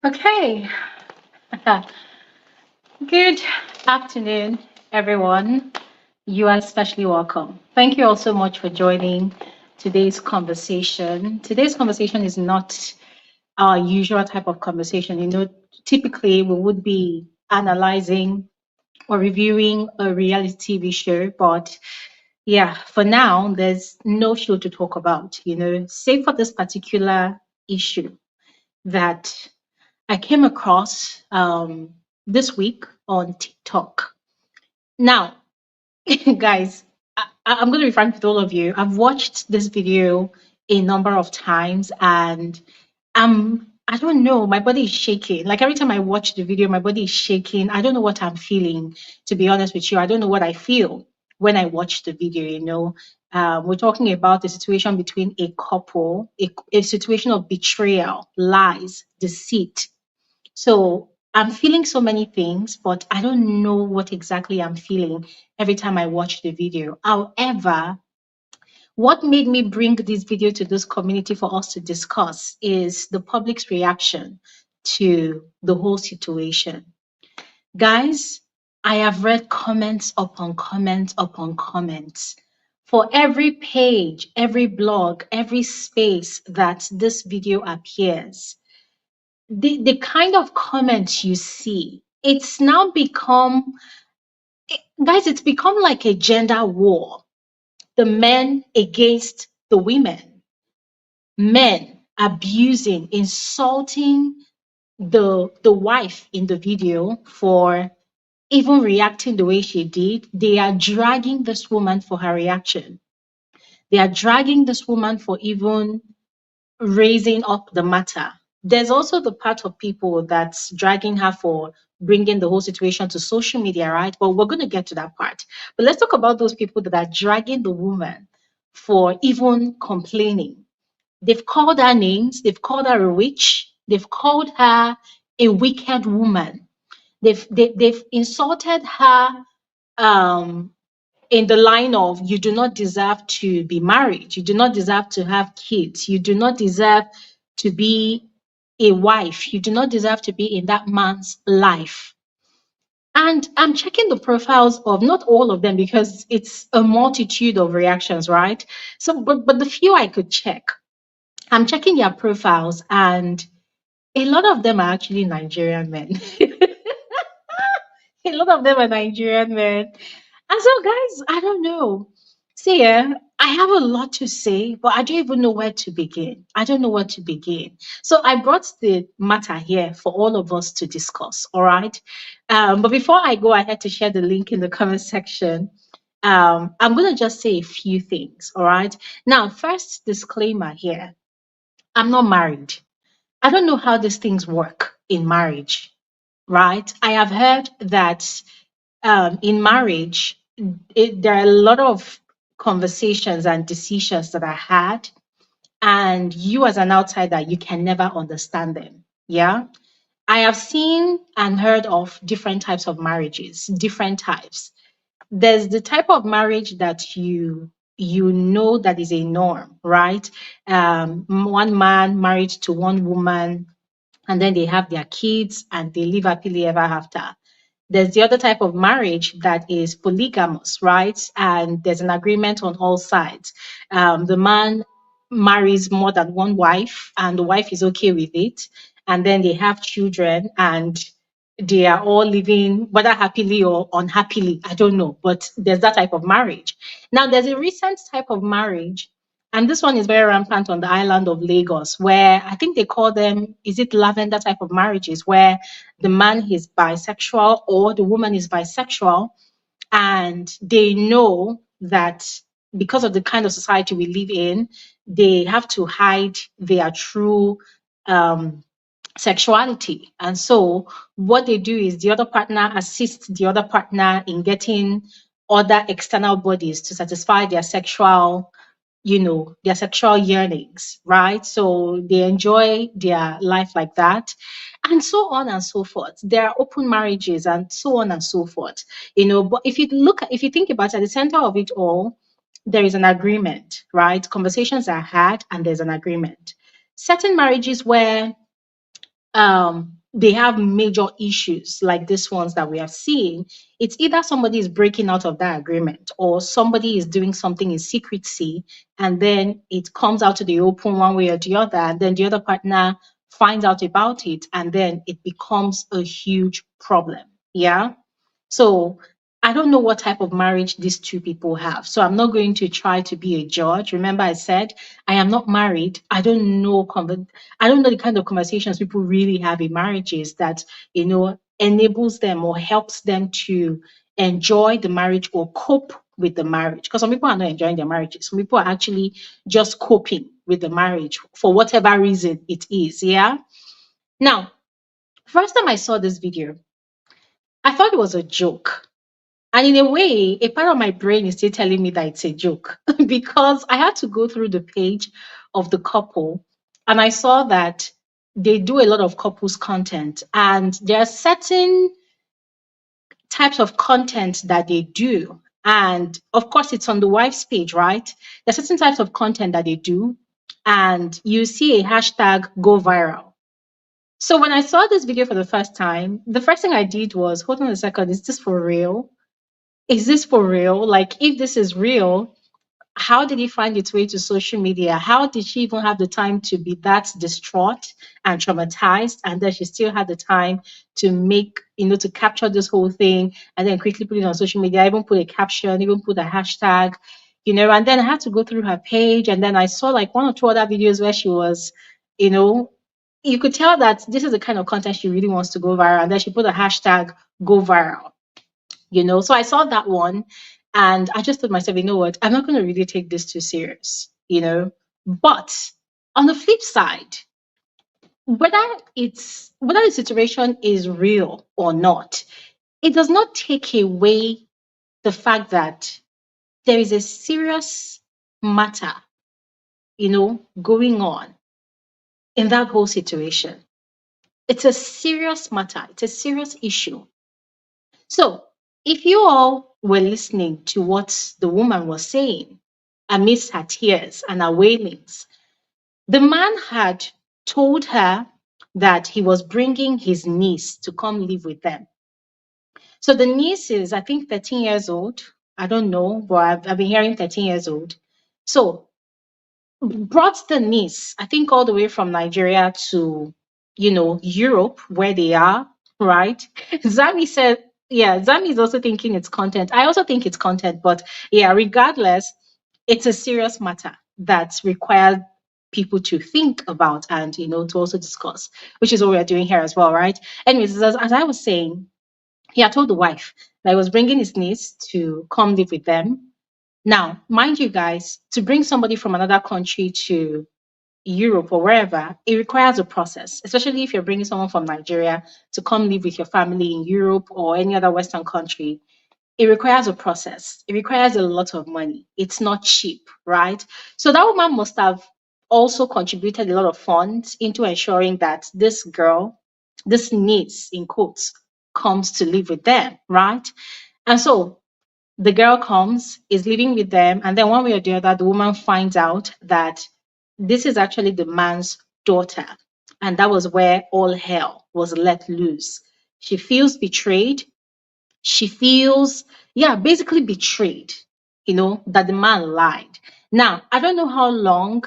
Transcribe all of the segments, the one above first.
Okay. Good afternoon, everyone. You are especially welcome. Thank you all so much for joining today's conversation. Today's conversation is not our usual type of conversation. Typically we would be analyzing or reviewing a reality TV show, but yeah, for now, there's no show to talk about, save for this particular issue that I came across this week on TikTok. Now, guys, I'm going to be frank with all of you. I've watched this video a number of times and I don't know, my body is shaking. Like every time I watch the video, my body is shaking. I don't know what I'm feeling, to be honest with you. I don't know what I feel when I watch the video. We're talking about the situation between a couple, a situation of betrayal, lies, deceit, so I'm feeling so many things, but I don't know what exactly I'm feeling every time I watch the video. However, what made me bring this video to this community for us to discuss is the public's reaction to the whole situation. Guys, I have read comments upon comments upon comments. For every page, every blog, every space that this video appears, the kind of comments you see, it's now become, guys, it's become like a gender war. The men against the women, men abusing, insulting the wife in the video for even reacting the way she did. They are dragging this woman for her reaction. They are dragging this woman for even raising up the matter. There's also the part of people that's dragging her for bringing the whole situation to social media, right? But we're going to get to that part. But let's talk about those people that are dragging the woman for even complaining. They've called her names, they've called her a witch, they've called her a wicked woman. They've insulted her um, in the line of you do not deserve to be married, you do not deserve to have kids, you do not deserve to be a wife, you do not deserve to be in that man's life. And I'm checking the profiles of not all of them because it's a multitude of reactions, right? So, but the few I could check, I'm checking their profiles, and a lot of them are actually Nigerian men. A lot of them are Nigerian men. And so, guys, I don't know. See, I have a lot to say, but I don't even know where to begin. I don't know where to begin. So I brought the matter here for all of us to discuss. All right. But before I go ahead to share the link in the comment section, I'm going to just say a few things. All right. Now, first disclaimer here: I'm not married. I don't know how these things work in marriage. Right. I have heard that in marriage, there are a lot of conversations and decisions that are had, and you, as an outsider, you can never understand them. Yeah. I have seen and heard of different types of marriages, different types. There's the type of marriage that you know that is a norm, right? One man married to one woman, and then they have their kids and they live happily ever after. There's the other type of marriage that is polygamous, right? And there's an agreement on all sides. The man marries more than one wife, and the wife is okay with it. And then they have children, and they are all living, whether happily or unhappily, I don't know, but there's that type of marriage. Now, there's a recent type of marriage, and this one is very rampant on the island of Lagos, where I think they call them, is it lavender type of marriages, where the man is bisexual or the woman is bisexual, and they know that because of the kind of society we live in, they have to hide their true um, sexuality. And so what they do is the other partner assists the other partner in getting other external bodies to satisfy their sexual yearnings, right? So they enjoy their life like that. And so on and so forth. There are open marriages and so on and so forth. But if you think about it, at the center of it all, there is an agreement, right? Conversations are had and there's an agreement. Certain marriages where they have major issues like this ones that we have seen, it's either somebody is breaking out of that agreement or somebody is doing something in secrecy, and then it comes out to the open one way or the other, and then the other partner finds out about it, and then it becomes a huge problem. Yeah. So I don't know what type of marriage these two people have. So I'm not going to try to be a judge. Remember, I said I am not married. I don't know the kind of conversations people really have in marriages that, enables them or helps them to enjoy the marriage or cope with the marriage. Because some people are not enjoying their marriages. Some people are actually just coping with the marriage for whatever reason it is. Yeah. Now, first time I saw this video, I thought it was a joke. And in a way, a part of my brain is still telling me that it's a joke because I had to go through the page of the couple and I saw that they do a lot of couples content, and there are certain types of content that they do. And of course, it's on the wife's page, right? There's certain types of content that they do, and you see a hashtag go viral. So when I saw this video for the first time, the first thing I did was, hold on a second, is this for real? Is this for real? Like, if this is real, how did it find its way to social media? How did she even have the time to be that distraught and traumatized? And then she still had the time to to capture this whole thing and then quickly put it on social media, even put a caption, even put a hashtag, and then I had to go through her page. And then I saw like one or two other videos where she was, you know, you could tell that this is the kind of content she really wants to go viral. And then she put a hashtag go viral. So I saw that one and I just told myself, you know what, I'm not going to really take this too serious. But on the flip side, whether whether the situation is real or not, it does not take away the fact that there is a serious matter, going on in that whole situation. It's a serious matter. It's a serious issue. So, if you all were listening to what the woman was saying amidst her tears and her wailings, the man had told her that he was bringing his niece to come live with them. So the niece is, I think, 13 years old. I don't know, but I've been hearing 13 years old. So brought the niece, I think, all the way from Nigeria to, Europe, where they are, right? Zami said, yeah, Zami is also thinking it's content. I also think it's content, but yeah, regardless, it's a serious matter that requires people to think about and, to also discuss, which is what we're doing here as well, right? Anyways, as I was saying, he had told the wife that he was bringing his niece to come live with them. Now, mind you guys, to bring somebody from another country to Europe or wherever, it requires a process, especially if you're bringing someone from Nigeria to come live with your family in Europe or any other Western country. It requires a process. It requires a lot of money. It's not cheap, right? So that woman must have also contributed a lot of funds into ensuring that this girl, this niece in quotes, comes to live with them, right? And so the girl comes, is living with them, and then one way or the other, the woman finds out that this is actually the man's daughter. And that was where all hell was let loose. She feels betrayed. She feels, yeah, basically betrayed, that the man lied. Now, I don't know how long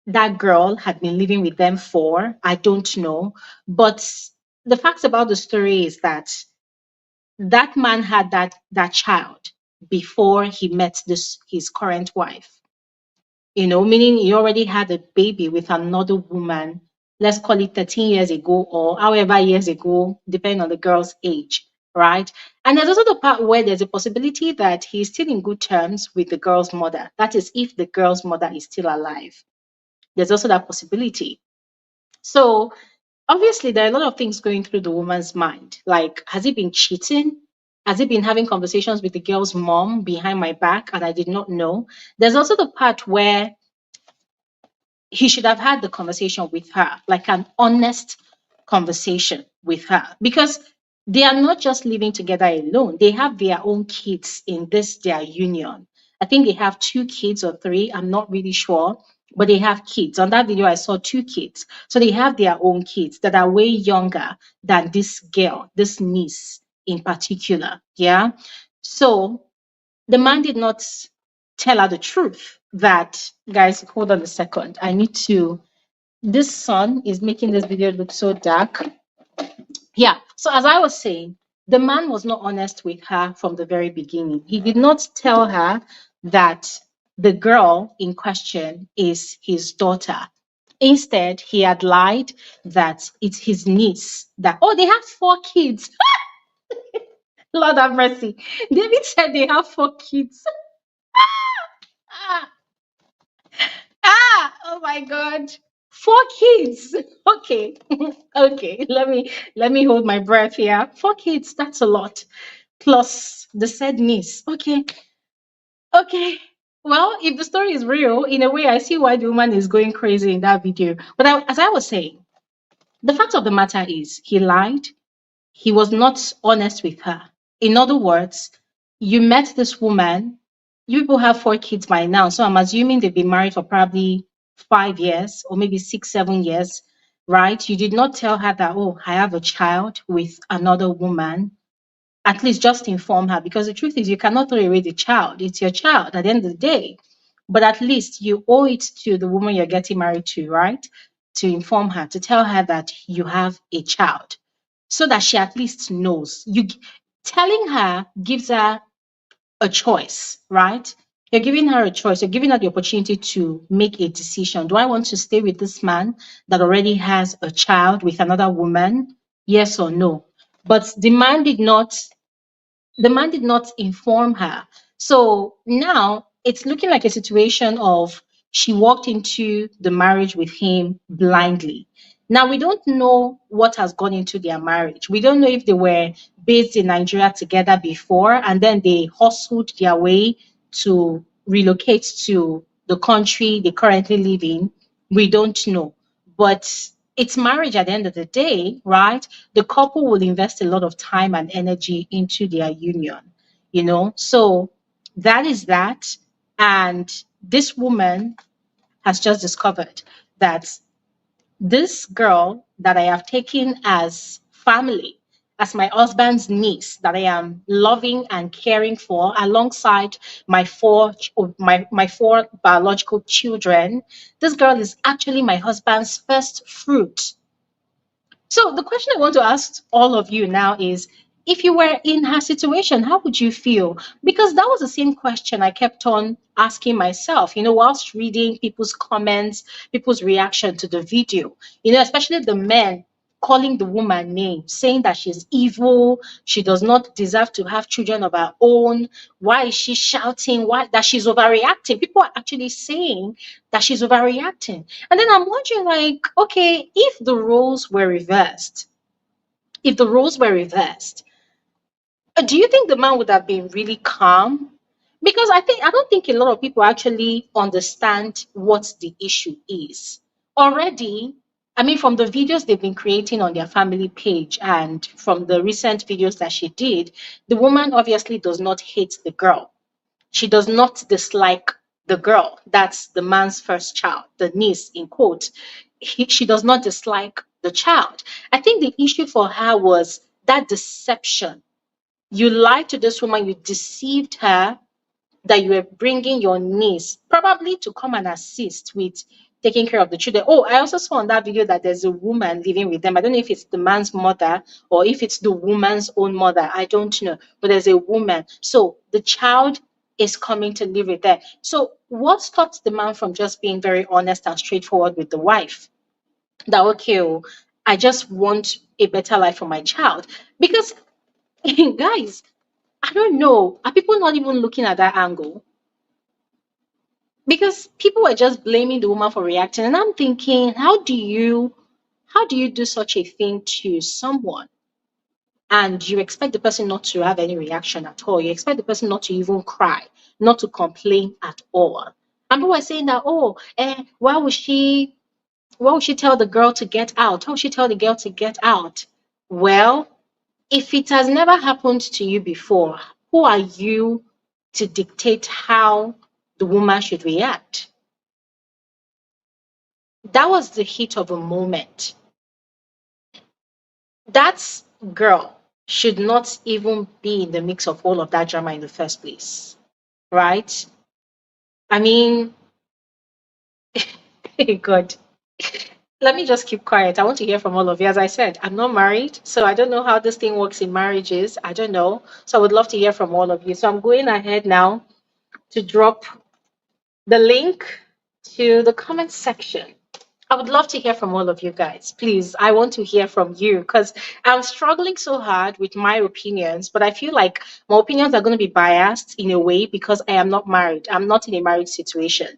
that girl had been living with them for. I don't know. But the facts about the story is that that man had that child before he met this his current wife, meaning he already had a baby with another woman, let's call it 13 years ago or however years ago, depending on the girl's age, right? And there's also the part where there's a possibility that he's still in good terms with the girl's mother. That is, if the girl's mother is still alive. There's also that possibility. So obviously, there are a lot of things going through the woman's mind. Like, has he been cheating? Has he been having conversations with the girl's mom behind my back and I did not know? There's also the part where he should have had the conversation with her, like an honest conversation with her, because they are not just living together alone. They have their own kids in this, their union. I think they have two kids or three. I'm not really sure. but they have kids. On that video, I saw two kids. So they have their own kids that are way younger than this girl, this niece in particular. Yeah. So the man did not tell her the truth that, guys, hold on a second. I need to, this sun is making this video look so dark. Yeah. So as I was saying, the man was not honest with her from the very beginning. He did not tell her that the girl in question is his daughter. Instead, he had lied that it's his niece. That, oh, they have four kids. Lord have mercy. David said they have four kids. Ah, oh my God. Four kids. Okay. Okay. Let me hold my breath here. Four kids, that's a lot. Plus the said niece. Okay. Okay. Well, if the story is real, in a way, I see why the woman is going crazy in that video. But as I was saying, the fact of the matter is he lied. He was not honest with her. In other words, you met this woman, you people have four kids by now. So I'm assuming they've been married for probably 5 years or maybe 6, 7 years, right? You did not tell her that, oh, I have a child with another woman. At least just inform her, because the truth is you cannot throw away the child. It's your child at the end of the day. But at least you owe it to the woman you're getting married to, right? To inform her, to tell her that you have a child, so that she at least knows. Telling her gives her a choice, right? You're giving her a choice. You're giving her the opportunity to make a decision. Do I want to stay with this man that already has a child with another woman? Yes or no? But the man did not inform her. So now it's looking like a situation of she walked into the marriage with him blindly. Now we don't know what has gone into their marriage. We don't know if they were based in Nigeria together before and then they hustled their way to relocate to the country they currently live in. We don't know. But it's marriage at the end of the day, right? The couple will invest a lot of time and energy into their union. So that is that. And this woman has just discovered that this girl that I have taken as family, as my husband's niece, that I am loving and caring for alongside my four biological children, this girl is actually my husband's first fruit. So the question I want to ask all of you now is, if you were in her situation, how would you feel? Because that was the same question I kept on asking myself, whilst reading people's comments, people's reaction to the video, especially the men calling the woman names, saying that she's evil, she does not deserve to have children of her own. Why is she shouting? Why that she's overreacting? People are actually saying that she's overreacting. And then I'm wondering, like, okay, if the roles were reversed, do you think the man would have been really calm? Because I don't think a lot of people actually understand what the issue is. Already, I mean, from the videos they've been creating on their family page and from the recent videos that she did, the woman obviously does not hate the girl. She does not dislike the girl. That's the man's first child, the niece in quote. She does not dislike the child. I think the issue for her was that deception. You lied to this woman, you deceived her that you were bringing your niece probably to come and assist with taking care of the children. Oh, I also saw on that video that there's a woman living with them. I don't know if it's the man's mother or if it's the woman's own mother. I don't know, but there's a woman. So the child is coming to live with them. So what stops the man from just being very honest and straightforward with the wife? That, okay, oh, I just want a better life for my child. Because guys, I don't know. Are people not even looking at that angle? Because people were just blaming the woman for reacting, and I'm thinking, how do you do such a thing to someone, and you expect the person not to have any reaction at all? You expect the person not to even cry, not to complain at all. And people were saying that, oh, why would she tell the girl to get out? Why would she tell the girl to get out? Well, if it has never happened to you before, who are you to dictate how the woman should react? That was the heat of a moment. That girl should not even be in the mix of all of that drama in the first place, right? I mean, God. Let me just keep quiet. I want to hear from all of you. As I said, I'm not married, so I don't know how this thing works in marriages. I don't know. So I would love to hear from all of you. So I'm going ahead now to drop the link to the comment section. I would love to hear from all of you guys. Please, I want to hear from you because I'm struggling so hard with my opinions, but I feel like my opinions are going to be biased in a way because I am not married. I'm not in a marriage situation.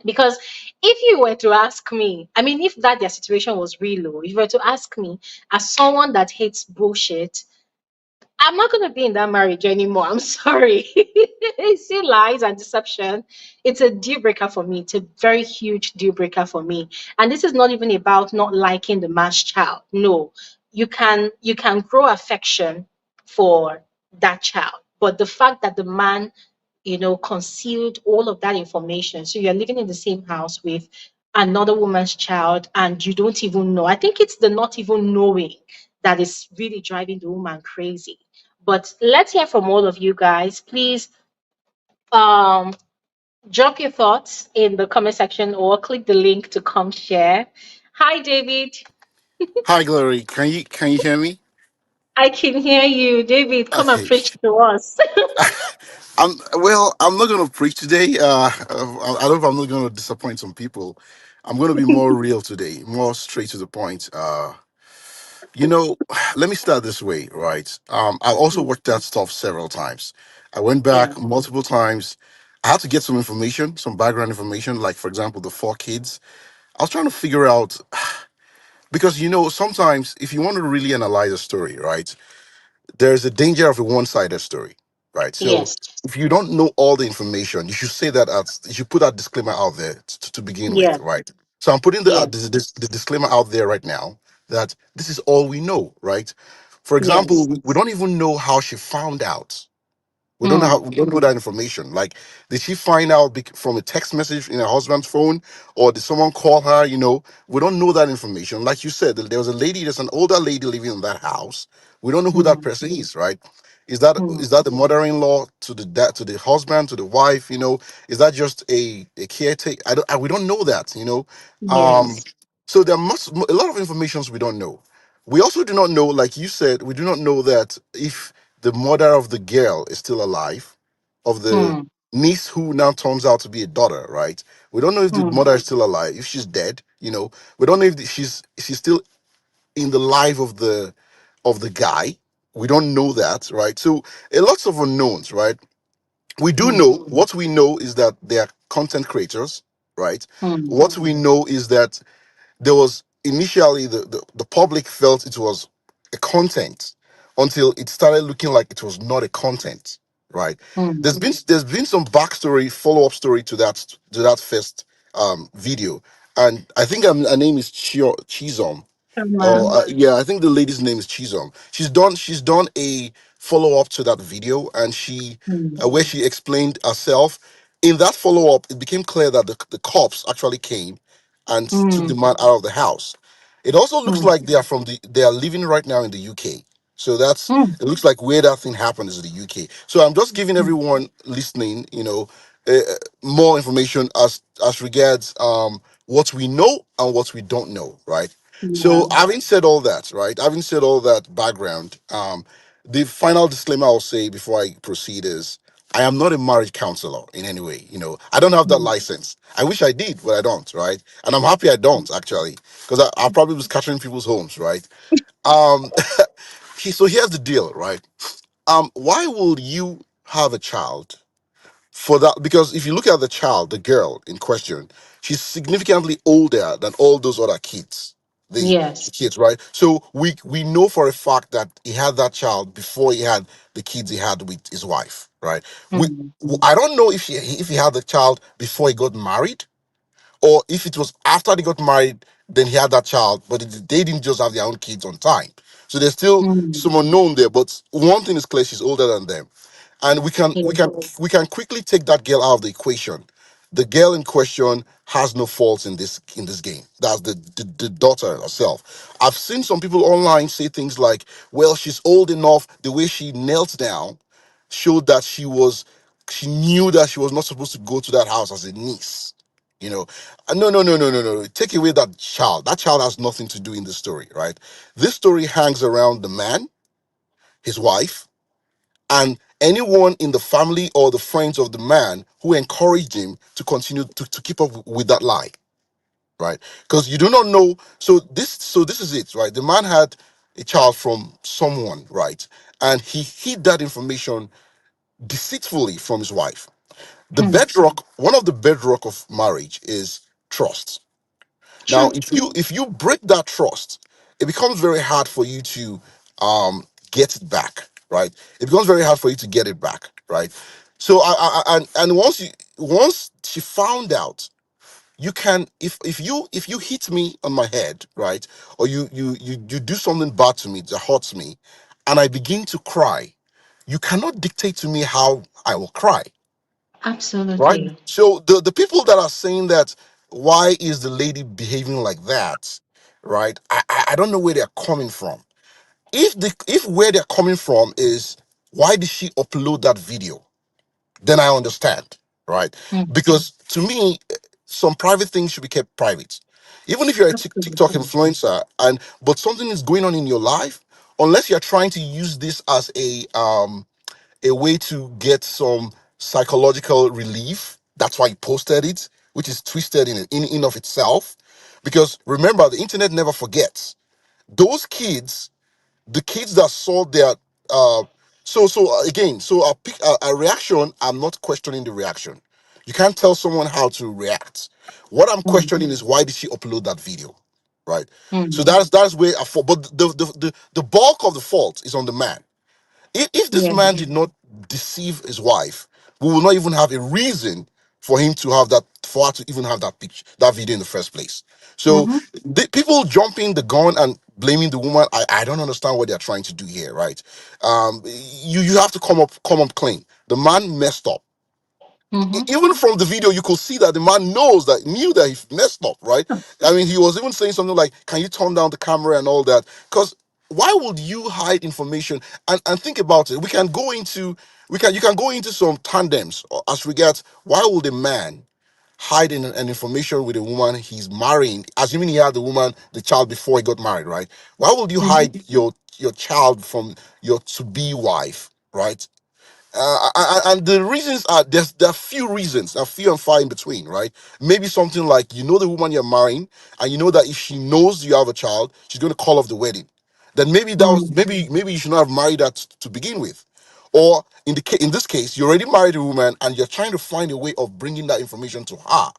Because if you were to ask me, I mean, if that their situation was real low, if you were to ask me as someone that hates bullshit, I'm not going to be in that marriage anymore. I'm sorry. See, lies and deception, it's a deal breaker for me. It's a very huge deal breaker for me. And this is not even about not liking the man's child. No, you can grow affection for that child. But the fact that the man, concealed all of that information, so you're living in the same house with another woman's child and you don't even know. I think it's the not even knowing that is really driving the woman crazy. But let's hear from all of you guys. Please um, drop your thoughts in the comment section or click the link to come share. Hi, David. Hi, Glory. Can you hear me? I can hear you. David, come and Okay. preach to us. I'm not gonna preach today. I don't know if I'm not gonna disappoint some people. I'm gonna be more real today, more straight to the point. You know, let me start this way, right? I also worked that stuff several times. I went Yeah. back multiple times. I had to get some information, some background information, like for example, the four kids. I was trying to figure out because sometimes if you want to really analyze a story, right? There's a danger of a one-sided story, right? So Yes. if you don't know all the information, you should say that as you should put that disclaimer out there to begin with, Yeah. right? So I'm putting Yeah. the disclaimer out there right now that this is all we know, right? For example, Yes. we don't even know how she found out. Mm. We don't know that information. Like, did she find out from a text message in her husband's phone, or did someone call her? We don't know that information. Like you said, there's an older lady living in that house. We don't know who that Mm. person is, right? Is that Mm. the mother-in-law to the dad, to the husband, to the wife? Is that just a caretaker? We don't know that. Um, Yes. so there must a lot of informations we don't know. We also do not know, like you said, we do not know that if the mother of the girl is still alive, of the Mm. niece who now turns out to be a daughter, right? We don't know if the Mm. mother is still alive, if she's dead. We don't know if she's still in the life of the guy. We don't know that, right? So a lots of unknowns, right? We do Mm. know what we know is that they are content creators, right? Mm. What we know is that there was initially the public felt it was a content until it started looking like it was not a content, right? Mm. There's been some backstory, follow-up story to that first video. And I think her name is Chizom. Oh, Come. yeah, I think the lady's name is Chizom. She's done a follow up to that video, and Mm. where she explained herself. In that follow up, it became clear that the cops actually came and took the Mm. man out of the house. It also looks Mm. like they are living right now in the UK. So Mm. it looks like where that thing happened is the UK. So I'm just giving everyone listening, more information as regards what we know and what we don't know, right? So Yeah. having said all that background, the final disclaimer I'll say before I proceed is I am not a marriage counselor in any way. I don't have that Mm. license. I wish I did, but I don't, right? And I'm happy I don't actually, because I probably was catching people's homes, right? Um, so here's the deal, right? Why will you have a child for that? Because if you look at the child, the girl in question, she's significantly older than all those other kids, the Yes. kids, right? So we know for a fact that he had that child before he had the kids he had with his wife, right? we Mm. I don't know if he had the child before he got married, or if it was after they got married, then he had that child, but they didn't just have their own kids on time. So there's still Mm. some unknown there. But one thing is clear: she's older than them, and we can we Yeah. can we can quickly take that girl out of the equation. the girl in question has no faults in this game. That's the daughter herself. I've seen some people online say things like, well, she's old enough, the way she knelt down showed that she knew that she was not supposed to go to that house as a niece. You know, no, no, no, no, no, no. Take away that child. That child has nothing to do in the story, right? This story hangs around the man, his wife, and anyone in the family or the friends of the man who encouraged him to continue to keep up with that lie, right? Because you do not know. So this is it, right? The man had a child from someone, right? And he hid that information deceitfully from his wife. The Mm. bedrock, one of the bedrock of marriage is trust. Now, True. if you break that trust, it becomes very hard for you to get it back, right? It becomes very hard for you to get it back, right? So and once she found out, you can, if you hit me on my head, right, or you do something bad to me that hurts me, and I begin to cry, you cannot dictate to me how I will cry, right? Absolutely. So the people that are saying that, why is the lady behaving like that, right? I don't know where they're coming from. If where they're coming from is, why did she upload that video, then I understand, right? Mm. Because to me, some private things should be kept private. Even if you're a TikTok Absolutely. influencer, and but something is going on in your life, unless you're trying to use this as a way to get some psychological relief. That's why he posted it, which is twisted in of itself. Because remember, the internet never forgets. Those kids, the kids that saw their uh again, so a reaction, I'm not questioning the reaction. You can't tell someone how to react. What I'm Mm. questioning is, why did she upload that video, right? So Mm. that's where I fault. But the bulk of the fault is on the man. If this Yeah. man did not deceive his wife, we will not even have a reason for him to have that, for her to even have that picture, that video in the first place. So Mm-hmm. the people jumping the gun and blaming the woman, I don't understand what they're trying to do here, right? You have to come up clean. The man messed up. Mm-hmm. Even from the video, you could see that the man knew that he messed up, right? I mean, he was even saying something like, "Can you turn down the camera and all that?" Because why would you hide information? And think about it. You can go into some tandems as regards, why would a man hide an information with a woman he's marrying, assuming he had the child before he got married, right? Why would you Mm-hmm. hide your child from your to be wife, right? And the reasons are, there are few reasons, there are few and far in between, right? Maybe something like, the woman you're marrying, and you know that if she knows you have a child, she's going to call off the wedding. Then maybe that was Mm. maybe you should not have married her to begin with. Or in this case, you already married a woman and you're trying to find a way of bringing that information to her.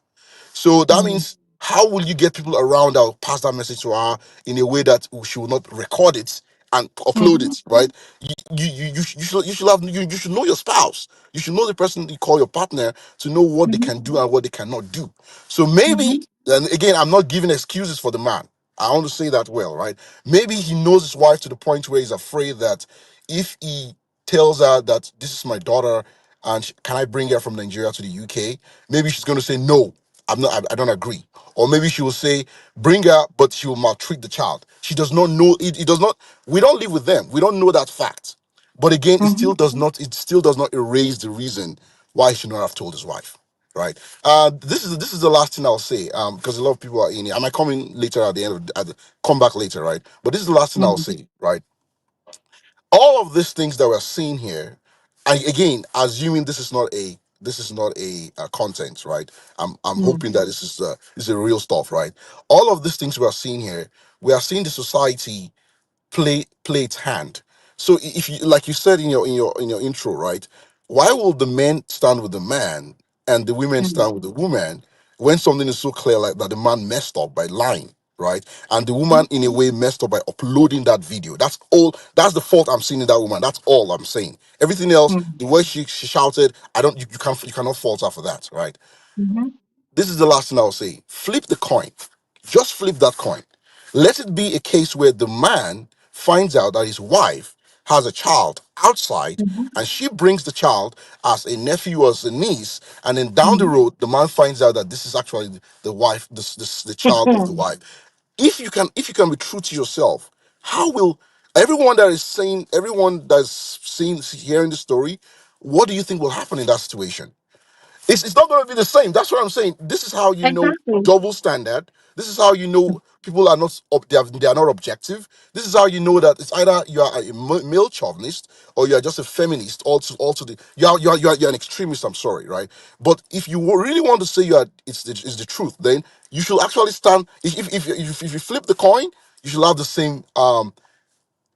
So that Mm. means, how will you get people around that will pass that message to her in a way that she will not record it and upload Mm-hmm. it, right? You should have you should know your spouse. You should know the person you call your partner, to know what they Mm-hmm. can do and what they cannot do. So Mm-hmm. maybe, and again, I'm not giving excuses for the man. I want to say that well, right? Maybe he knows his wife to the point where he's afraid that if he tells her that, this is my daughter and can I bring her from Nigeria to the UK, maybe she's going to say no. I don't agree. Or maybe she will say, bring her, but she will maltreat the child. She does not know it. It does not. We don't live with them. We don't know that fact. But again, Mm-hmm. it still does not erase the reason why he should not have told his wife. Right. This is the last thing I'll say. Because a lot of people are in here. I might come in later at the end come back later, right? But this is the last thing I'll Mm. say, right? All of these things that we're seeing here, and again, assuming this is not a content, right? I'm Mm. hoping that this is a real stuff, right? All of these things we are seeing here, we are seeing the society play its hand. So if you, like you said in your intro, right? Why will the men stand with the man and the women Mm. stand with the woman when something is so clear, like that the man messed up by lying, right? And the Mm. woman in a way messed up by uploading that video. That's all. That's the fault I'm seeing in that woman. That's all I'm saying. Everything else, Mm. the way she shouted, I don't. You cannot fault her for that, right? Mhm. This is the last thing I'll say. Flip the coin. Just flip that coin. Let it be a case where the man finds out that his wife has a child outside, Mhm. and she brings the child as a nephew or as a niece, and then down the Mhm. road the man finds out that this is actually the wife, this the child of the Mhm. wife. If you can be true to yourself, how will everyone that is saying, everyone that's seeing, hearing the story, what do you think will happen in that situation? It's not going to be the same. That's what I'm saying. This is how you know Exactly. double standard. This is how you know people are not they are not objective. This is how you know that it's either you are a male chauvinist or you are just a feminist. Also, you're an extremist. I'm sorry, right? But if you really want to say you are, it's the truth. Then you should actually stand. If you flip the coin, you should have the same.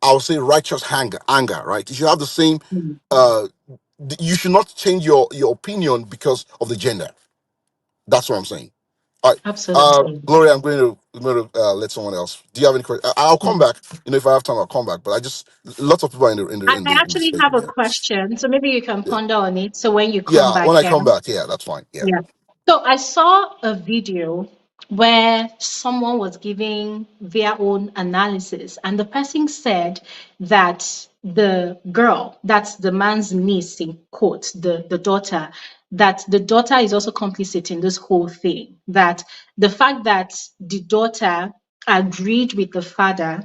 I would say righteous anger, right? You should have the same. Mhm. Uh, you should not change your opinion because of the gender. That's what I'm saying. All right. Absolutely. Gloria, I'm going to let someone else. Do you have any questions? I'll come back. If I have time, I'll come back. But I just lots of people are I in the actually station. have a Yeah, question, so maybe you can yeah, ponder on it. So when you come yeah. back, When I yeah. come back, yeah, that's fine. Yeah. Yeah. So I saw a video where someone was giving their own analysis, and the person said that the girl, that's the man's niece, in quotes, the daughter, that the daughter is also complicit in this whole thing. That the fact that the daughter agreed with the father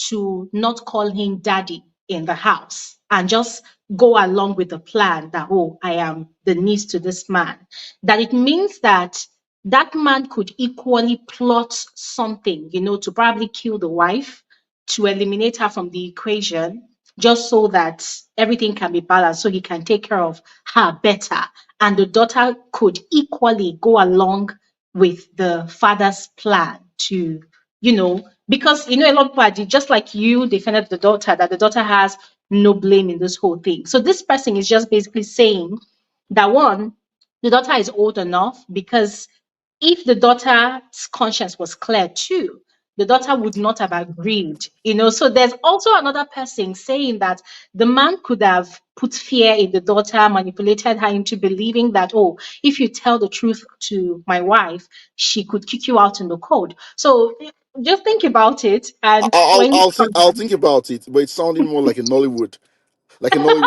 to not call him daddy in the house and just go along with the plan that, oh, I am the niece to this man, that it means that that man could equally plot something, to probably kill the wife, to eliminate her from the equation, just so that everything can be balanced, so he can take care of her better. And the daughter could equally go along with the father's plan to, because a lot of people are just like you defended the daughter, that the daughter has no blame in this whole thing. So this person is just basically saying that one, the daughter is old enough, because if the daughter's conscience was clear too, the daughter would not have agreed. So there's also another person saying that the man could have put fear in the daughter, manipulated her into believing that, oh, if you tell the truth to my wife, she could kick you out in the cold. So just think about it. I- And I'll when you I'll think come I'll back, think about it, but it's sounding more like a Nollywood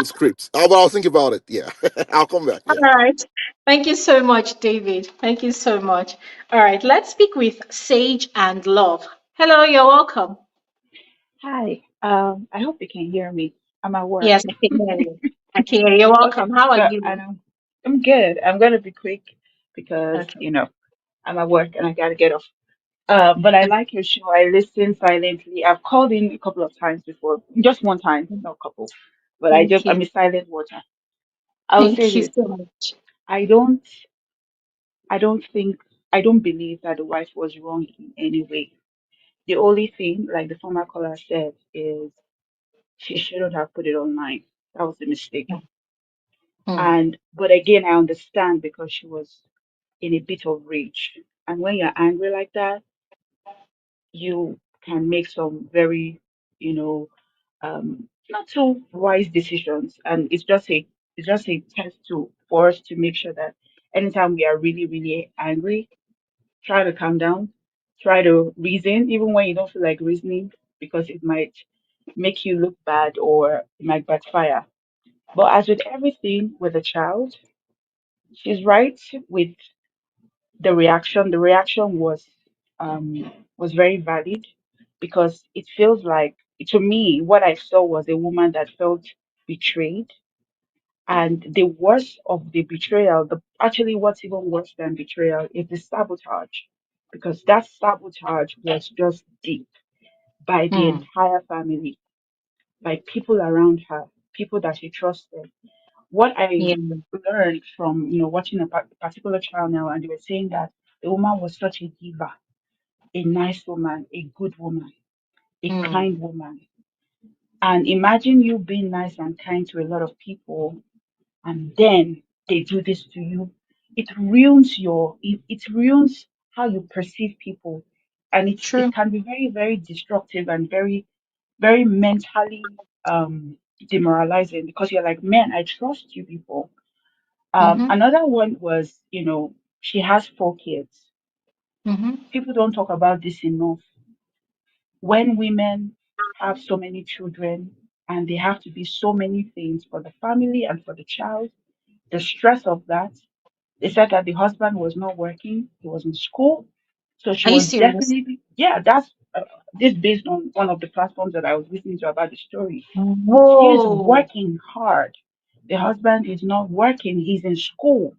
script. But I'll think about it. Yeah, I'll come back. all Yeah. right. Thank you so much, David. Thank you so much. All right, let's speak with Sage and Love. Hello, you're welcome. Hi. I hope you can hear me. I'm at work. Yes, I can hear you. I can hear you. You're Okay, welcome. How are so you? I'm good. I'm gonna be quick because Okay. I'm at work and I gotta get off. But I like your show. I listen silently. I've called in a couple of times before, just one time, not a couple. But Thank I'm you. a silent watcher. I will say Thank you this. so much. I don't I don't think I don't believe that the wife was wrong in any way. The only thing, like the former caller said, is she shouldn't have put it online. That was the mistake. Hmm. And but again, I understand because she was in a bit of rage. And when you're angry like that, you can make some very, you know, not so wise decisions. And it's just a test to for us to make sure that anytime we are really, really angry, try to calm down, try to reason, even when you don't feel like reasoning, because it might make you look bad or it might backfire. But as with everything with a child, she's right with the reaction. The reaction was very valid because it feels like to me what I saw was a woman that felt betrayed. And the worst of the betrayal, the actually what's even worse than betrayal is the sabotage. Because that sabotage was just deep by the Hmm. entire family, by people around her, people that she trusted. What I Yeah. learned from watching a particular channel, and they were saying that the woman was such a diva, a nice woman, a good woman, a Hmm. kind woman. And imagine you being nice and kind to a lot of people, and then they do this to you. It ruins how you perceive people, and it True. can be very very destructive and very very mentally demoralizing because you're like, man, I trust you people. Mm-hmm. Another one was, she has 4 kids. Mm-hmm. People don't talk about this enough. When women have so many children, and they have to be so many things for the family and for the child. The stress of that. They said that the husband was not working, he was in school. So she Are you was serious? definitely, yeah, that's this based on one of the platforms that I was listening to about the story. She's Whoa. working hard. The husband is not working, he's in school.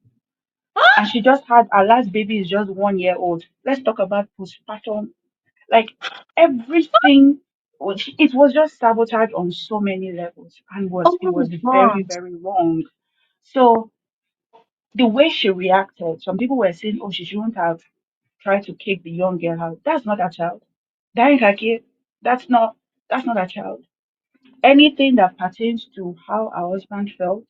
And Ah, she just had her last baby is just 1 year old. Let's talk about postpartum. Like everything, it was just sabotage on so many levels, and was oh it my was very, God. very wrong. So the way she reacted, some people were saying, oh, she shouldn't have tried to kick the young girl out. That's not a child. That ain't her kid. That's not that's not a child. Anything that pertains to how her husband felt,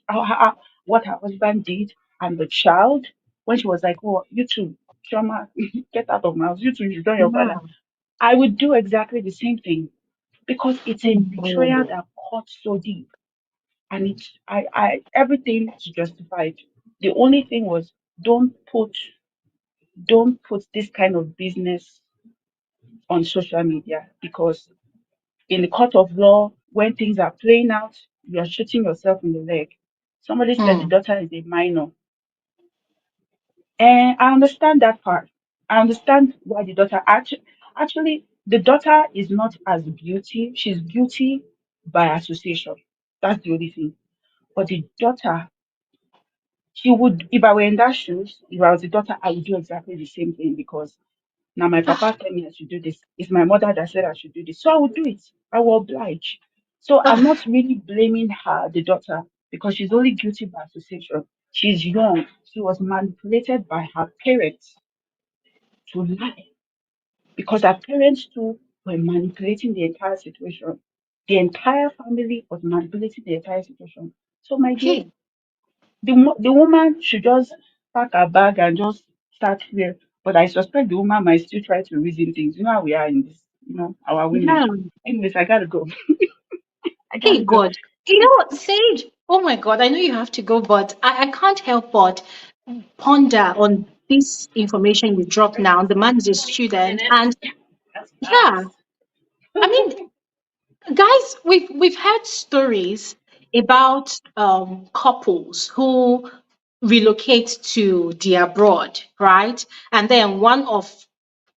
what her husband did, and the child, when she was like, oh, you two, Chioma, get out of my house. You two, you done your father. Yeah. I would do exactly the same thing because it's a betrayal Oh, that cuts so deep. And it's I everything is justified. The only thing was don't put don't put this kind of business on social media because in the court of law, when things are playing out, you're shooting yourself in the leg. Somebody said the hmm. daughter is a minor. And I understand that part. I understand why the daughter actually the daughter is not as guilty. She's guilty by association. That's the only thing. But the daughter, she would, if I were in that shoes, if I was the daughter, I would do exactly the same thing because now my Ah, papa tell me I should do this. It's my mother that said I should do this. So I will do it. I will oblige. So I'm not ah, really blaming her, the daughter, because she's only guilty by association. She's young. She was manipulated by her parents to lie because her parents too were manipulating the entire situation. The entire family was manipulating the entire situation. So my dear, hey, the woman should just pack her bag and just start here. But I suspect the woman might still try to reason things. You know how we are in this, our women. yeah. Anyways, I gotta go. I Hey, gotta go. God. You know what, Sage? Oh my God, I know you have to go, but I can't help but ponder on this information you dropped now. The man is a student, and That's yeah, fast. I mean, guys, we've heard stories about couples who relocate to the abroad, right? And then one of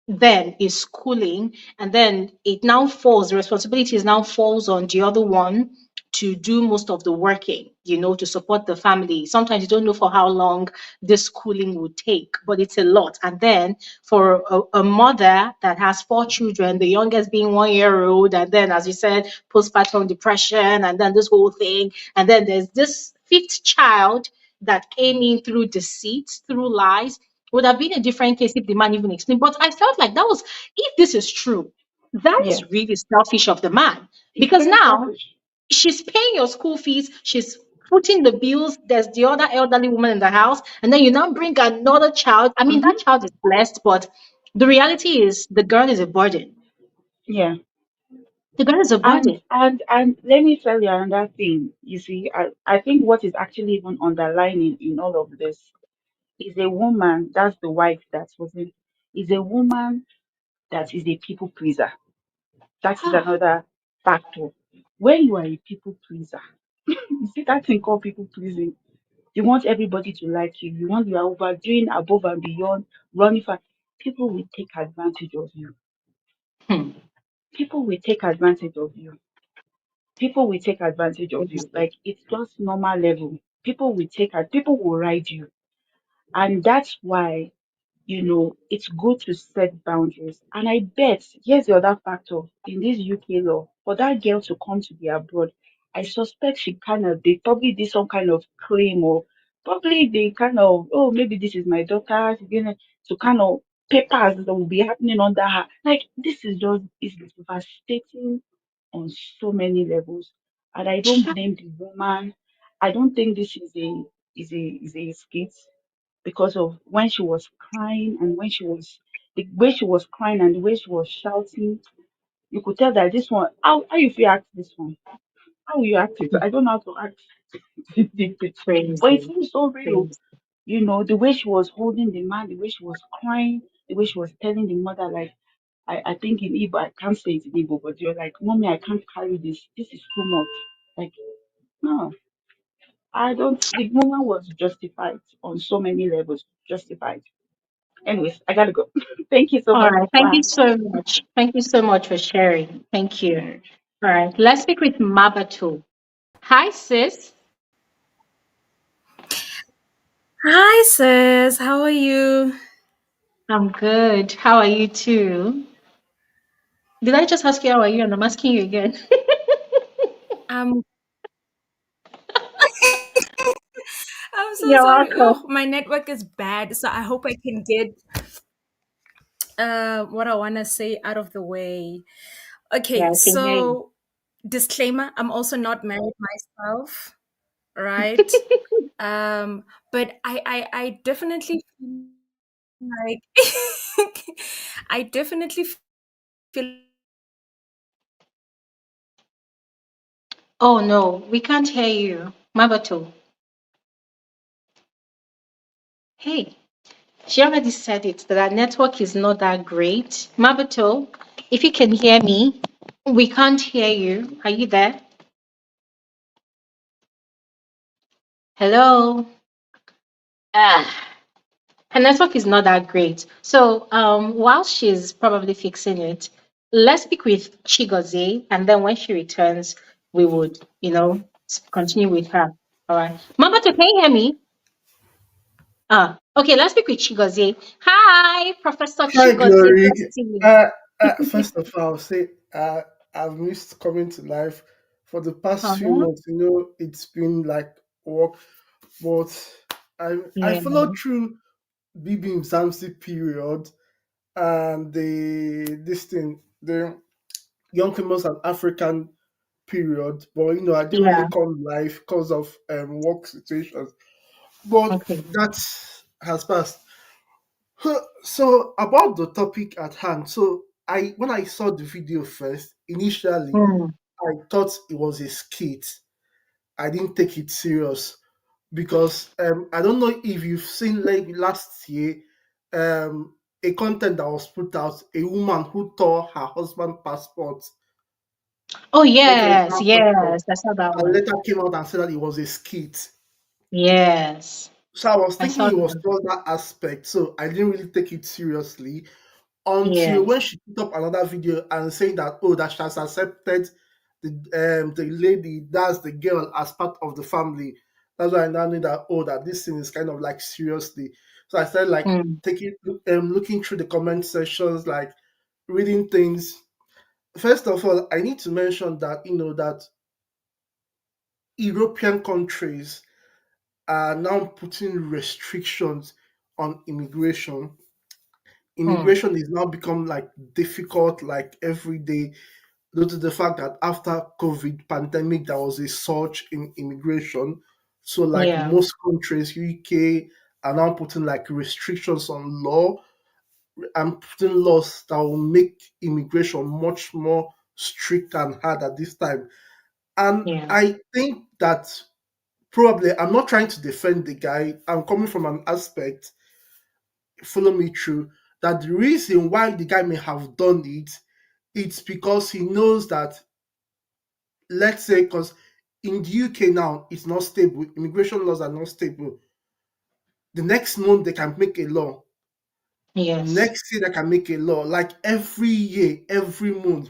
then is schooling, and then it now falls the responsibilities now falls on the other one to do most of the working, to support the family. Sometimes you don't know for how long this schooling would take, but it's a lot. And then for a mother that has four children, the youngest being 1 year old, and then as you said, postpartum depression, and then this whole thing, and then there's this fifth child that came in through deceit, through lies. Would have been a different case if the man even explained. But I felt like that was, if this is true, that is Yes. really selfish of the man. It's Because very now selfish. she's paying your school fees, she's footing the bills, there's the other elderly woman in the house, and then you now bring another child. I mean, that Mm-hmm. child is blessed, but the reality is the girl is a burden. Yeah. The girl is a And burden. and let me tell you another thing. You see, I think what is actually even underlining in all of this is a woman, that's the wife that was in, is a woman that is a people pleaser. That is Ah, another factor. When you are a people pleaser, you see that thing called people pleasing. You want everybody to like you. You are overdoing above and beyond, running fast. People will take advantage of you. hmm. People will take advantage of you. People will take advantage of you. Seriously. Like it's just normal level. People will ride you. And that's why it's good to set boundaries. And I bet, here's the other factor in this UK law, for that girl to come to the abroad, I suspect they probably did some kind of claim, or probably they kind of, oh, maybe this is my daughter, she's gonna, to kind of papers that will be happening under her. Like, this is devastating on so many levels. And I don't blame the woman. I don't think this is a skit because of when she was crying and the way she was crying and the way she was shouting, you could tell that this one, how you feel act this one, how will you act it? I don't know how to act it, but it Crazy. seems so real. Crazy. The way she was holding the man, the way she was crying, the way she was telling the mother, like, I think in Igbo, I can't say it in Igbo, but you're like, Mommy, I can't carry this. This is too much. Like, no, I don't. The woman was justified on so many levels. Justified. Anyways, I gotta go. Thank you so All much right. for Thank you having so much. Thank you so much for sharing. Thank you. me. All right. Let's speak with Mabato. Hi, sis. Hi, sis. How are you? I'm good. How are you too? Did I just ask you how are you? And I'm asking you again. I'm I'm so You're sorry. Oh, welcome. my network is bad, so I hope I can get what I want to say out of the way. Yeah, Okay, I can hear you. so disclaimer, I'm also not married myself, right? Um, but I definitely feel like I definitely feel Oh no, we can't hear you. Mabato. Hey, she already said it that our network is not that great. Mabato, if you can hear me, we can't hear you. Are you there? Hello? Ah, her network is not that great. So while she's probably fixing it, let's speak with Chigozie, and then when she returns, we would, continue with her. All right. Mabato, can you hear me? Okay, let's speak with Chigozie. Hi, Professor Hi, Chigozie. Glory. Good to see you. Uh, First of all, I'll say I've missed coming to life for the past few Uh-huh. months. It's been like work, but I Yeah, followed through BB Zamsi period and the Young Females and African period, but I didn't really yeah. come live because of work situations. But Okay. that has passed. So about the topic at hand, so I when I saw the video first, initially Mm. I thought it was a skit. I didn't take it serious because I don't know if you've seen like last year a content that was put out, a woman who tore her husband's passport, Oh, both of yes, her passport, yes. I saw that and one. later came out and said that it was a skit. Yes, So I was I thinking saw it was that. towards that aspect. So I didn't really take it seriously until Yes. when she put up another video and saying that that she has accepted the lady, that's the girl, as part of the family. That's why I now knew that that this thing is kind of like seriously. So I started like Mm. looking through the comment sections, like reading things. First of all, I need to mention that that European countries are now putting restrictions on immigration. Mm. Immigration is now become like difficult, like every day, due to the fact that after COVID pandemic there was a surge in immigration. So like Yeah, most countries, UK are now putting like restrictions on law and putting laws that will make immigration much more strict and hard at this time. And yeah. I think that probably I'm not trying to defend the guy. I'm coming from an aspect, follow me through, that the reason why the guy may have done it, it's because he knows that, let's say, because in the UK now it's not stable, immigration laws are not stable. The next month they can make a law. Yes. Next year they can make a law. Like every year, every month,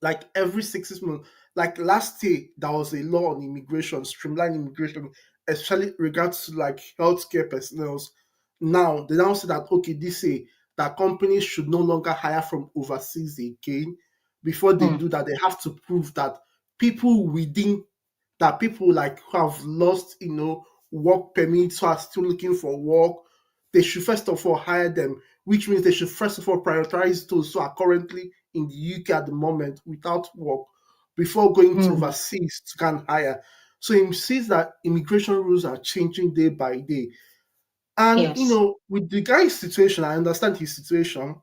like every 6 months. Like last year, there was a law on immigration, streamline immigration, especially regards to like healthcare personnel. Now they now say that okay, this year that companies should no longer hire from overseas again. Before they Mm. do that, they have to prove that people within that people like who have lost, work permits, who are still looking for work, they should first of all hire them, which means they should first of all prioritize those who are currently in the UK at the moment without work before going to Mm. overseas to can hire. So he sees that immigration rules are changing day by day. And Yes. with the guy's situation, I understand his situation.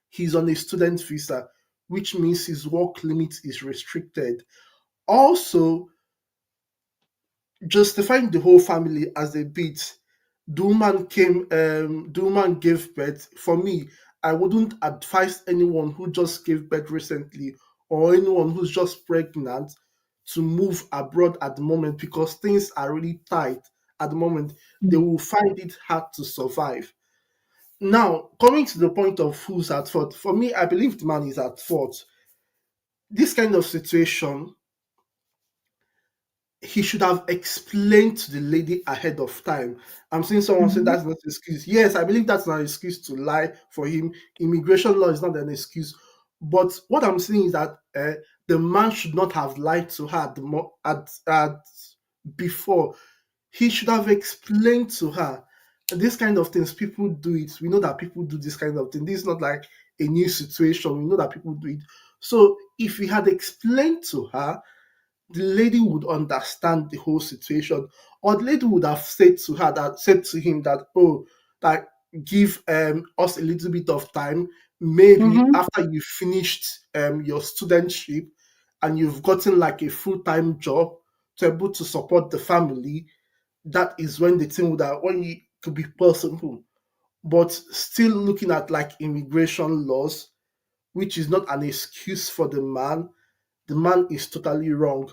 He's on a student visa, which means his work limit is restricted. Also, justifying the whole family as a bit. The woman gave birth. For me, I wouldn't advise anyone who just gave birth recently or anyone who's just pregnant to move abroad at the moment because things are really tight at the moment. They Mm. will find it hard to survive. Now, coming to the point of who's at fault, for me, I believe the man is at fault. This kind of situation, he should have explained to the lady ahead of time. I'm seeing someone say Mhm. that's not an excuse. Yes, I believe that's not an excuse to lie for him. Immigration law is not an excuse. But what I'm saying is that the man should not have lied to her at before. He should have explained to her this kind of things. People do it. We know that people do this kind of thing. This is not like a new situation. We know that people do it. So if he had explained to her, the lady would understand the whole situation, or the lady would have said to him that, oh, that give us a little bit of time, maybe Mhm. after you finished your studentship and you've gotten like a full-time job to able to support the family. That is when the thing would have when you could be possible. But still looking at like immigration laws, which is not an excuse for the man is totally wrong.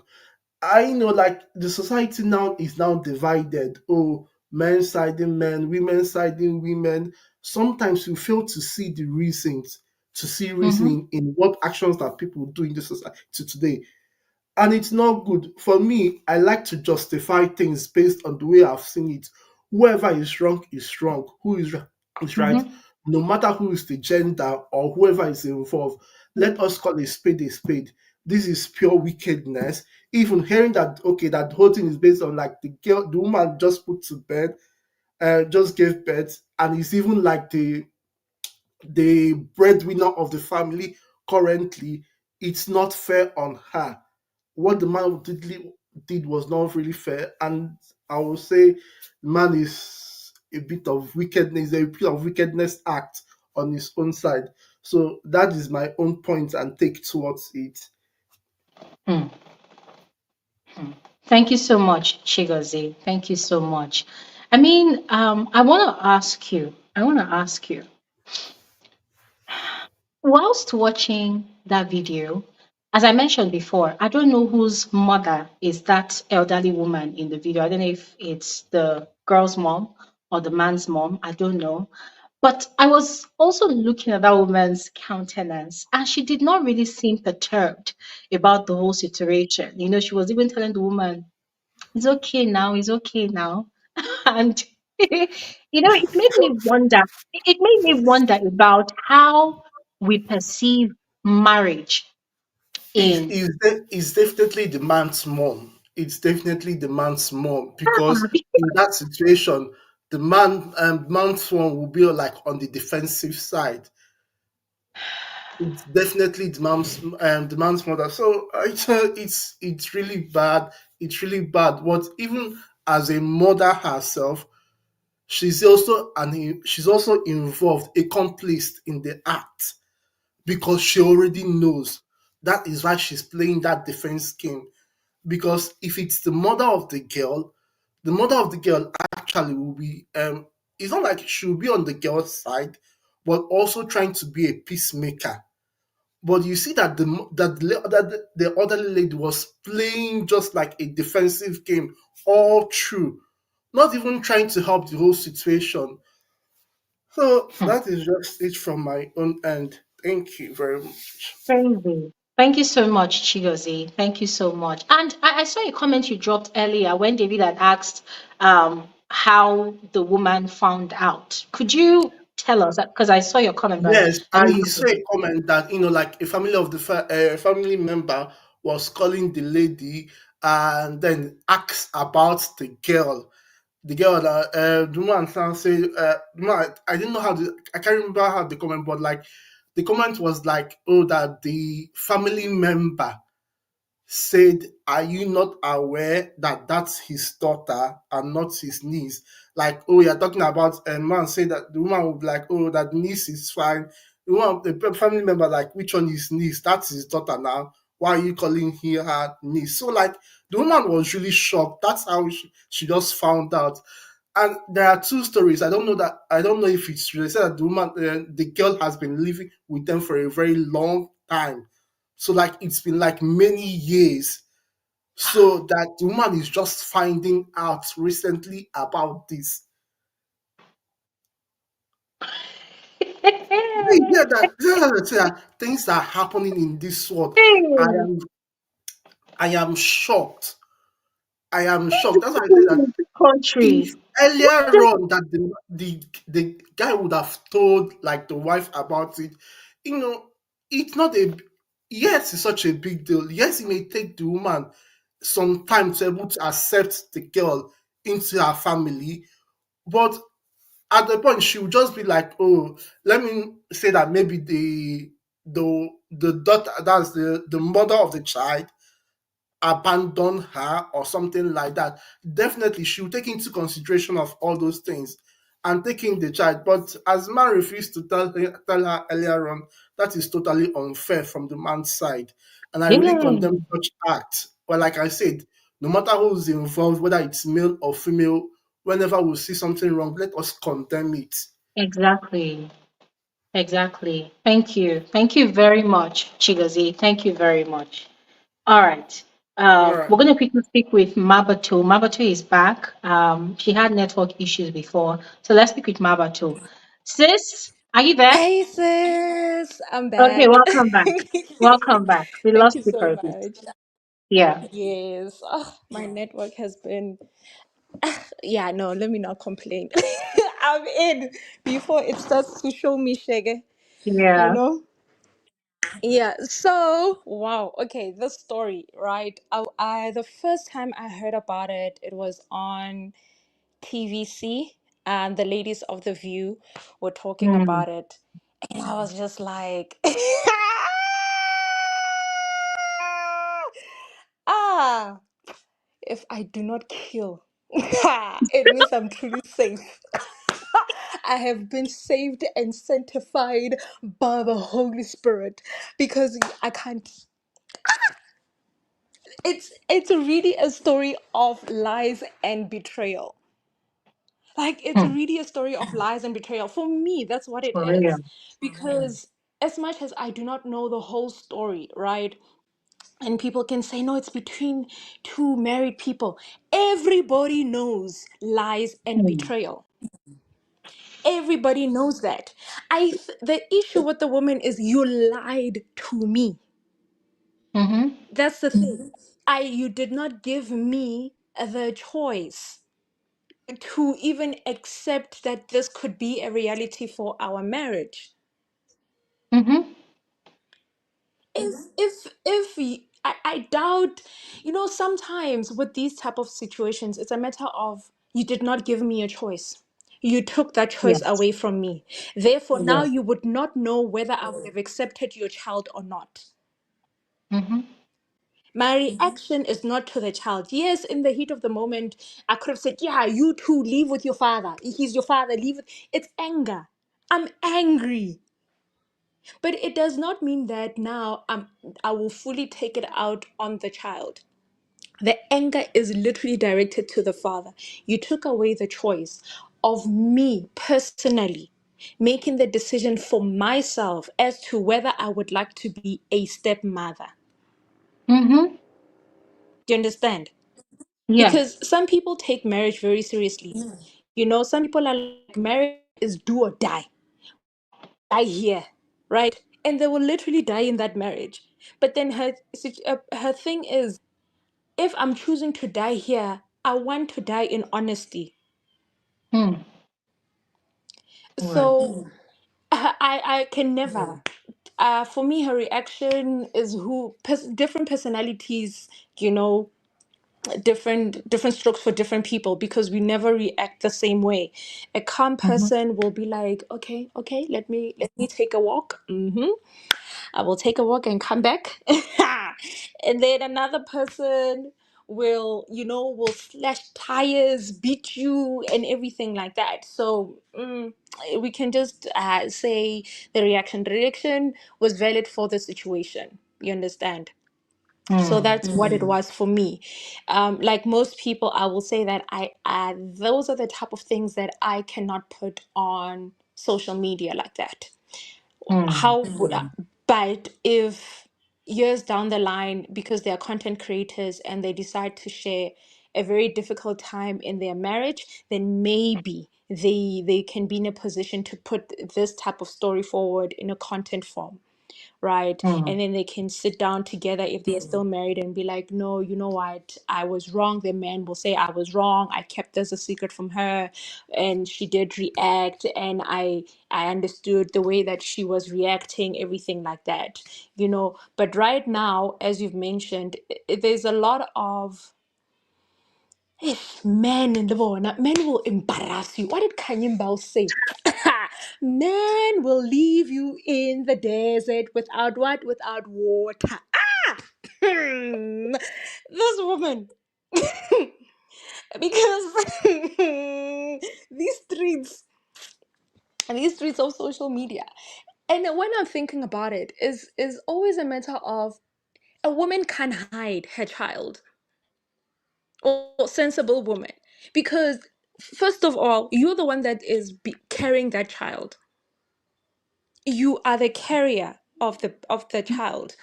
I know, like, the society now is now divided. Oh, men siding men, women siding women. Sometimes you fail to see the reasons, to see Mhm. reasoning in what actions that people do in the society today. And it's not good. For me, I like to justify things based on the way I've seen it. Whoever is wrong is wrong. Who is right. Mhm. No matter who is the gender or whoever is involved, let us call a spade a spade. This is pure wickedness. Even hearing that, okay, that the whole thing is based on like the woman just put to bed, just gave birth, and it's even like the breadwinner of the family currently. It's not fair on her. What the man did was not really fair, and I would say the man is a bit of wickedness, a bit of wickedness act on his own side. So that is my own point and take towards it. Mm. Mm. Thank you so much, Chigozie. Thank you so much. I mean, I want to ask you. I want to ask you. Whilst watching that video, as I mentioned before, I don't know whose mother is that elderly woman in the video. I don't know if it's the girl's mom or the man's mom. I don't know. But I was also looking at that woman's countenance, and she did not really seem perturbed about the whole situation. She was even telling the woman, it's okay now, it's okay now. And it made me wonder. It made me wonder about how we perceive marriage in It's definitely the man's mom. It's definitely the man's mom because in that situation, man's mom will be like on the defensive side. It's definitely the man's mother. So it's really bad. It's really bad. But even as a mother herself, she's also involved, accomplice in the act because she already knows. That is why she's playing that defense game. Because if it's the mother of the girl actually will be it's not like she'll be on the girl's side, but also trying to be a peacemaker. But you see that the other lady was playing just like a defensive game all through, not even trying to help the whole situation. So Hmm, that is just it from my own end. Thank you very much. crazy. Thank you so much, Chigozie. Thank you so much. And I saw a comment you dropped earlier when David had asked how the woman found out. Could you tell us that? Because I saw your comment, but Yes, I didn't I have saw it. a comment that like a family member was calling the lady and then asked about the girl. The girl that the woman say the woman, I didn't know I can't remember how the comment, but like the comment was like, oh, that the family member said, "Are you not aware that that's his daughter and not his niece?" Like, oh, you're talking about a man say that the woman would be like, "Oh, that niece is fine." The family member like, "Which one is niece? That's his daughter now. Why are you calling her niece?" So like, the woman was really shocked. That's how she just found out. And there are two stories. I don't know if it's true. They said that the girl has been living with them for a very long time. So like it's been like many years. So that the woman is just finding out recently about this. Things are happening in this world. I Hey, am I am shocked. I am shocked. That's why I say that if country. What earlier the? on that the guy would have told like the wife about it, you know, it's not a yes, it's such a big deal. Yes, it may take the woman some time to able to accept the girl into her family, but at the point she would just be like, oh, let me say that maybe the daughter, that's the mother of the child, abandon her or something like that. Definitely she will take into consideration of all those things and taking the child. But as man refused to tell her earlier on, that is totally unfair from the man's side. And I really Yeah, condemn such act. But like I said, no matter who's involved, whether it's male or female, whenever we see something wrong, let us condemn it. exactly. Exactly. Thank you. Thank you very much, Chigozie. Thank you very much. All right. All right. We're going to quickly speak with Mabato. Mabato is back. She had network issues before. So let's speak with Mabato. Sis, are you there? Hey sis, I'm Okay, back. welcome back. Welcome back. We Thank lost you you for so a bit. much. Yeah. Yes, oh, my network has been. Yeah, no, let me not complain. I'm in before it starts to show me shaggy, you Yeah. know? Yeah, so wow, okay, this story, right? The first time I heard about it, it was on TVC, and the ladies of The View were talking Mm. about it. And I was just like, ah, if I do not kill, it means I'm truly safe. I have been saved and sanctified by the Holy Spirit because I can't. It's really a story of lies and betrayal. Like it's Hmm. really a story of lies and betrayal. For me, that's what it For real. is. Because as much as I do not know the whole story, right? And people can say, no, it's between two married people. Everybody knows lies and Hmm. betrayal. Everybody knows that. The issue with the woman is you lied to me. Mm-hmm. That's the thing. You did not give me the choice to even accept that this could be a reality for our marriage. Mm-hmm. I doubt, sometimes with these type of situations, it's a matter of you did not give me a choice. You took that choice Yes. away from me. Therefore, now Yes. you would not know whether I would have accepted your child or not. Mm-hmm. My reaction is not to the child. Yes, in the heat of the moment, I could have said, yeah, you too, leave with your father. He's your father, leave with. It's anger. I'm angry. But it does not mean that now I will fully take it out on the child. The anger is literally directed to the father. You took away the choice of me personally making the decision for myself as to whether I would like to be a stepmother. Mm-hmm. Do you understand? Yes. Because some people take marriage very seriously. Some people are like, marriage is do or die. Die here, right? And they will literally die in that marriage. But then her thing is, if I'm choosing to die here, I want to die in honesty. Hmm. Right. So I can never. For me, her reaction is different personalities, you know, different strokes for different people because we never react the same way. A calm Mm-hmm. person will be like, okay, let me take a walk. I will take a walk and come back. And then another person will slash tires, beat you, and everything like that. So we can just say the reaction was valid for the situation. You understand? So Hmm. that's what it was for me. Like most people, I will say that those are the type of things that I cannot put on social media like that. Hmm. How would I? But if years down the line, because they are content creators and they decide to share a very difficult time in their marriage, then maybe they can be in a position to put this type of story forward in a content form, right? Hmm. And then they can sit down together if they're still married and be like, no, you know what, I was wrong. The man will say, I was wrong, I kept this a secret from her, and she did react, and I understood the way that she was reacting, everything like that, you know. But right now, as you've mentioned, there's a lot of men in the bona, men will embarrass you. What did Kanye Bao say? Men will leave you in the desert without what? Without water. This woman. Because these streets these streets of social media. And when I'm thinking about it, is always a matter of a woman can hide her child, or sensible woman, because first of all, you're the one that is carrying that child. You are the carrier of the child,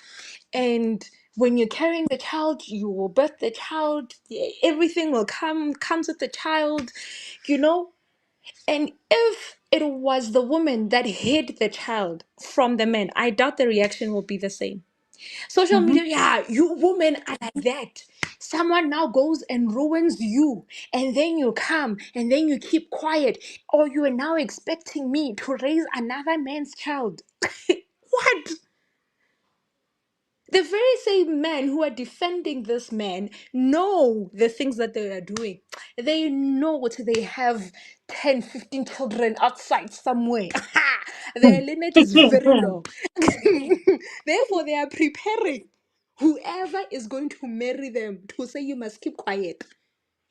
and when you're carrying the child, you will birth the child. Everything will comes with the child, you know. And if it was the woman that hid the child from the man, I doubt the reaction will be the same. Social Mm-hmm. media, yeah, you women are like that. Someone now goes and ruins you, and then you come and then you keep quiet, or you are now expecting me to raise another man's child. What? The very same men who are defending this man know the things that they are doing. They know what they have 10, 15 children outside somewhere. Their lineage is very long. Therefore, they are preparing whoever is going to marry them to say you must keep quiet.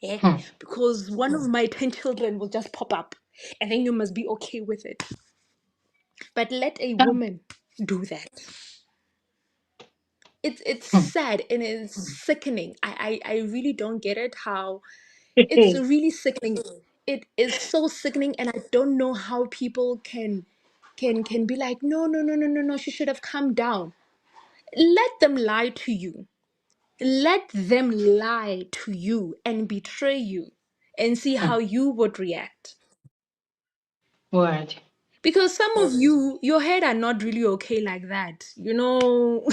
Yeah, Hmm. because one of my 10 children will just pop up, and then you must be okay with it. But let a Oh, woman do that. It's hmm. sad and it's sickening. I really don't get it, how it's really sickening. It is so sickening, and I don't know how people can be like, no, no, no, no, no, no, she should have calmed down. Let them lie to you. Let them lie to you and betray you, and see Hmm. how you would react. Word. Because some of you, your head are not really okay like that. You know,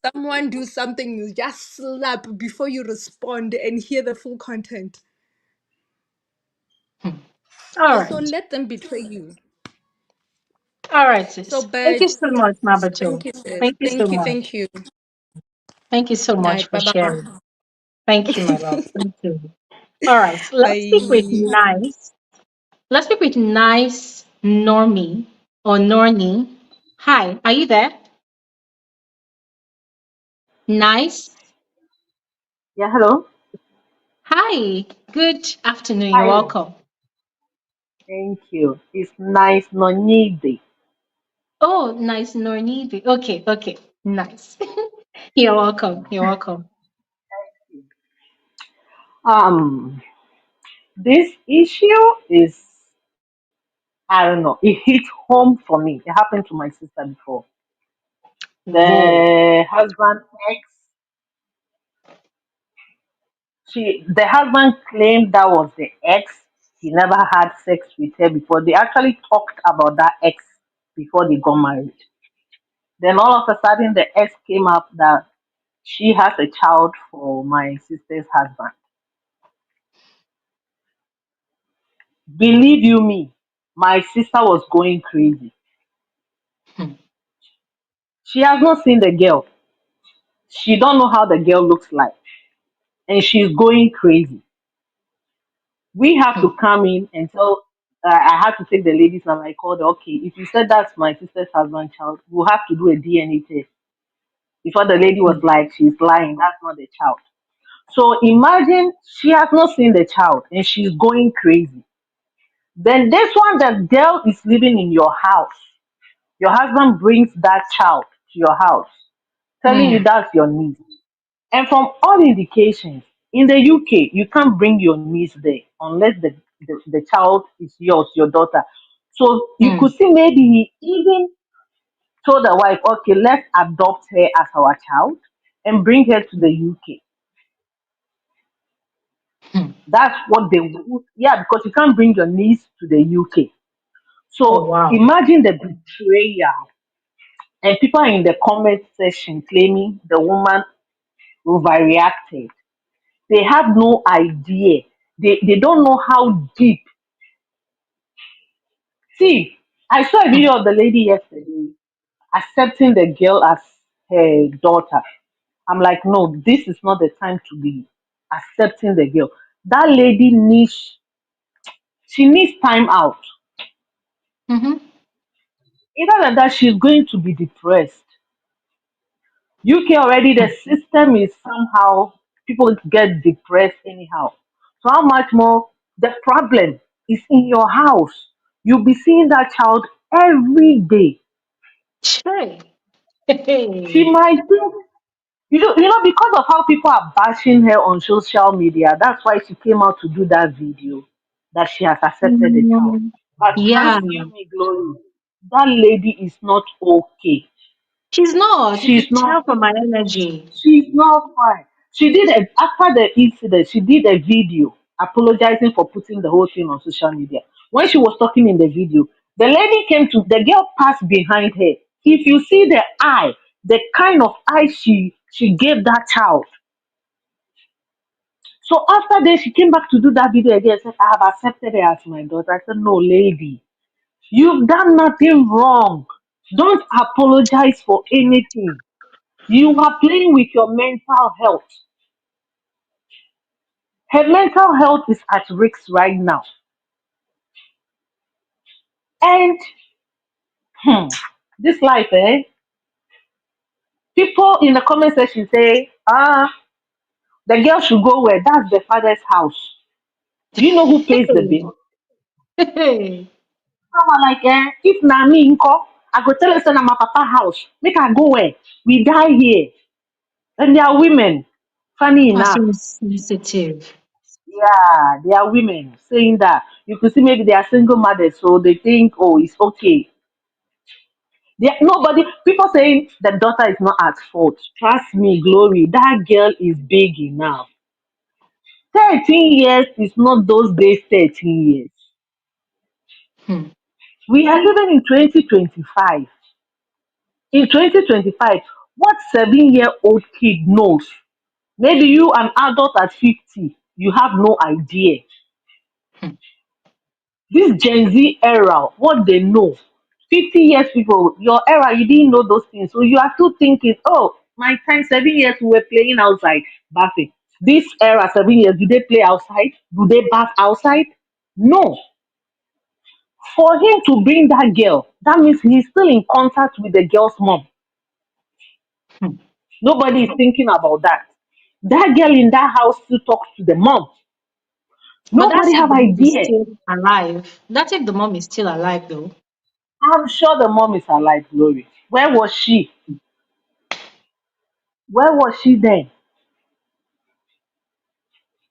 someone do something, you just slap before you respond and hear the full content. Hmm. All So right. let them betray you. All right, So, sis. Thank you but so much, thank Mabato. you, sis. Thank you so much. Thank you. Thank you so much Night. for Bye bye. sharing. Thank you, my love. Thank you. All right. Let's speak with Bye. nice. Let's speak with nice Normie or Norni. Hi, are you there? Nice. Yeah, hello. Hi. Good afternoon. You're Hi. welcome. Thank you. It's nice no need. Oh, nice Norni. Okay, okay. Nice. You're welcome. You're welcome. This issue is, I don't know, it hits home for me. It happened to my sister before. Whoa. Ex, the husband claimed that was the ex. He never had sex with her before. They actually talked about that ex before they got married. Then all of a sudden, the ex came up that she has a child for my sister's husband. Believe you me, my sister was going crazy. Hmm, She has not seen the girl. She don't know how the girl looks like, and she's going crazy. We have hmm, to come in and tell. I had to take the ladies and I called her. Okay, if you said that's my sister's husband child, we'll have to do a DNA test. Before the lady was hmm, like, she's lying. That's not the child. So imagine she has not seen the child and she's going crazy. Then this one, the girl is living in your house. Your husband brings that child to your house, telling you hmm, that's your niece. And from all indications, in the UK, you can't bring your niece there unless the child is yours, your daughter. So you hmm, could see maybe he even told the wife, okay, let's adopt her as our child and bring her to the UK. Hmm. That's what they would, yeah, because you can't bring your niece to the UK. Oh, So wow. imagine the betrayal. And people are in the comment section claiming the woman overreacted. They have no idea. They don't know how deep. See, I saw a Hmm. video of the lady yesterday accepting the girl as her daughter. I'm like, no, this is not the time to be accepting the girl. That lady needs, she needs time out. Mm-hmm. Either than that, she's going to be depressed. UK already, the system is somehow people get depressed anyhow. So how much more the problem is in your house? You'll be seeing that child every day. Sure. She Hey. might think because of how people are bashing her on social media, that's why she came out to do that video that she has accepted the child. Mm, But yeah, trust you me, Glory, that lady is not okay. she's not. You She's could not tell from my energy. she's not fine. She did a after the incident, she did a video apologizing for putting the whole thing on social media. When she was talking in the video, the lady came to the girl passed behind her. If you see the eye, the kind of eye she gave that child. So after that, she came back to do that video again and said, I have accepted her as my daughter. I said, no, lady, you've done nothing wrong. Don't apologize for anything. You are playing with your mental health. Her mental health is at risk right now. And hmm, this life, people in the comment section say, the girl should go where? That's the father's house. Do you know who pays the Hey. bill? Hey. Someone like, if na me, I go tell her, say, na my papa house. Make I go where? We die here. And they are women. Funny How enough. so sensitive. Yeah, they are women saying that. You could see maybe they are single mothers, so they think, oh, it's okay. Nobody, people saying the daughter is not at fault. Trust me, Glory, that girl is big enough. 13 years is not those days 13 years. Hmm. We are living in 2025. In 2025, what 7-year-old kid knows? Maybe you, an adult at 50, you have no idea. Hmm. This Gen Z era, what they know. 50 years people, your era, you didn't know those things. So you are still thinking, oh, my time, 7 years, we were playing outside, bathing. This era, 7 years, do they play outside? Do they bath outside? No. For him to bring that girl, that means he's still in contact with the girl's mom. Hmm. Nobody is thinking about that. That girl in that house still talks to the mom. But that's Nobody if have the mom is idea. still alive. That's if the mom is still alive, though. I'm sure the mom is alive, Glory. Where was she? Where was she then?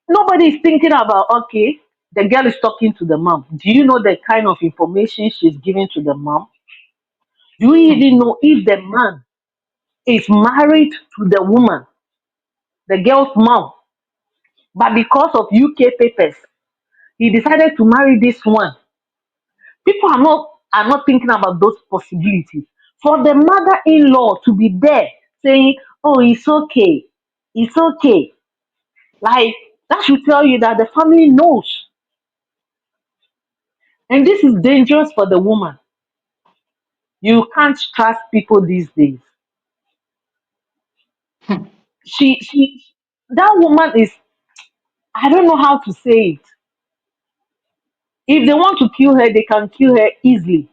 Nobody is thinking about, okay, the girl is talking to the mom. Do you know the kind of information she's giving to the mom? Do you Hmm. even know if the man is married to the woman, the girl's mom, but because of UK papers, he decided to marry this one? People are not thinking about those possibilities. For the mother-in-law to be there saying, "Oh, it's okay," like that should tell you that the family knows, and this is dangerous for the woman. You can't trust people these days. Hmm. That woman is. I don't know how to say it. If they want to kill her, they can kill her easily.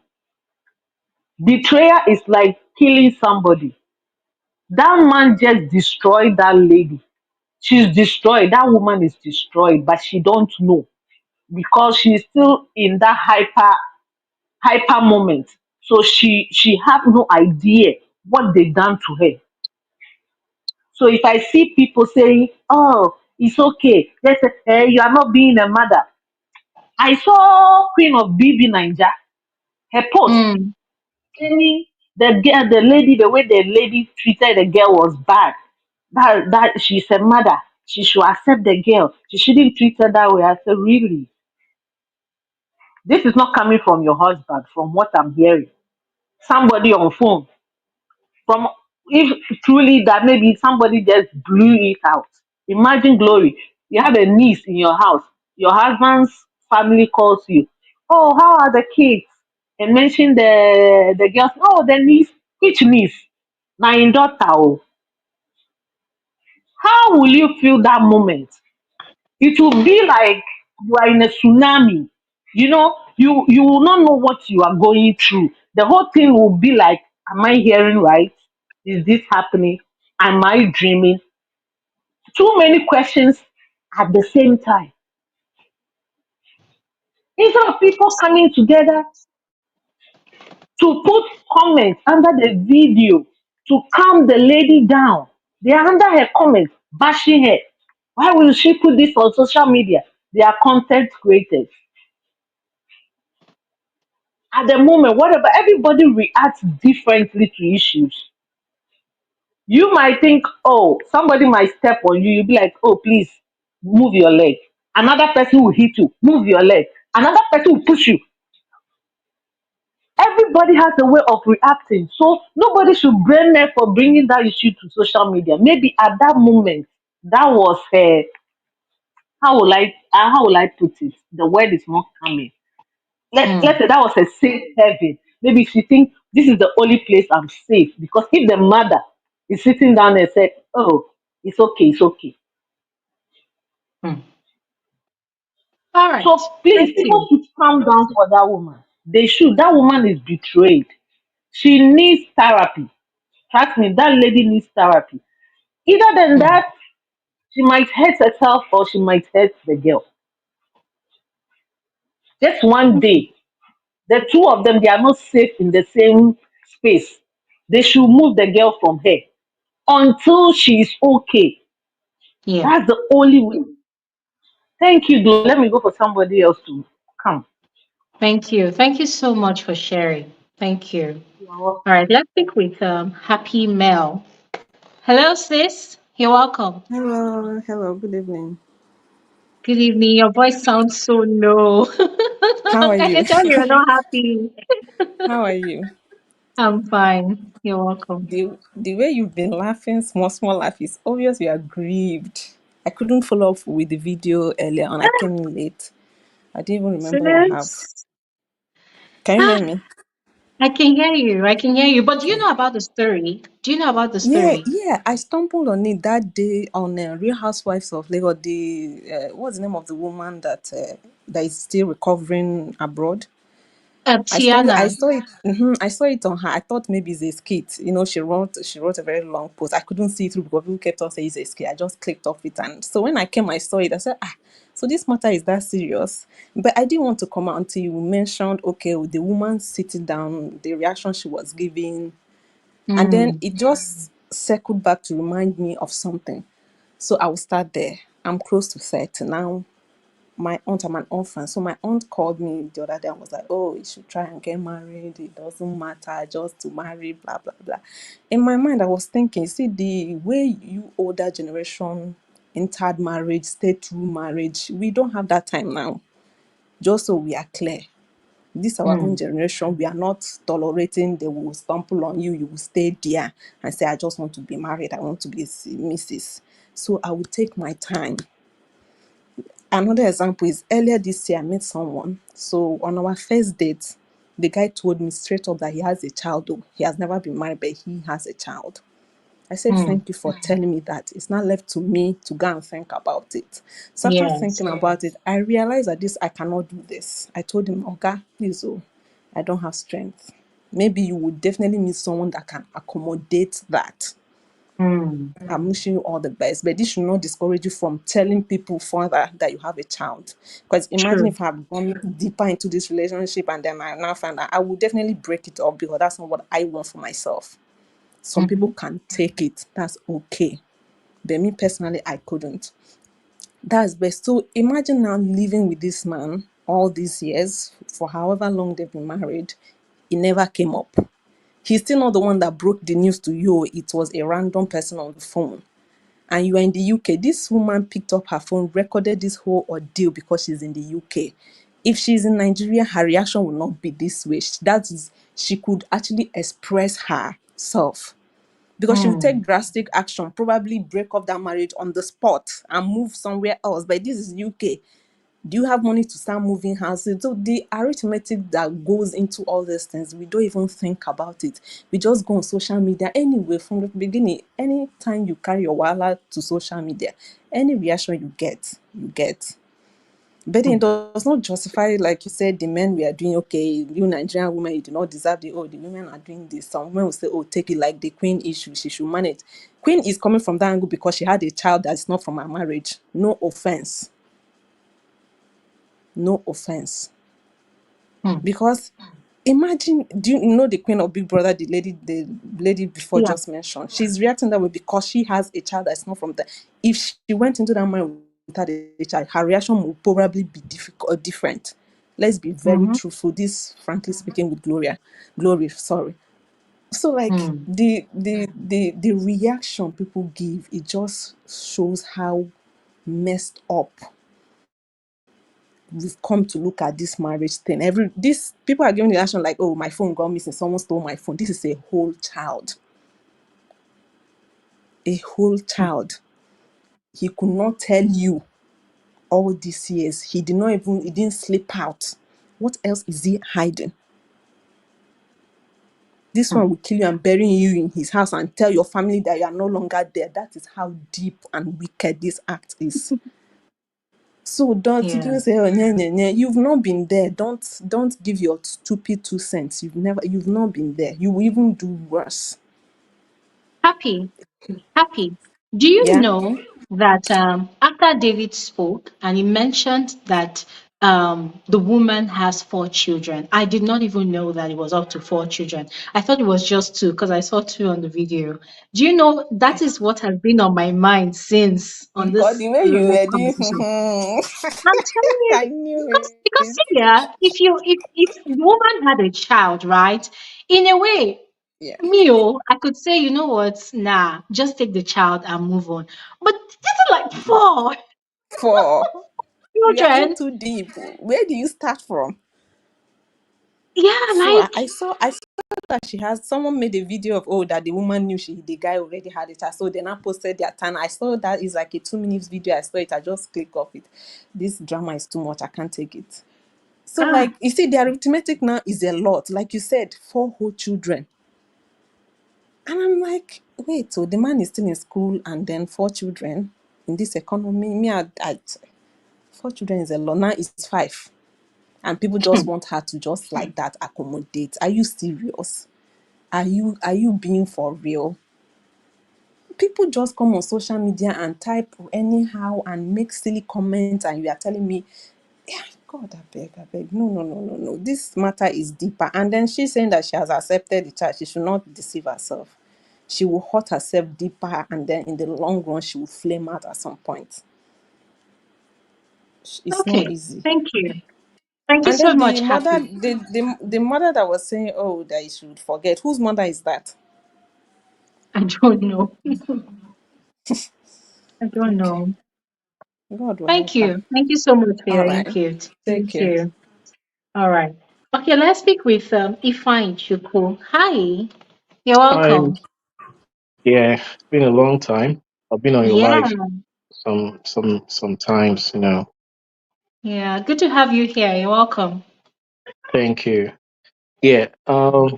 Betrayal is like killing somebody. That man just destroyed that lady. She's destroyed. That woman is destroyed, but she don't know because she's still in that hyper moment. So she have no idea what they done to her. So if I see people saying, "Oh, it's okay," they say, you are not being a mother." I saw Queen of BB Ninja her post Hmm. saying, The lady, the way the lady treated the girl was bad. That she's a mother. She should accept the girl. She shouldn't treat her that way. I said, really? This is not coming from your husband, from what I'm hearing. Somebody on phone. From if truly that maybe somebody just blew it out. Imagine glory. You have a niece in your house. Your husband's family calls you. Oh, how are the kids? And mention the girls. Oh, the niece. Which niece? My daughter. Oh. How will you feel that moment? It will be like you are in a tsunami. You will not know what you are going through. The whole thing will be like, am I hearing right? Is this happening? Am I dreaming? Too many questions at the same time. Instead of people coming together to put comments under the video to calm the lady down, they are under her comments, bashing her. Why will she put this on social media? They are content creators. At the moment, whatever, everybody reacts differently to issues. You might think, oh, somebody might step on you. You'll be like, oh, please move your leg. Another person will hit you, move your leg. Another person will push you. Everybody has a way of reacting. So nobody should blame me for bringing that issue to social media. Maybe at that moment, that was how will I put it? The word is not coming. Let's Mm. say that was a safe haven. Maybe she think this is the only place I'm safe because if the mother is sitting down and said, "Oh, it's okay, it's okay," Mm. All right. so please, Thank people you. should calm down for that woman. They should. That woman is betrayed. She needs therapy. Trust me, that lady needs therapy. Either than Mm. that, she might hurt herself or she might hurt the girl. Just one Okay. day, the two of them, they are not safe in the same space. They should move the girl from her until she is okay. Yeah. That's the only way. Thank you, Glo. Let me go for somebody else to come. Thank you. Thank you so much for sharing. Thank you. You're All welcome. right. Let's speak with Happy Mel. Hello, sis. You're welcome. Hello, hello, good evening. Good evening. Your voice sounds so low. How are I you? can tell you're not happy. How are you? I'm fine. You're welcome. The way you've been laughing, small, small laugh, is obvious you are grieved. I couldn't follow up with the video earlier on. I came in late. I didn't even remember what happened. Sis. Can you hear Ah, me? I can hear you. I can hear you. But do you Okay. know about the story? Do you know about the Yeah, story? yeah. I stumbled on it that day on Real Housewives of Lagos. What's the name of the woman that is still recovering abroad? I Tiana. saw it. I saw it on her. I thought maybe it's a skit. She wrote a very long post. I couldn't see it through because people kept on saying it's a skit. I just clicked off it, and so when I came, I saw it. I said, ah, so this matter is that serious? But I didn't want to come out until you mentioned, okay, with the woman sitting down, the reaction she was giving, and then Mm. it just circled back to remind me of something. So I will start there. I'm close to 30 now. My aunt, I'm an orphan. So my aunt called me the other day and was like, oh, you should try and get married. It doesn't matter, just to marry, blah, blah, blah. In my mind, I was thinking, see, the way you older generation entered marriage, stayed through marriage, we don't have that time now. Just so we are clear. This our own Mm. generation, we are not tolerating they will stumble on you, you will stay there and say, I just want to be married, I want to be a Mrs. So I will take my time. Another example is earlier this year, I met someone. So on our first date, the guy told me straight up that he has a child, though. He has never been married, but he has a child. I said, Mm. thank you for telling me that. It's not left to me to go and think about it. So after Yes. thinking about it, I realized that I cannot do this. I told him, okay, please, oh, I don't have strength. Maybe you would definitely need someone that can accommodate that. Mm. I'm wishing you all the best, but this should not discourage you from telling people further that you have a child. Because imagine True. if I've gone deeper into this relationship and then I now find that I will definitely break it up because that's not what I want for myself. Some people Mm-hmm. can take it, that's okay. But me personally, I couldn't. That's best. So imagine now living with this man all these years, for however long they've been married, it never came up. He's still not the one that broke the news to you. It was a random person on the phone. And you are in the UK. This woman picked up her phone, recorded this whole ordeal because she's in the UK. If she's in Nigeria, her reaction will not be this way. That is, she could actually express herself because she will Hmm. take drastic action, probably break off that marriage on the spot and move somewhere else. But this is UK. Do you have money to start moving houses? So the arithmetic that goes into all these things, we don't even think about it. We just go on social media anyway from the beginning. Anytime you carry your wallet to social media, any reaction you get, you get. But then Hmm. it does not justify, like you said, the men we are doing okay. You Nigerian women, you do not deserve the women are doing this. Some women will say, oh, take it like the queen issue, she should manage. Queen is coming from that angle because she had a child that's not from her marriage. No offense. No offense. Hmm. Because imagine, do you know the queen of Big Brother, the lady before Yeah. just mentioned? She's reacting that way because she has a child that's not from there. If she went into that marriage without a child, her reaction would probably be different. Let's be very Mm-hmm. truthful. This, frankly speaking, with Glory, sorry. So like Hmm. the reaction people give, it just shows how messed up we've come to look at this marriage thing. This people are giving the reaction like, oh, my phone got missing, someone stole my phone. This is a whole child. A whole child. He could not tell you all these years. He didn't slip out. What else is he hiding? This Hmm. one will kill you and bury you in his house and tell your family that you are no longer there. That is how deep and wicked this act is. So don't Yeah. people say, oh, nah, nah, nah. You've not been there. Don't give your stupid 2 cents. You've not been there. You will even do worse. Happy. Happy. Do you Yeah. know that after David spoke and he mentioned that the woman has 4 children? I did not even know that it was up to 4 children. I thought it was just two because I saw two on the video. Do you know that is what has been on my mind since on Because this the way you very were doing, conversation? I'm telling you, I knew because it. see, yeah, if the woman had a child, right, in a way, Yeah. me, oh, I could say, you know what, nah, just take the child and move on. But this is like 4. You are in children. too deep. Where do you start from? Yeah, So I, like I saw that she has someone made a video of, oh, that the woman knew the guy already had it. So they now posted their time. I saw that is like a 2 minutes video. I saw it. I just click off it. This drama is too much. I can't take it. So ah, like you see, the arithmetic now is a lot. Like you said, 4 whole children. And I'm like, wait, so the man is still in school and then 4 children in this economy. Me, 4 children is a lot. Now it's 5. And people just want her to just like that accommodate. Are you serious? Are you being for real? People just come on social media and type anyhow and make silly comments, and you are telling me, yeah, God, I beg. No, no, no, no, no. This matter is deeper. And then she's saying that she has accepted the charge. She should not deceive herself. She will hurt herself deeper, and then in the long run, she will flame out at some point. It's not okay. easy. Thank you. Thank you And so then the much, mother, Happy. the mother that was saying, oh, that you should forget. Whose mother is that? I don't know. I don't Okay. know. God will Thank help her. you. Thank you so much for All your right. input. Take Thank care. you. All right. Okay, let's speak with Ifeanyi Chukwu. Hi. You're Hi, welcome. yeah, it's been a long time. I've been on your Yeah. live sometimes, you know. Yeah. Good to have you here. You're welcome. Thank you. Yeah,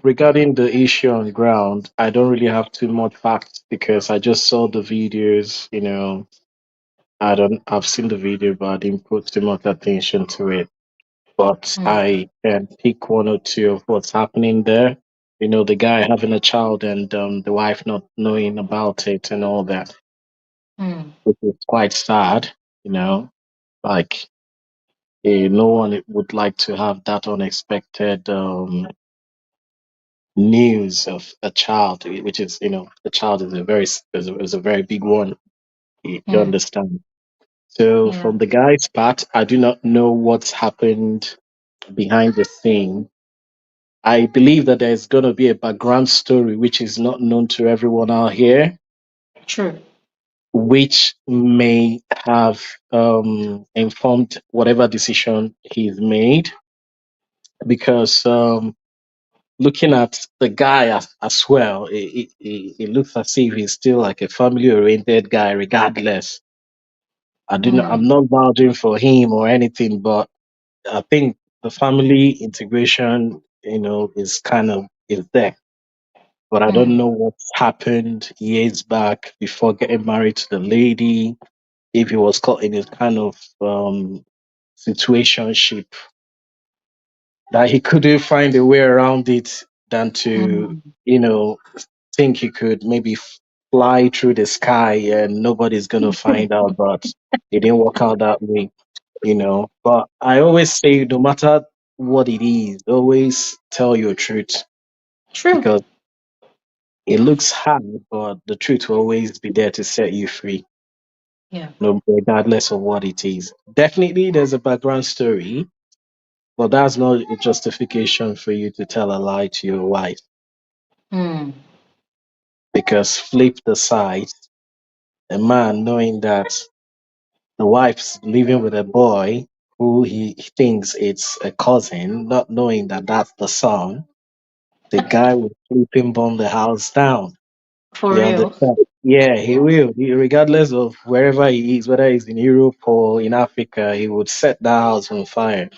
regarding the issue on ground, I don't really have too much facts because I just saw the videos, you know. I've seen the video, but I didn't put too much attention to it. But Mm, I can pick one or two of what's happening there. You know, the guy having a child and the wife not knowing about it and all that, mm, which is quite sad, you know. Like, no one would like to have that unexpected news of a child, which is, you know, the child is a very big one. You mm. understand? So, Yeah. from the guy's part, I do not know what's happened behind the scene. I believe that there's going to be a background story which is not known to everyone out here, True. which may have informed whatever decision he's made. Because looking at the guy as well, it looks as if he's still like a family oriented guy, regardless. I'm Mm, not vouching for him or anything, but I think the family integration, is kind of is there. But I don't mm, know what happened years back before getting married to the lady. If he was caught in a kind of situationship that he couldn't find a way around it than to, mm. you know, think he could maybe fly through the sky and nobody's gonna find out, but it didn't work out that way. But I always say, no matter what it is, always tell your truth True. because it looks hard, but the truth will always be there to set you free, Yeah. no, regardless of what it is. Definitely, there's a background story, but that's not a justification for you to tell a lie to your wife. Mm, Because flip the side, a man knowing that the wife's living with a boy who he thinks it's a cousin, not knowing that that's the son, the guy will flip and burn the house down. for You real. understand? Yeah, he will. Regardless of wherever he is, whether he's in Europe or in Africa, he would set that house on fire.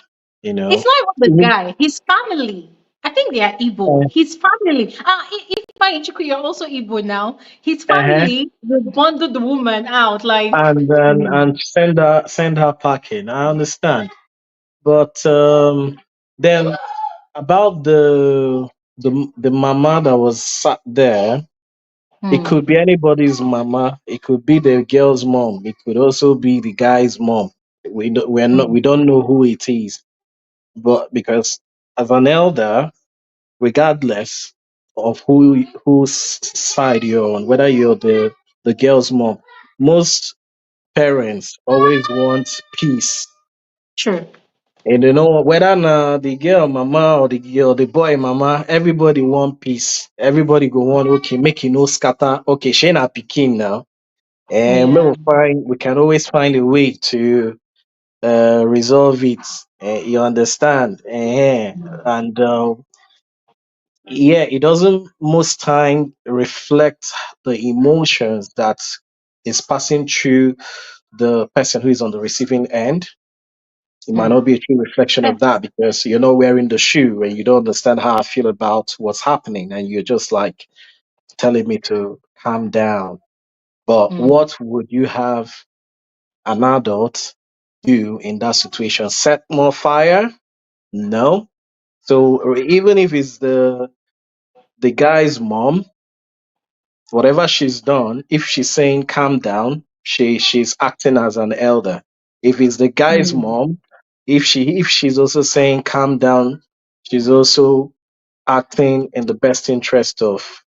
You It's know. not even the Mhm. guy, his family. I think they are Igbo. Uh, His family. If by Ichiku, you're also Igbo now. His uh-huh. family will bundle the woman out. Like, And then mm, and send her packing. I understand, but then about the mama that was sat there. It mm, could be anybody's mama. It could be the girl's mom. It could also be the guy's mom. We mm, don't know who it is, but because as an elder, regardless of whose side you're on, whether you're the girl's mom, most parents always want peace. true. And whether the girl mama or the boy mama, everybody want peace. Everybody go want, okay, make no scatter. Okay, she na pikin now. And Yeah. we can always find a way to resolve it. You understand? And yeah, it doesn't most time reflect the emotions that is passing through the person who is on the receiving end. It might Mm. not be a true reflection Eh, of that because you're not wearing the shoe and you don't understand how I feel about what's happening, and you're just like telling me to calm down. But mm, what would you have an adult do in that situation? Set more fire? No. So even if it's the guy's mom, whatever she's done, if she's saying calm down, she's acting as an elder. If it's the guy's mm, mom, if she's also saying calm down, she's also acting in the best interest of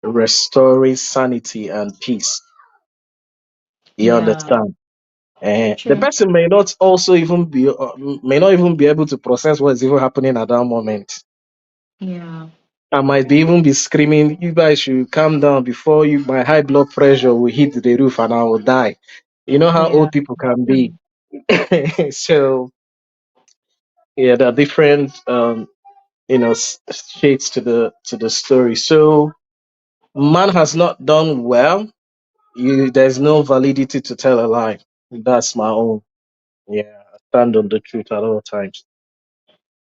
restoring sanity and peace. You yeah. understand? The True. person may not even be able to process what is even happening at that moment. Yeah. I might be even be screaming, "You guys should calm down before my high blood pressure will hit the roof and I will die." You know how Yeah. old people can be. True. So yeah, there are different shades to the story. So man has not done well. There's no validity to tell a lie. That's my own. Yeah, I stand on the truth at all times.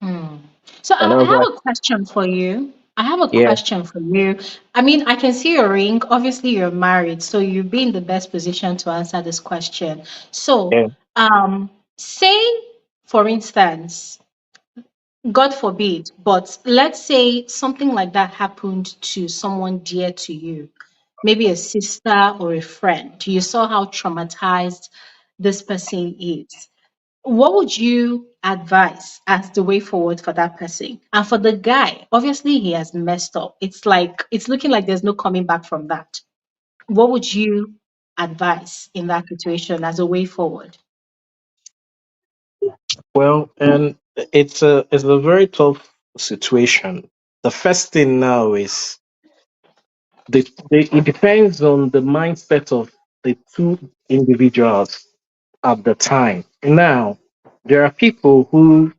Mm. So And I that's why, have a question for you. I have a yeah, question for you. I mean, I can see your ring. Obviously, you're married, so you'd be in the best position to answer this question. So, yeah, say, for instance, God forbid, but let's say something like that happened to someone dear to you, maybe a sister or a friend. You saw how traumatized this person is. What would you advise as the way forward for that person? And for the guy, obviously he has messed up. It's looking like there's no coming back from that. What would you advise in that situation as a way forward? well, and it's a very tough situation. The first thing now is it depends on the mindset of the two individuals at the time. Now, there are people who,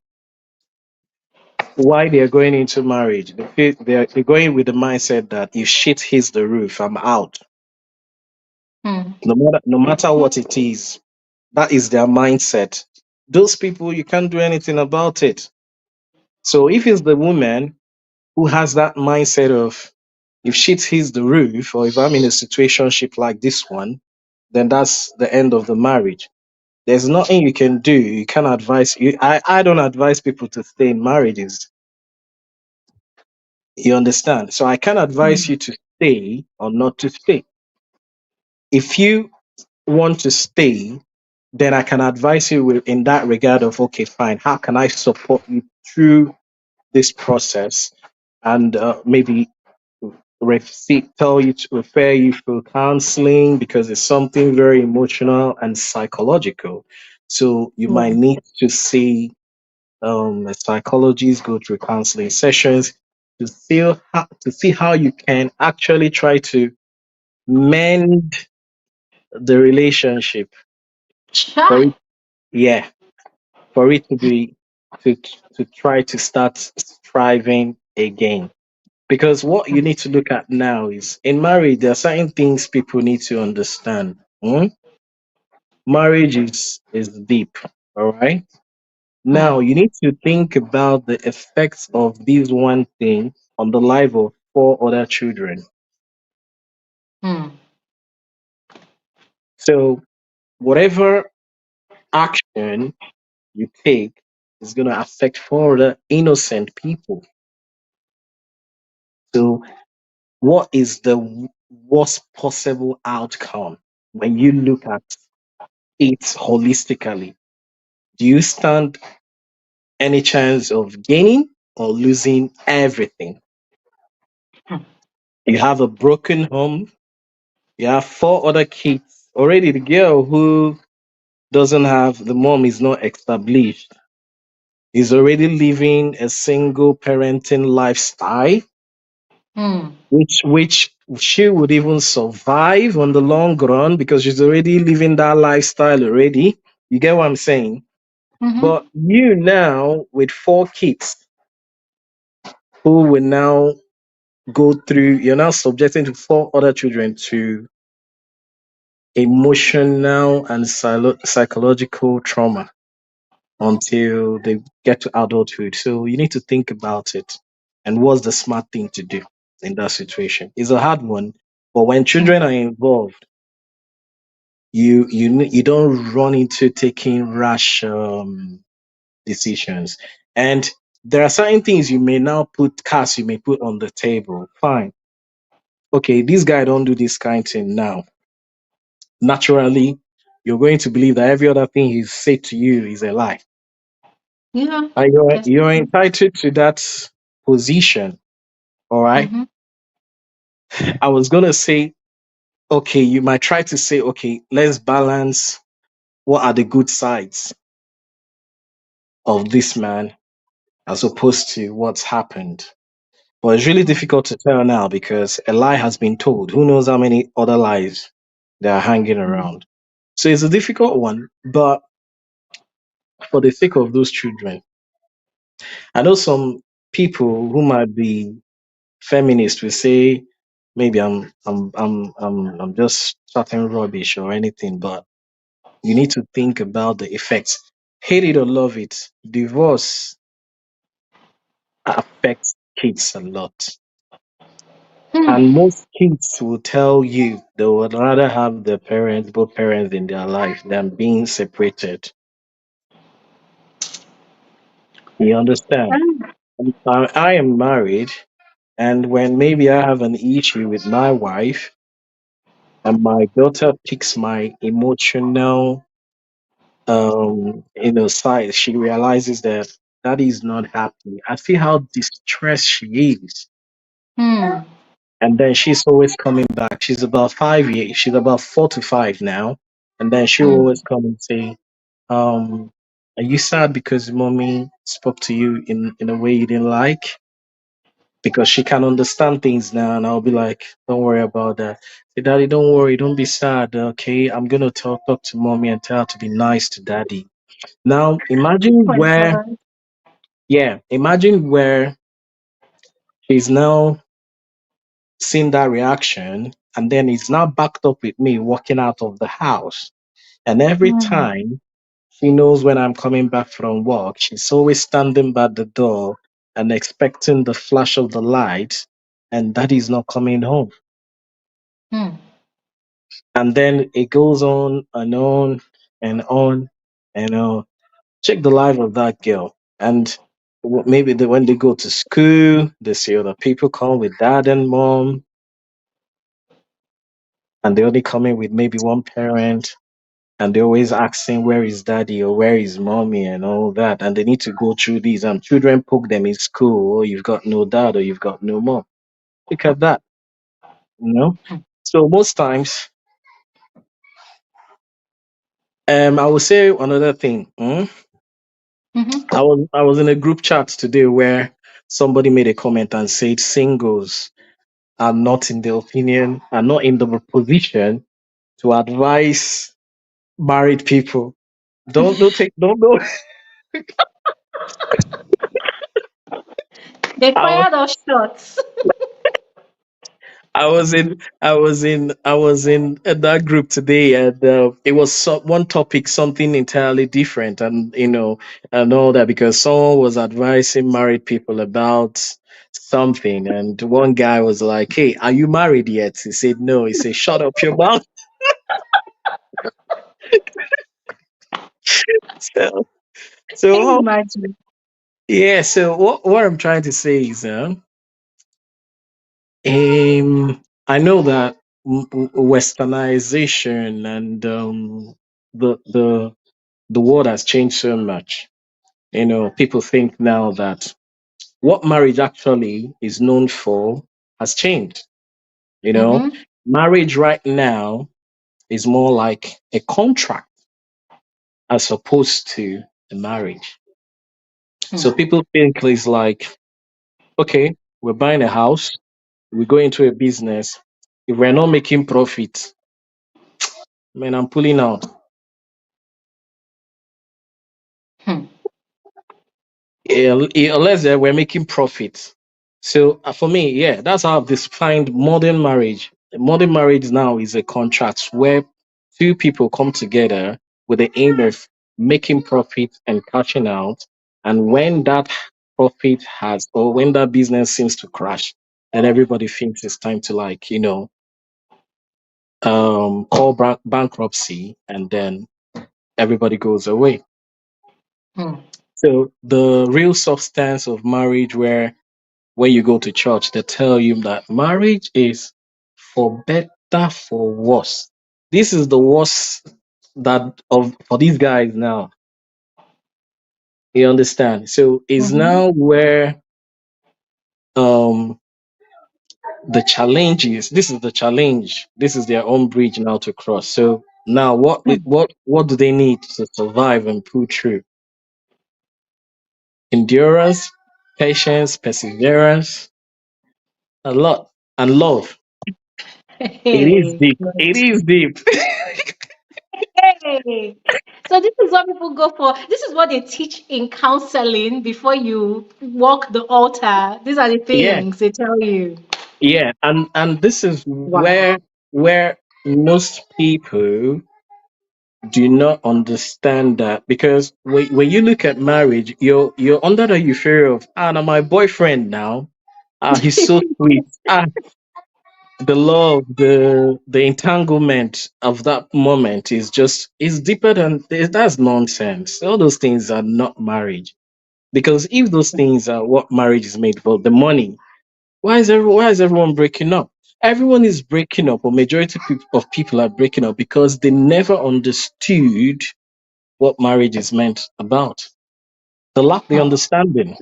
why they're going into marriage, they're going with the mindset that if shit hits the roof, I'm out. Hmm. No matter what it is, that is their mindset. Those people, you can't do anything about it. So if it's the woman who has that mindset of if shit hits the roof, or if I'm in a situationship like this one, then that's the end of the marriage. There's nothing you can do. You can't advise you. I don't advise people to stay in marriages. You understand? So I can't advise Hmm. you to stay or not to stay. If you want to stay, then I can advise you in that regard of okay, fine. How can I support you through this process, and maybe tell you to refer you for counseling because it's something very emotional and psychological. So you Yeah. might need to see a psychologist, go through counseling sessions to see how you can actually try to mend the relationship for Chai. it, yeah, for it to be to to try to start striving again. Because what you need to look at now is in marriage, there are certain things people need to understand. Marriage is deep, all right? Hmm. Now you need to think about the effects of this one thing on the life of four other children. Hmm. So whatever action you take is going to affect four other innocent people. So what is the worst possible outcome when you look at it holistically? Do you stand any chance of gaining or losing everything? You have a broken home, you have four other kids. Already, the girl who doesn't have the mom is not established, is already living a single parenting lifestyle, Hmm. which she would even survive on the long run because she's already living that lifestyle already. You get what I'm saying? Mm-hmm. But you now with four kids who will now go through, you're now subjecting to four other children to emotional and psychological trauma until they get to adulthood. So you need to think about it and what's the smart thing to do in that situation. It's a hard one, but when Hmm. children are involved, you don't run into taking rash decisions. And there are certain things you may now put cards you may put on the table. Fine. Okay, this guy don't do this kind of thing now. Naturally, you're going to believe that every other thing he said to you is a lie. Yeah. And That's you're true. entitled to that position. All right. Mm-hmm. I was gonna say, okay, you might try to say, okay, let's balance what are the good sides of this man as opposed to what's happened. But it's really Hmm. difficult to tell now because a lie has been told. Who knows how many other lies that are hanging Hmm. around? So it's a difficult one, but for the sake of those children, I know some people who might be feminists will say maybe I'm just chatting rubbish or anything, but you need to think about the effects. Hate it or love it, divorce affects kids a lot. Hmm. And most kids will tell you they would rather have their parents, both parents in their life, than being separated. You understand? I am married, and when maybe I have an issue with my wife, and my daughter picks my emotional, side, she realizes that daddy is not happy. I see how distressed she is. Hmm. And then she's always coming back. She's about 5 years. She's about 4 to 5 now. And then she'll Hmm. always come and say, "Are you sad because mommy spoke to you in a way you didn't like, because she can understand things now. And I'll be like, don't worry about that. Say, Daddy, don't worry. Don't be sad. Okay. I'm going to talk to mommy and tell her to be nice to daddy. Now, imagine My where, God. yeah, imagine where she's now seen that reaction. And then it's now backed up with me walking out of the house. And every Hmm. time she knows when I'm coming back from work, she's always standing by the door and expecting the flash of the light, and daddy's not coming home. Hmm. And then it goes on and on and on and on. Check the life of that girl. And maybe when they go to school, they see other people come with dad and mom, and they only come in with maybe one parent. And they're always asking where is daddy or where is mommy and all that. And they need to go through these. And children poke them in school, oh, you've got no dad or you've got no mom. Look at that, you know? So most times, I will say another thing. Mm-hmm. I was in a group chat today where somebody made a comment and said singles are not in the opinion, are not in the position to advise married people. Don't. They I was fired us shots. I was in that group today, and it was one topic, something entirely different, and and all that, because someone was advising married people about something, and one guy was like, "Hey, are you married yet?" He said, "No." He said, "Shut up your mouth." So, Can you so imagine? yeah. So what I'm trying to say is, I know that westernization and the the world has changed so much. People think now that what marriage actually is known for has changed. You know, Mm-hmm. marriage right now is more like a contract as opposed to a marriage. So people think it's like, okay, we're buying a house, we go into a business. If we're not making profit, man, I'm pulling out. Hmm. Unless we're making profit. So for me, yeah, that's how I've defined modern marriage. Modern marriage now is a contract where two people come together with the aim of making profit and cashing out. And when that profit has, or when that business seems to crash, then everybody thinks it's time to, like, call bankruptcy, and then everybody goes away. Hmm. So the real substance of marriage, where when you go to church, they tell you that marriage is for better, for worse. This is the worst that of for these guys now. You understand? So it's Mm-hmm. now where um the challenge is. This is the challenge. This is their own bridge now to cross. So now what do they need to survive and pull through? Endurance, patience, perseverance, a lot, and love. It is Hey. deep. It is deep. Hey. So this is what people go for. This is what they teach in counseling before you walk the altar. These are the Yeah, things they tell you. yeah, and this is Wow. where most people do not understand that, because when you look at marriage, you're under the euphoria of, now my boyfriend now, he's so sweet, the love, the entanglement of that moment is deeper than that's nonsense. All those things are not marriage, because if those things are what marriage is made for, the money. Why is everyone breaking up? Everyone is breaking up, or majority of people are breaking up because they never understood what marriage is meant about. They lack the Hmm. understanding.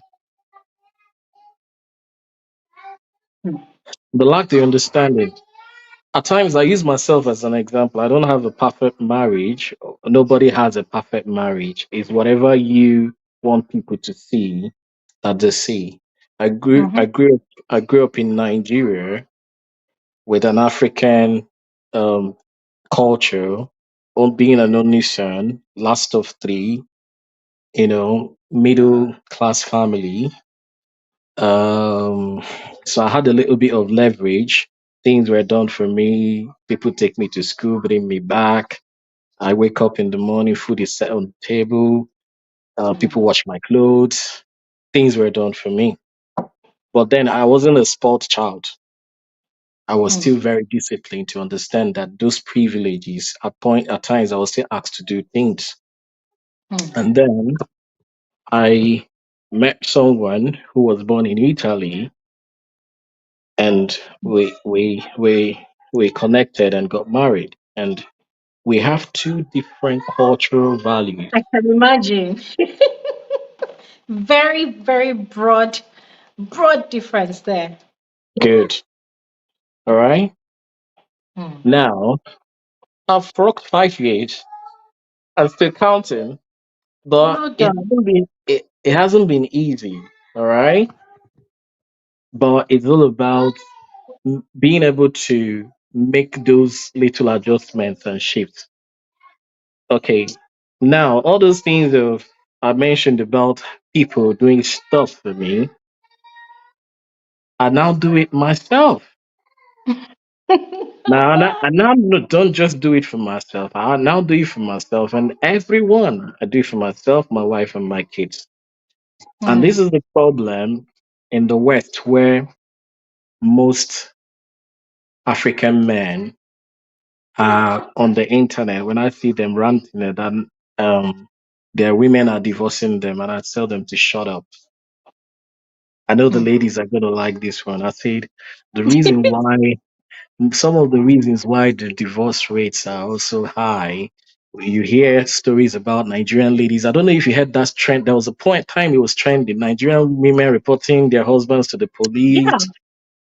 Hmm. They lack the understanding. At times, I use myself as an example. I don't have a perfect marriage. Nobody has a perfect marriage. It's whatever you want people to see that they see. I grew Mm-hmm. I grew up I grew up in Nigeria with an African um culture, on being an only son, last of three, middle class family. Um, so I had a little bit of leverage. Things were done for me. People take me to school, bring me back. I wake up in the morning, food is set on the table. People wash my clothes. Things were done for me. But then I wasn't a spoiled child. I was Mm-hmm. still very disciplined to understand that those privileges, at times, I was still asked to do things. And then I met someone who was born in Italy, and we connected and got married, and we have two different cultural values. I can imagine. Very, very broad difference there. Good. All right. Mm. Now I've worked 5 years. I'm still counting, but Well it done. hasn't been it hasn't been easy. All right. But it's all about being able to make those little adjustments and shifts. Okay. Now, all those things of I mentioned about people doing stuff for me, I now do it myself. Now, I now don't just do it for myself. I now do it for myself and everyone. I do it for myself, my wife, and my kids. And this Mm. is the problem in the West, where most African men on the internet. When I see them ranting that their women are divorcing them, and I tell them to shut up. I know the Mm. ladies are gonna like this one. I said the reason why, some of the reasons why the divorce rates are also high. You hear stories about Nigerian ladies. I don't know if you had that trend. There was a point time it was trending. Nigerian women reporting their husbands to the police, Yeah.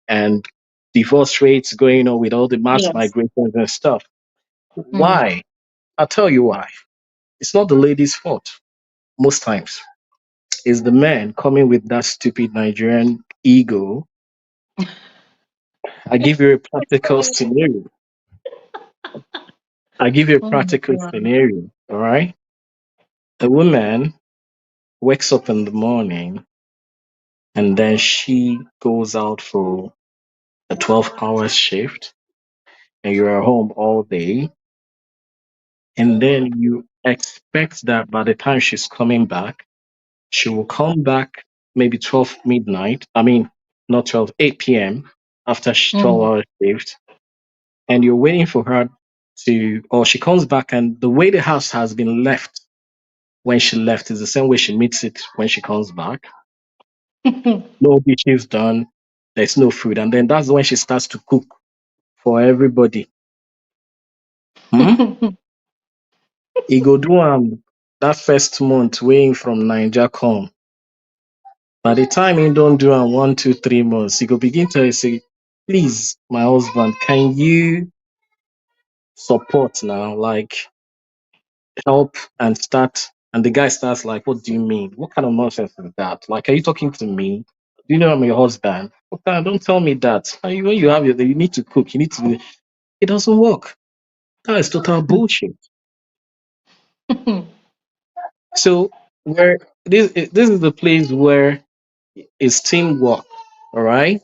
and divorce rates going on with all the mass Yes. migrations and stuff. Mm. Why? I'll tell you why. It's not the lady's fault. Most times, it's the man coming with that stupid Nigerian ego. I give you a practical scenario. I give you a Oh my practical God. scenario. All right. A woman wakes up in the morning and then she goes out for a 12-hour shift, and you're at home all day. And then you expect that by the time she's coming back, she will come back maybe 12 midnight. I mean, not 12, 8 p.m. after Mm. 12-hour shift. And you're waiting for her or she comes back, and the way the house has been left when she left is the same way she meets it when she comes back. No dishes done, there's no food. And then that's when she starts to cook for everybody. Hmm? He go do that first month weighing from Niger come. By the time he don't do 1, 2, 3 months, he go begin to say, please, my husband, can you support now? Like, help and start. And the guy starts like, what do you mean? What kind of nonsense is that? Like, are you talking to me? Do you know I'm your husband? Okay, don't tell me that. When you have you need to cook, you need to do it. Doesn't work. That is total bullshit. So where this is the place where it's teamwork. All right.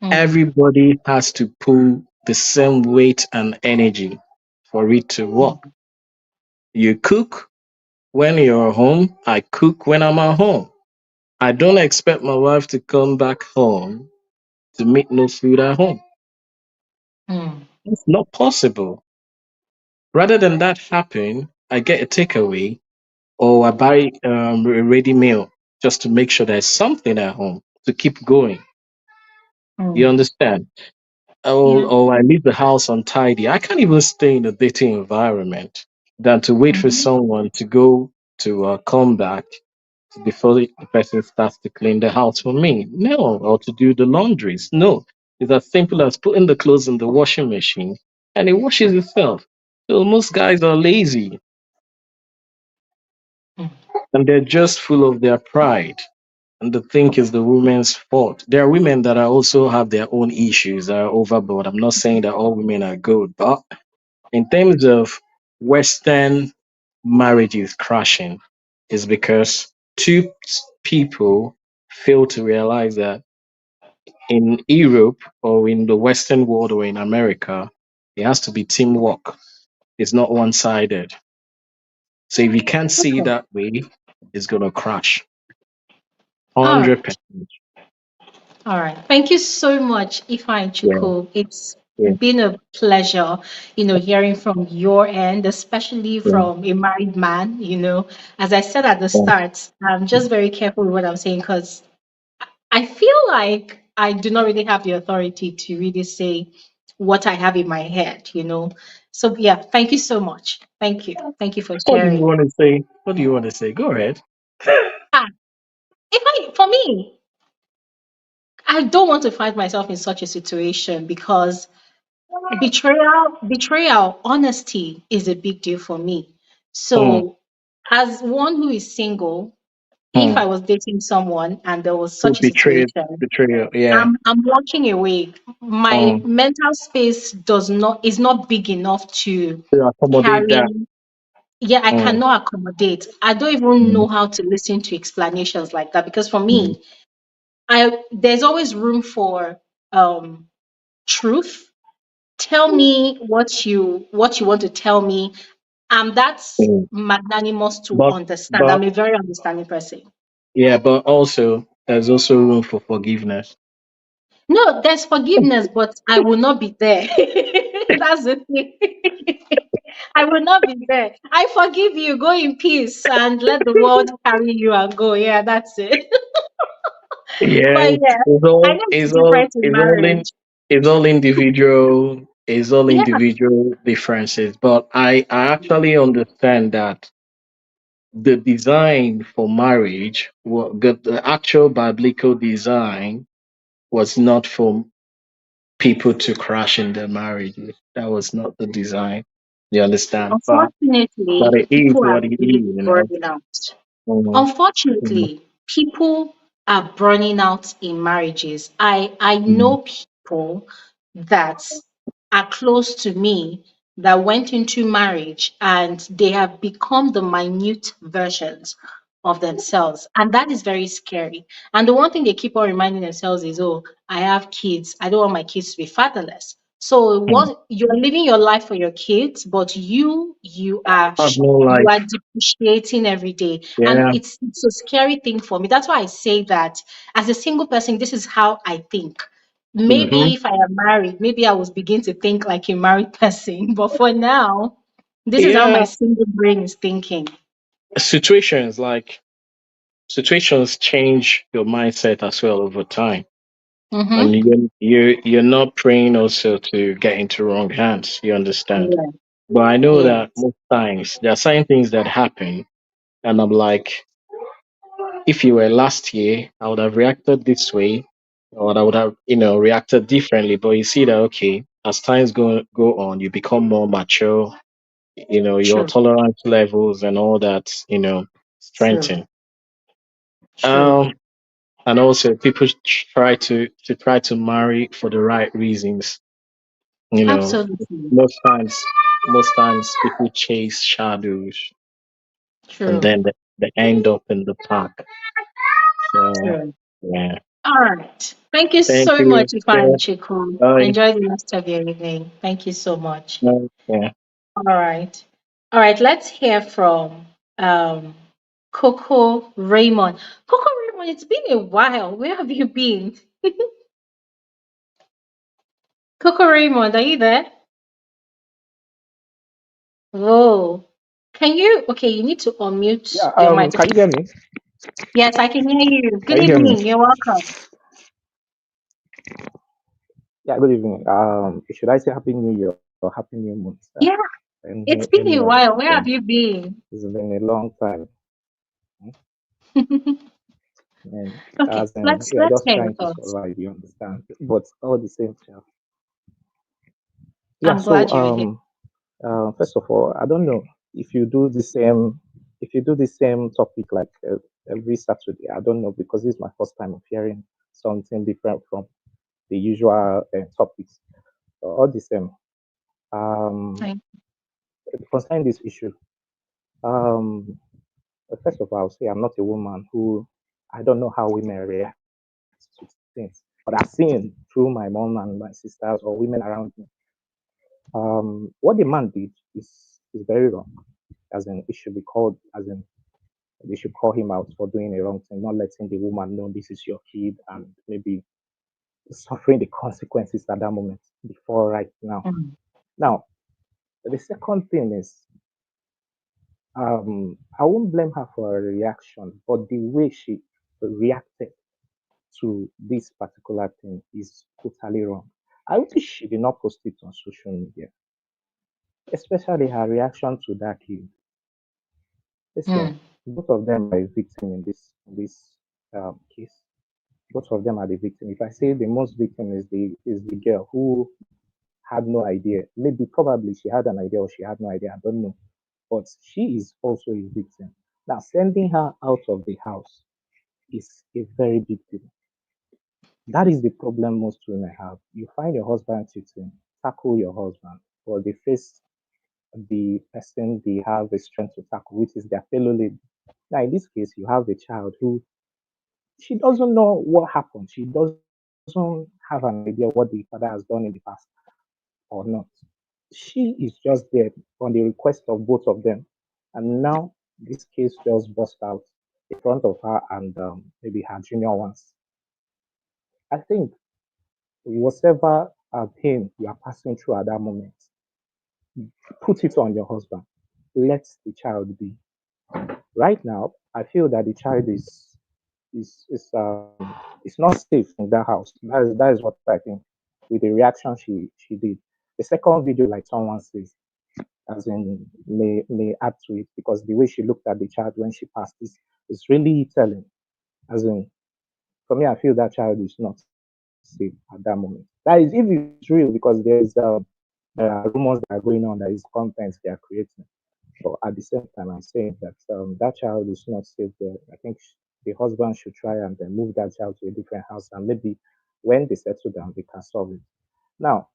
Mm. Everybody has to pull the same weight and energy for it to work. Mm. You cook when you're home. I cook when I'm at home. I don't expect my wife to come back home to make no food at home. Mm. It's not possible. Rather than that happen, I get a takeaway or I buy a ready meal just to make sure there's something at home to keep going. You Mm. understand? Yeah. Or I leave the house untidy. I can't even stay in a dating environment than to wait for Mm-hmm. someone to go to come back before the person starts to clean the house for me. No, or to do the laundries. No, it's as simple as putting the clothes in the washing machine and it washes itself. So most guys are lazy. Mm. and they're just full of their pride. And the think is the woman's fault. There are women that are also have their own issues that are overboard. I'm not saying that all women are good, but in terms of Western marriages crashing, is because people fail to realize that in Europe or in the Western world or in America, it has to be teamwork. It's not one sided. So if you can't see it Okay. that way, it's gonna crash. All 100%. right. All right. Thank you so much, Ifeanyi Yeah, Chukwu. It's yeah, been a pleasure, hearing from your end, especially yeah, from a married man. As I said at the yeah. start, I'm just very careful with what I'm saying because I feel like I do not really have the authority to really say what I have in my head. So yeah, thank you so much. Thank you. Thank you for What do you sharing. want to say? What do you want to say? Go ahead. Ah, for me, I don't want to find myself in such a situation because betrayal, honesty is a big deal for me. Mm, So, as one who is single, if I mm. was dating someone and there was So such a situation, betrayal. Yeah. I'm walking away. My Mm. mental space is not big enough to To accommodate carry. that. Yeah, I Mm, cannot accommodate. I don't even mm, know how to listen to explanations like that because for mm, me, I there's always room for um truth. Tell me what you want to tell me. That's mm. magnanimous to But understand. but I'm a very understanding person. yeah, but also there's also room for forgiveness. No, there's forgiveness, but I will not be there. That's the thing. I will not be there. I forgive you. Go in peace and let the world carry you and go. Yeah, that's it. Yeah, But yeah, I know it's different in marriage. it's all individual. It's all Yeah, individual differences. But I actually understand that the design for marriage, the actual biblical design, was not for people to crash in their marriages. That was not the design. You understand? But unfortunately, it is people are what it is, really you know. burning out. Mm, mm, Unfortunately, people are burning out in marriages. I mm, know people that are close to me that went into marriage and they have become the minute versions of themselves. And that is very scary. And the one thing they keep on reminding themselves is, oh, I have kids. I don't want my kids to be fatherless. So mm. you're living your life for your kids, but Have no you are life. depreciating every day. And Yeah. it's a scary thing for me. That's why I say that as a single person, this is how I think. Mm-hmm. Maybe if I am married, maybe I will begin to think like a married person. But for now, this is how my Yeah. single brain is thinking. Situations like situations change your mindset as well over time. And Mm-hmm. you're not praying also to get into wrong hands. You understand? Yeah. But I know Yeah. that most times there are certain things that happen, and I'm like, if you were last year, I would have reacted this way, or I would have, reacted differently. But you see that okay, as times go on, you become more mature. Your True. tolerance levels and all that, True. strengthen. True. Um, and also people try to marry for the right reasons. You know, Absolutely. most times, most times people chase shadows, and True. then they end up in the park. So True. yeah, All right. Thank you thank so you. much, Ifeanyi Yeah, Chiku. bye. Enjoy the rest of your evening. Thank you so much. Bye. Yeah. All right. All right. Let's hear from um, Coco Raymond. Coco Raymond, it's been a while. Where have you been? Coco Raymond, are you there? Whoa. Okay, you need to unmute Yeah, your can you microphone. hear me? Yes, I can hear you. Good Can you hear me? evening. You're welcome. Yeah, good evening. Should I say Happy New Year or Happy New Month? Yeah, it's been Any a of while. Where have them. you been? It's been a long time. And Okay, as in, let's we are let's just hear your trying to thoughts. survive, you understand? But all the same time. Yeah, I'm so glad you're here. first of all, I don't know if you do the same. if you do the same topic like every Saturday, I don't know because this is my first time of hearing something different from the usual topics. All the same, um, Thank concerning this issue, um, first of all, I'll say I'm not a woman who I don't know how women react to things, but I've seen through my mom and my sisters or women around me. What the man did is very wrong. As in, it should be called as in they should call him out for doing a wrong thing, not letting the woman know this is your kid and maybe suffering the consequences at that moment before right now. mm, Now, the second thing is I won't blame her for her reaction, but the way she reacted to this particular thing is totally wrong. I wish she did not post it on social media, especially her reaction to that kid. Listen, mm, both of them are a victim in this case. Both of them are the victim. If I say the most victim is the girl who had no idea, maybe probably she had an idea or she had no idea, I don't know. But she is also a victim. Now sending her out of the house is a very big deal. That is the problem most women have. You find your husband cheating, tackle your husband, or they face the person they have the strength to tackle, which is their fellow lady. Now, in this case, you have a child who she doesn't know what happened. She doesn't have an idea what the father has done in the past or not. She is just there on the request of both of them. And now this case just burst out in front of her and maybe her junior ones. I think whatever pain you are passing through at that moment, put it on your husband. Let the child be. Right now, I feel that the child is not safe in that house. That is what I think. With the reaction she did. The second video, like someone says, as in may add to it because the way she looked at the child when she passed is really telling. As in, for me, I feel that child is not safe at that moment. That is if it's real because there are rumors that are going on that is content they are creating. But at the same time, I'm saying that that child is not safe there. I think the husband should try and then move that child to a different house, and maybe when they settle down, they can solve it. Now,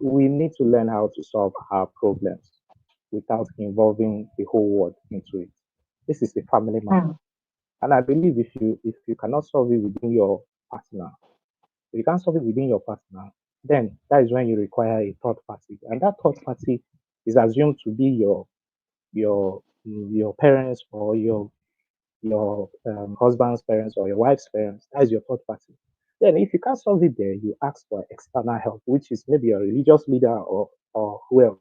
we need to learn how to solve our problems without involving the whole world into it. This is a family matter, mm, and I believe if you cannot solve it within your partner, if you can't solve it within your partner, then that is when you require a third party, and that third party is assumed to be your parents or your husband's parents or your wife's parents. That is your third party. Then, if you can't solve it there, you ask for external help, which is maybe a religious leader or who else.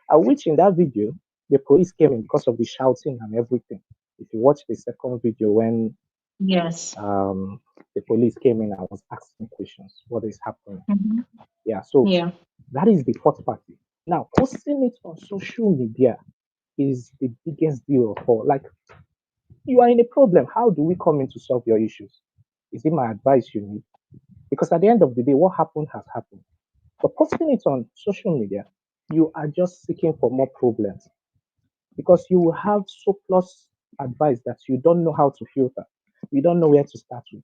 Which in that video, the police came in because of the shouting and everything. If you watch the second video when yes. the police came in, I was asking questions. What is happening? Hmm. Yeah, so Yeah. that is the fourth party. Now, posting it on social media is the biggest deal of all. Like, you are in a problem. How do we come in to solve your issues? Is it my advice you need? Because at the end of the day, what happened has happened. But posting it on social media, you are just seeking for more problems because you will have surplus advice that you don't know how to filter. You don't know where to start with.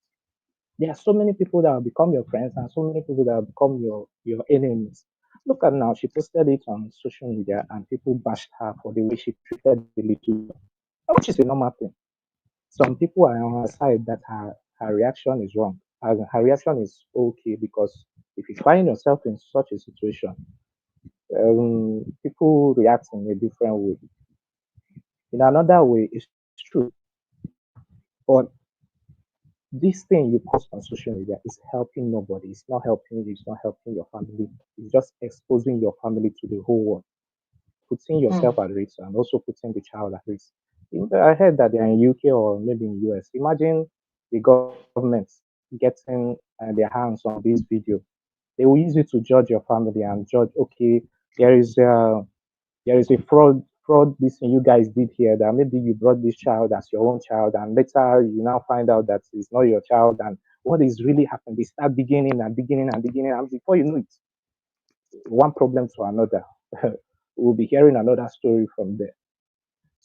There are so many people that will become your friends and so many people that will become your enemies. Look at now, she posted it on social media and people bashed her for the way she treated the little girl, which is a normal thing. Some people are on her side that her reaction is wrong. Her reaction is okay because if you find yourself in such a situation, people react in a different way. In another way, it's true, but this thing you post on social media is helping nobody. It's not helping you. It's not helping your family. It's just exposing your family to the whole world, putting yourself Mm, at risk and also putting the child at risk. I heard that they're in UK or maybe in US. Imagine the government getting their hands on this video. They will use it to judge your family and judge. Okay, there is a there is a fraud this thing you guys did here that maybe you brought this child as your own child and later you now find out that it's not your child and what is really happening. They start beginning and before you know it, one problem to another. We'll be hearing another story from there.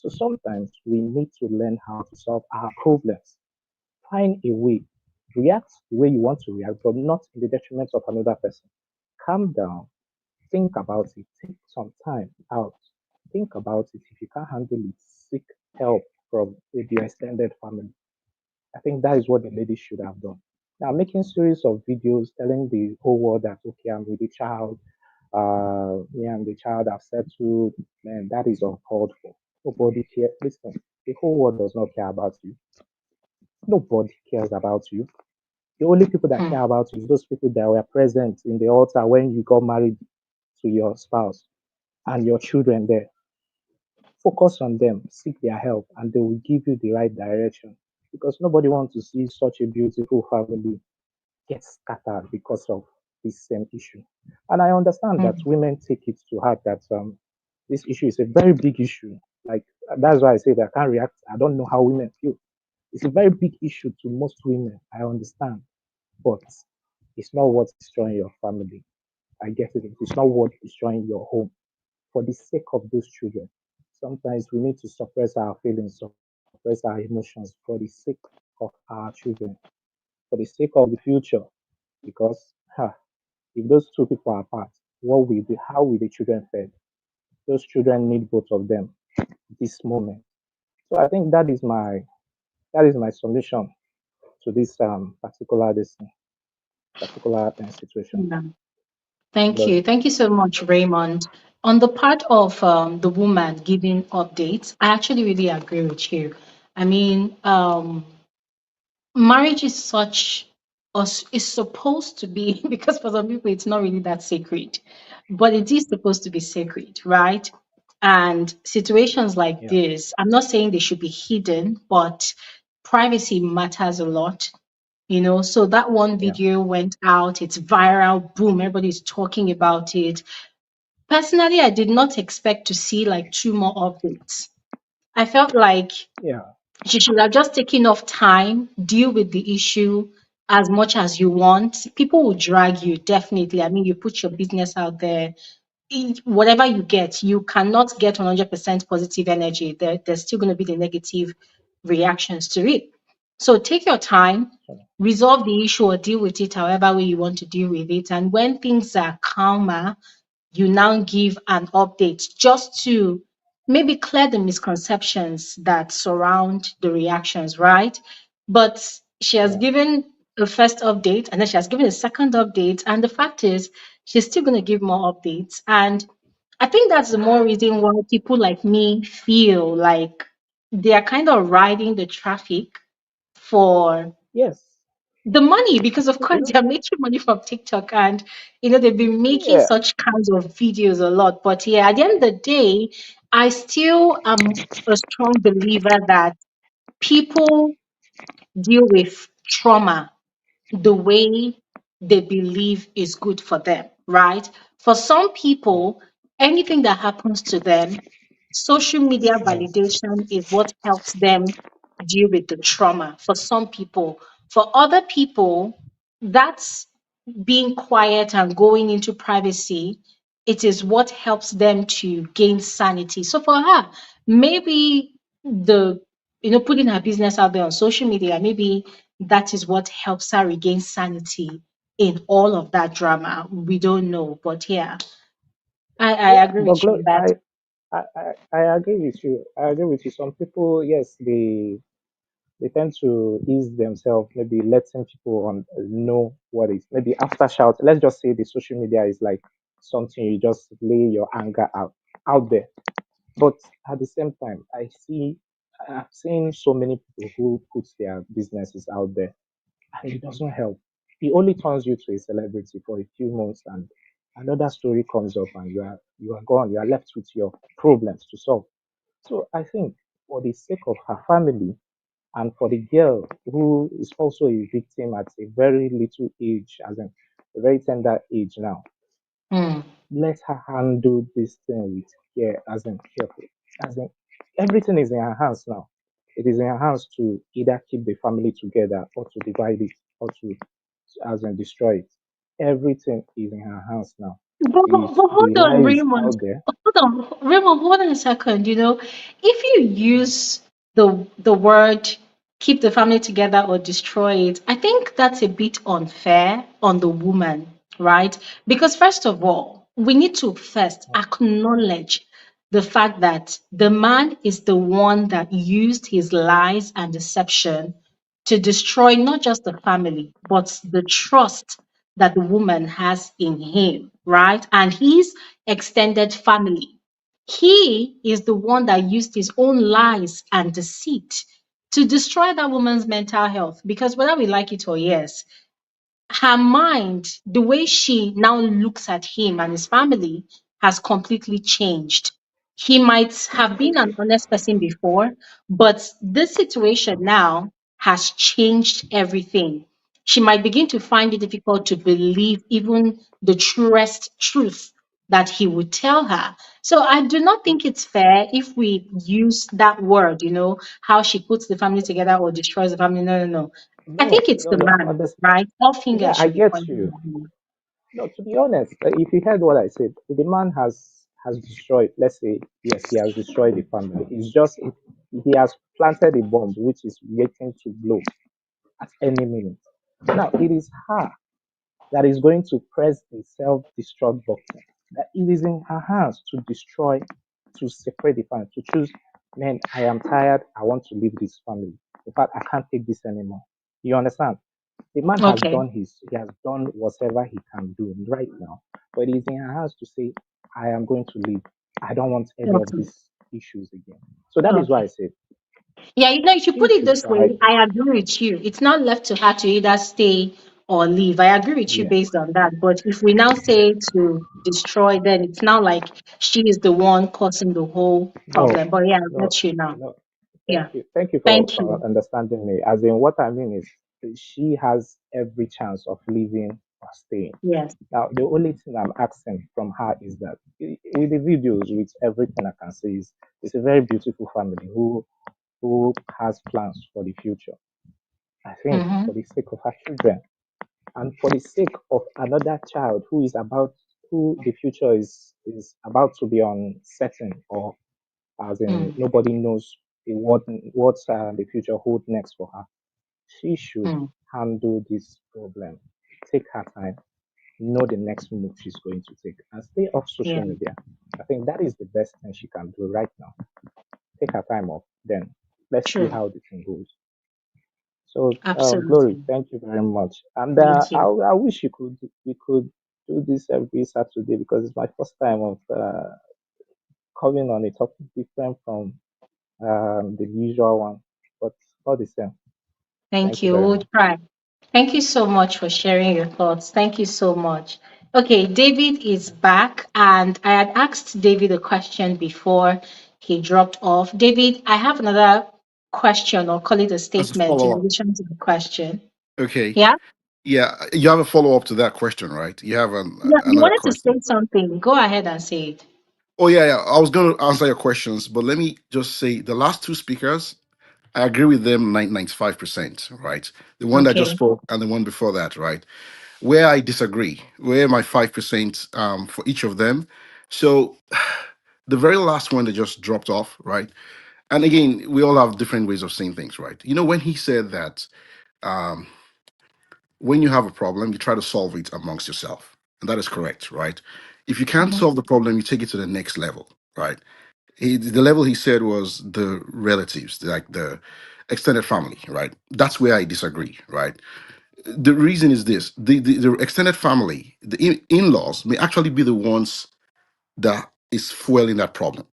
So sometimes we need to learn how to solve our problems. Find a way, react the way you want to react, but not in the detriment of another person. Calm down, think about it, take some time out, think about it. If you can't handle it, seek help from maybe your extended family. I think that is what the lady should have done. Now, making series of videos telling the whole world that, okay, I'm with the child, me and the child have settled, man, that is uncalled for. Nobody cares. Listen, the whole world does not care about you. Nobody cares about you. The only people that Hmm. care about you is those people that were present in the altar when you got married to your spouse and your children there. Focus on them, seek their help, and they will give you the right direction. Because nobody wants to see such a beautiful family get scattered because of this same issue. And I understand that Hmm. women take it to heart that this issue is a very big issue. Like that's why I say that I can't react. I don't know how women feel. It's a very big issue to most women. I understand, but it's not what's destroying your family. I get it. It's not what destroying your home for the sake of those children. Sometimes we need to suppress our feelings, suppress our emotions for the sake of our children, for the sake of the future. Because if those two people are apart, what will be how will the children fed? Those children need both of them this moment. So I think that is my submission to this particular situation. Yeah. Thank Glory. you. Thank you so much, Raymond. On the part of the woman giving updates, I actually really agree with you. I mean, marriage is such is supposed to be because for some people it's not really that sacred, but it is supposed to be sacred, right? And situations like Yeah, this, I'm not saying they should be hidden, but privacy matters a lot. So that one yeah, video went out, it's viral, boom, everybody's talking about it. Personally, I did not expect to see like two more updates. I felt like yeah, she should have just taken off time, deal with the issue as much as you want. People will drag you, definitely. I mean, you put your business out there, whatever you get, you cannot get 100% positive energy. There's still going to be the negative reactions to it. So take your time, so, resolve the issue or deal with it however way you want to deal with it. And when things are calmer, you now give an update just to maybe clear the misconceptions that surround the reactions, right? But she has yeah, given a first update and then she has given a second update. And the fact is, she's still going to give more updates. And I think that's the more reason why people like me feel like they are kind of riding the traffic for yes, the money because of course you know, they're making money from TikTok and they've been making yeah, such kinds of videos a lot. But yeah, at the end of the day, I still am a strong believer that people deal with trauma the way they believe is good for them, right? For some yeah, people, anything that happens to them, social media yeah, validation is what helps them deal with the trauma. For some people, for other people, that's being quiet and going into privacy. It is what helps them to gain sanity. So for her, maybe putting her business out there on social media, maybe that is what helps her regain sanity in all of that drama. We don't know, but yeah, I yeah. agree But with you glory, on that. I agree with you. I agree with you. Some people, yes, they tend to ease themselves, maybe letting people on know what is maybe after shout. Let's just say the social media is like something you just lay your anger out there. But at the same time, I've seen so many people who put their businesses out there and it doesn't help. It only turns you to a celebrity for a few months and another story comes up and you are gone. You are left with your problems to solve. So I think for the sake of her family and for the girl who is also a victim at a very little age, as in a very tender age now, Hmm. let her handle this thing with care, as in careful. As in everything is in her hands now. It is in her hands to either keep the family together or to divide it or to as in destroy it. Everything is in her hands now. But The hold lie on, is Raymond. out there. Hold on a second. If you use the word keep the family together or destroy it, I think that's a bit unfair on the woman, right? Because first of all, we need to first acknowledge the fact that the man is the one that used his lies and deception to destroy not just the family, but the trust that the woman has in him, right? And his extended family. He is the one that used his own lies and deceit to destroy that woman's mental health. Because whether we like it or yes, her mind, the way she now looks at him and his family, has completely changed. He might have been an honest person before, but this situation now has changed everything. She might begin to find it difficult to believe even the truest truth that he would tell her. So I do not think it's fair if we use that word, how she puts the family together or destroys the family. No, no, no. I No, think it's no, the no. man, right? All Yeah, fingers I should be get pointing you. at him. No, to be honest, if you heard what I said, the man has destroyed. Let's say yes, he has destroyed the family. It's just he has planted a bomb which is waiting to blow at any minute. Now it is her that is going to press the self-destruct button. That it is in her hands to destroy, to separate the family, to choose. Man, I am tired. I want to leave this family. In fact, I can't take this anymore. You understand? The man has Okay. he has done whatever he can do right now, but it is in her hands to say, I am going to leave. I don't want any of Okay. these issues again. So that is why I Okay. said Yeah, if you she put it should this way, try. I agree with you. It's not left to her to either stay or leave. I agree with you Yeah. based on that. But if we now say to destroy, then it's now like she is the one causing the whole No, problem. But yeah, I no, get you now. no. Yeah. Thank you Thank for you. understanding me. As in, what I mean is, she has every chance of leaving or staying. Yes. Now, the only thing I'm asking from her is that with the videos, with everything I can say, is it's a very beautiful family who has plans for the future. I think Mm-hmm. for the sake of her children and for the sake of another child who the future is about to be uncertain, or as in Mm, nobody knows what the future hold next for her. She should mm, handle this problem, take her time, know the next move she's going to take, and stay off yeah. social media. I think that is the best thing she can do right now. Take her time off, then let's see True. how the thing goes. So, Glory, Absolutely. thank you very much. And Thank you. I wish you could do this every Saturday because it's my first time of coming on a topic different from the usual one, but all the same. Thank Thank you you. very We'll much. try. Thank you so much for sharing your thoughts. Thank you so much. Okay, David is back, and I had asked David a question before he dropped off. David, I have another question, or call it a As a statement in follow up. addition to the question. Okay. Yeah? Yeah, you have a follow up to that question, right? You have Yeah, you another wanted to say question. something. Go ahead and say it. Oh yeah, yeah. I was going to answer your questions, but let me just say the last two speakers, I agree with them 95%, right? The one that just Okay. spoke and the one before that, right? Where I disagree, where my 5% for each of them. So the very last one that just dropped off, right? And again, we all have different ways of saying things, right? When he said that um, when you have a problem, you try to solve it amongst yourself. And that is correct, right? If you can't Mhm. solve the problem, you take it to the next level, right? The level he said was the relatives, like the extended family, right? That's where I disagree, right? The reason is this: the extended family, the in-laws, may actually be the ones that is fueling that problem.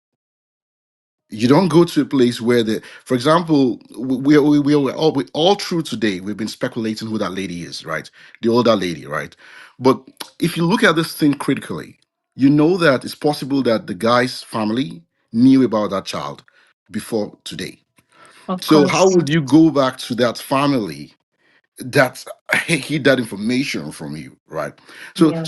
You don't go to a place where for example, we all through today, we've been speculating who that lady is, right? The older lady, right? But if you look at this thing critically, you know that it's possible that the guy's family knew about that child before today. Of So how course. would you go back to that family that hid that information from you, right? So, Yeah.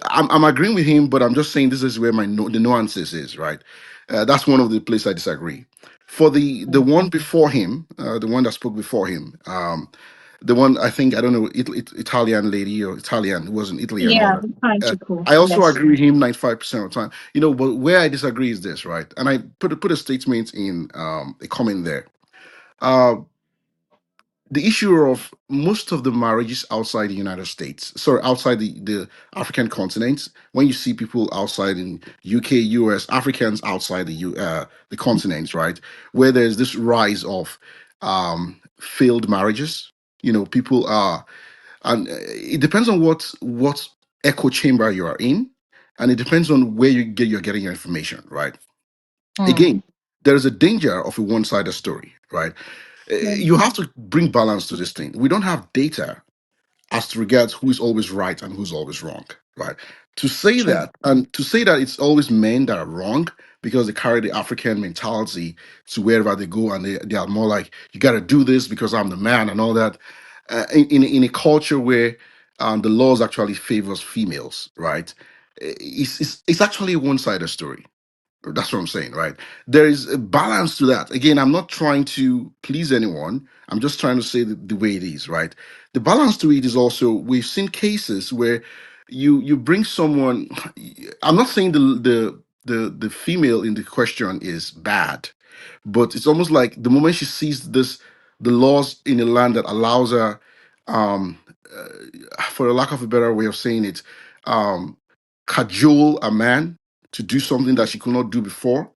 I'm agreeing with him, but I'm just saying this is where the nuances is, right? That's one of the places I disagree. For the Mm, one before him, the one that spoke before him, the one I think I don't know Italian lady or Italian who was in Italy and all Yeah, that. fine Uh, to cool. I also Yes. agree with him 95% of the time. But where I disagree is this, right? And I put a statement in a comment there. Uh, the issue of most of the marriages outside the United States, sorry, outside the African continent, when you see people outside in UK, US, Africans outside the continents, right, where there's this rise of failed marriages. People are, and it depends on what echo chamber you are in, and it depends on where you're getting your information, right? Mm. Again, there is a danger of a one-sided story, right? Yeah, You have to bring balance to this thing. We don't have data as to regards who is always right and who's always wrong, right? true. To say that it's always men that are wrong because they carry the African mentality to wherever they go, and they are more like, you got to do this because I'm the man and all that. In a culture where the laws actually favors females, right? It's actually a one-sided story. That's what I'm saying, right? There is a balance to that. Again, I'm not trying to please anyone. I'm just trying to say the way it is, right? The balance to it is also, we've seen cases where you bring someone. I'm not saying the female in the question is bad, but it's almost like the moment she sees the laws in a land that allows her, um, for a lack of a better way of saying it, um, cajole a man to do something that she could not do before,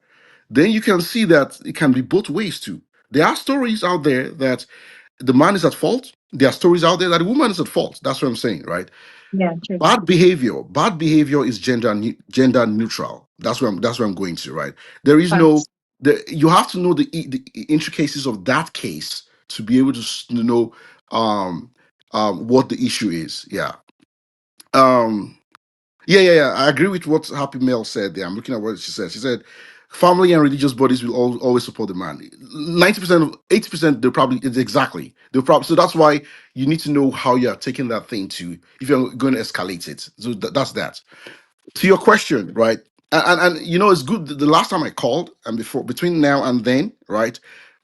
then you can see that it can be both ways too. There are stories out there that the man is at fault. There are stories out there that the woman is at fault. That's what I'm saying, right? Yeah, true. Bad behavior is gender neutral. That's where I'm going to, right? There is no Facts. you have to know the intricacies of that case to be able to know um what the issue is. Yeah. Um yeah. I agree with what Happy Mel said there. I'm looking at what she said. She said, family and religious bodies will always support the man. 90% of 80%, they'll probably, it's exactly. They'll probably, so that's why you need to know how you're taking that thing to, if you're going to escalate it. So that's that. To your question, right? And it's good. The last time I called and before, between now and then, right,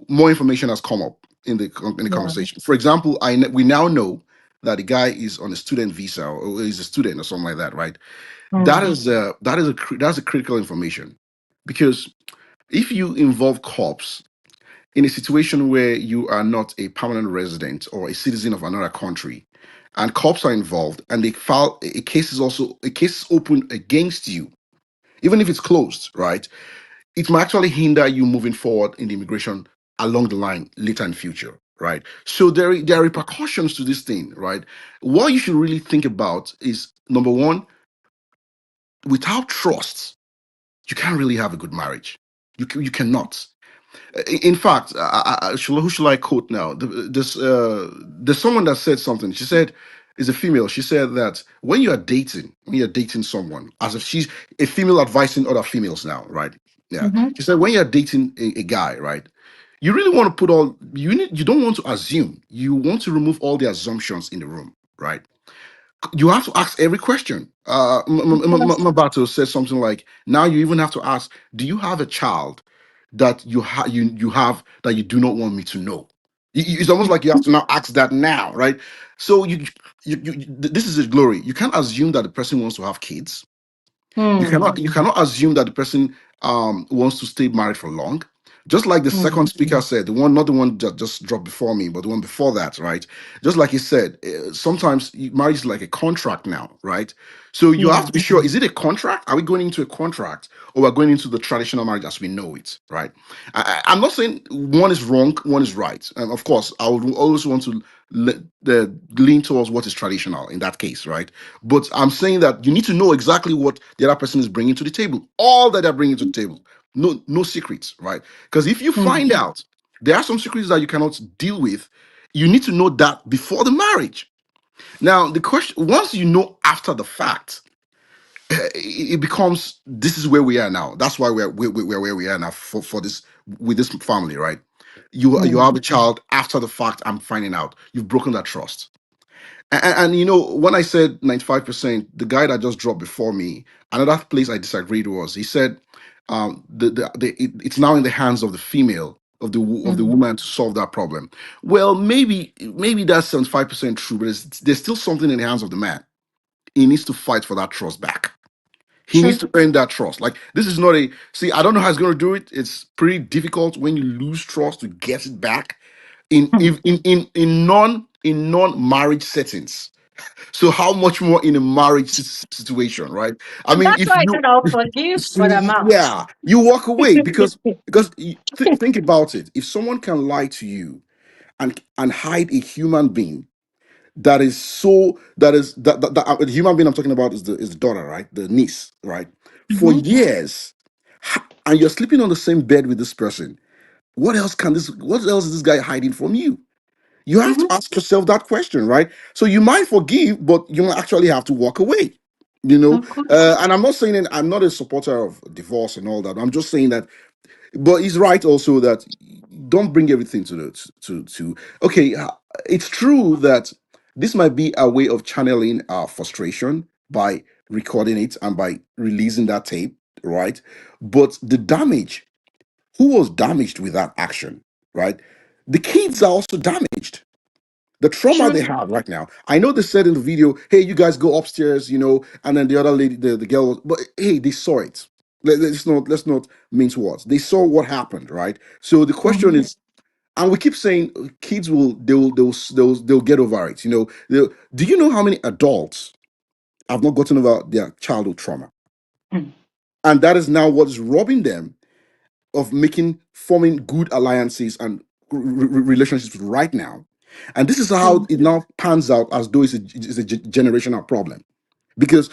more information has come up in the Yeah. conversation. For example, we now know that the guy is on a student visa, or is a student or something like that, right? That Mm. is that's a critical information, because if you involve cops in a situation where you are not a permanent resident or a citizen of another country, and cops are involved, and they file a case is open against you, even if it's closed, right? It might actually hinder you moving forward in the immigration along the line later in future, right? So there are repercussions to this thing, right? What you should really think about is, number one, without trust, you can't really have a good marriage. You cannot. In fact, who shall I quote now? There's someone that said something. She said, is a female. She said that when you're dating someone, as if she's a female advising other females now, right? Yeah. Mm-hmm. She said, when you're dating a guy, right? You really want to put all you don't want to assume. You want to remove all the assumptions in the room, right? You have to ask every question. Of course. Mabato said something like, now you even have to ask, do you have a child that you have that you do not want me to know? It's almost like you have to now ask that now, right? So this is a glory. You can't assume that the person wants to have kids. You Mm. cannot assume that the person wants to stay married for long. Just like the Mm. second speaker said, the one, not the one that just dropped before me, but the one before that, right? Just like he said, sometimes marriage is like a contract now, right? So you have Yeah. to be sure: is it a contract? Are we going into a contract, or we're going into the traditional marriage as we know it, right? I'm not saying one is wrong, one is right, and of course, I would always want to lean towards what is traditional in that case, right? But I'm saying that you need to know exactly what the other person is bringing to the table, all that they're bringing to the table. No secrets, right? Because if you Mm. find out there are some secrets that you cannot deal with, you need to know that before the marriage. Now, the question, once you know after the fact, it becomes, this is where we are now. That's why we're where we are now for this, with this family, right? You Mm. have a child after the fact. I'm finding out you've broken that trust. And when I said 95%, the guy that just dropped before me, another place I disagreed was, he said, it's now in the hands of the female of the Mm. woman to solve that problem. Well, maybe that's 75% true, but there's still something in the hands of the man. He needs to fight for that trust back. He needs True. to earn that trust. Like, this is not a see. I don't know how he's going to do it. It's pretty difficult when you lose trust to get it back Mm. in non marriage settings. So how much more in a marriage situation, right? I mean, That's if why I you said I'll forgive, but I'm out. yeah, you walk away because think about it. If someone can lie to you and hide a human being that is so the human being I'm talking about is the daughter, right? The niece, right? For Hmm. years, and you're sleeping on the same bed with this person. What else is this guy hiding from you? You have to Hmm. ask yourself that question, right? So you might forgive, but you might actually have to walk away. Of course. And I'm not saying that I'm not a supporter of divorce and all that. I'm just saying that, but he's right also that don't bring everything to the to. Okay, it's true that this might be a way of channeling our frustration by recording it and by releasing that tape, right? But the damage, who was damaged with that action, right? The kids are also damaged, the trauma True. they have right now. I know they said in the video, hey, you guys go upstairs, and then the other lady, the girl was, but hey, they saw it. Let's not mince words. They saw what happened, right? So the question Hmm. is, and we keep saying kids they'll get over it. Do you know how many adults have not gotten over their childhood trauma? Mm. And that is now what is robbing them of forming good alliances and relationships right now. And this is how Mm. it now pans out as though it's a generational problem. Because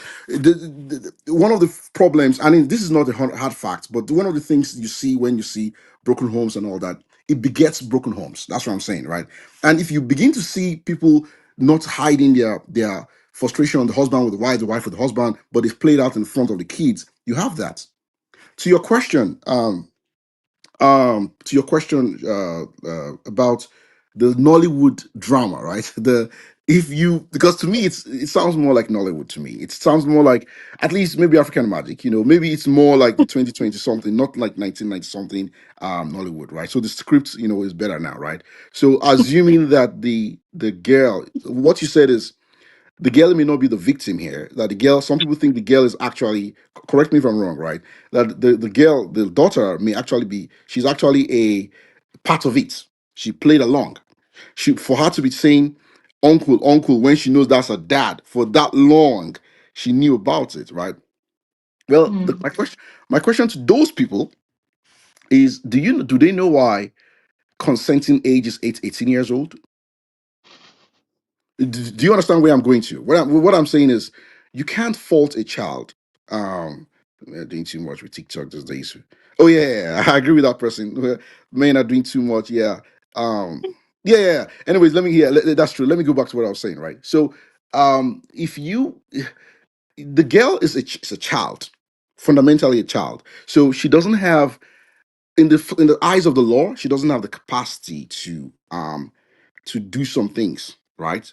one of the problems, I mean, this is not a hard fact, but one of the things you see when you see broken homes and all that, it begets broken homes. That's what I'm saying, right? And if you begin to see people not hiding their frustration on the wife with the husband, but it's played out in front of the kids, you have that. To your question, about the Nollywood drama, right? The if you because to me it sounds more like Nollywood to me. It sounds more like at least maybe African Magic. Maybe it's more like the 2020 something, not like 1990 something Nollywood, right? So the script is better now, right? So assuming that the girl, what you said is the girl may not be the victim here. That the girl, some people think the girl is actually, correct me if I'm wrong, right? That the girl, the daughter, may actually be, she's actually a part of it. She played along. For her to be saying uncle, uncle, when she knows that's her dad for that long, she knew about it, right? Well, Mm. my question to those people is, do they know why consenting age is 18 years old? Do you understand where I'm going to? What I'm saying is, you can't fault a child. They're doing too much with TikTok these days. Oh yeah, I agree with that person. Men are doing too much. Yeah. Yeah. Anyways, let me hear. That's true. Let me go back to what I was saying. Right. So, if the girl is a child, fundamentally a child. So she doesn't have, in the eyes of the law, she doesn't have the capacity to do some things. Right,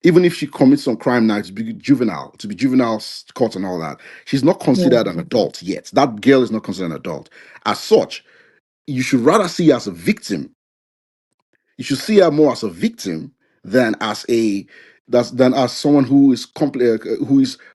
even if she commits some crime now to be juvenile court and all that, she's not Yeah. considered an adult yet. That girl is not considered an adult. As such, you should rather see her as a victim. You should see her more as a victim than as someone who is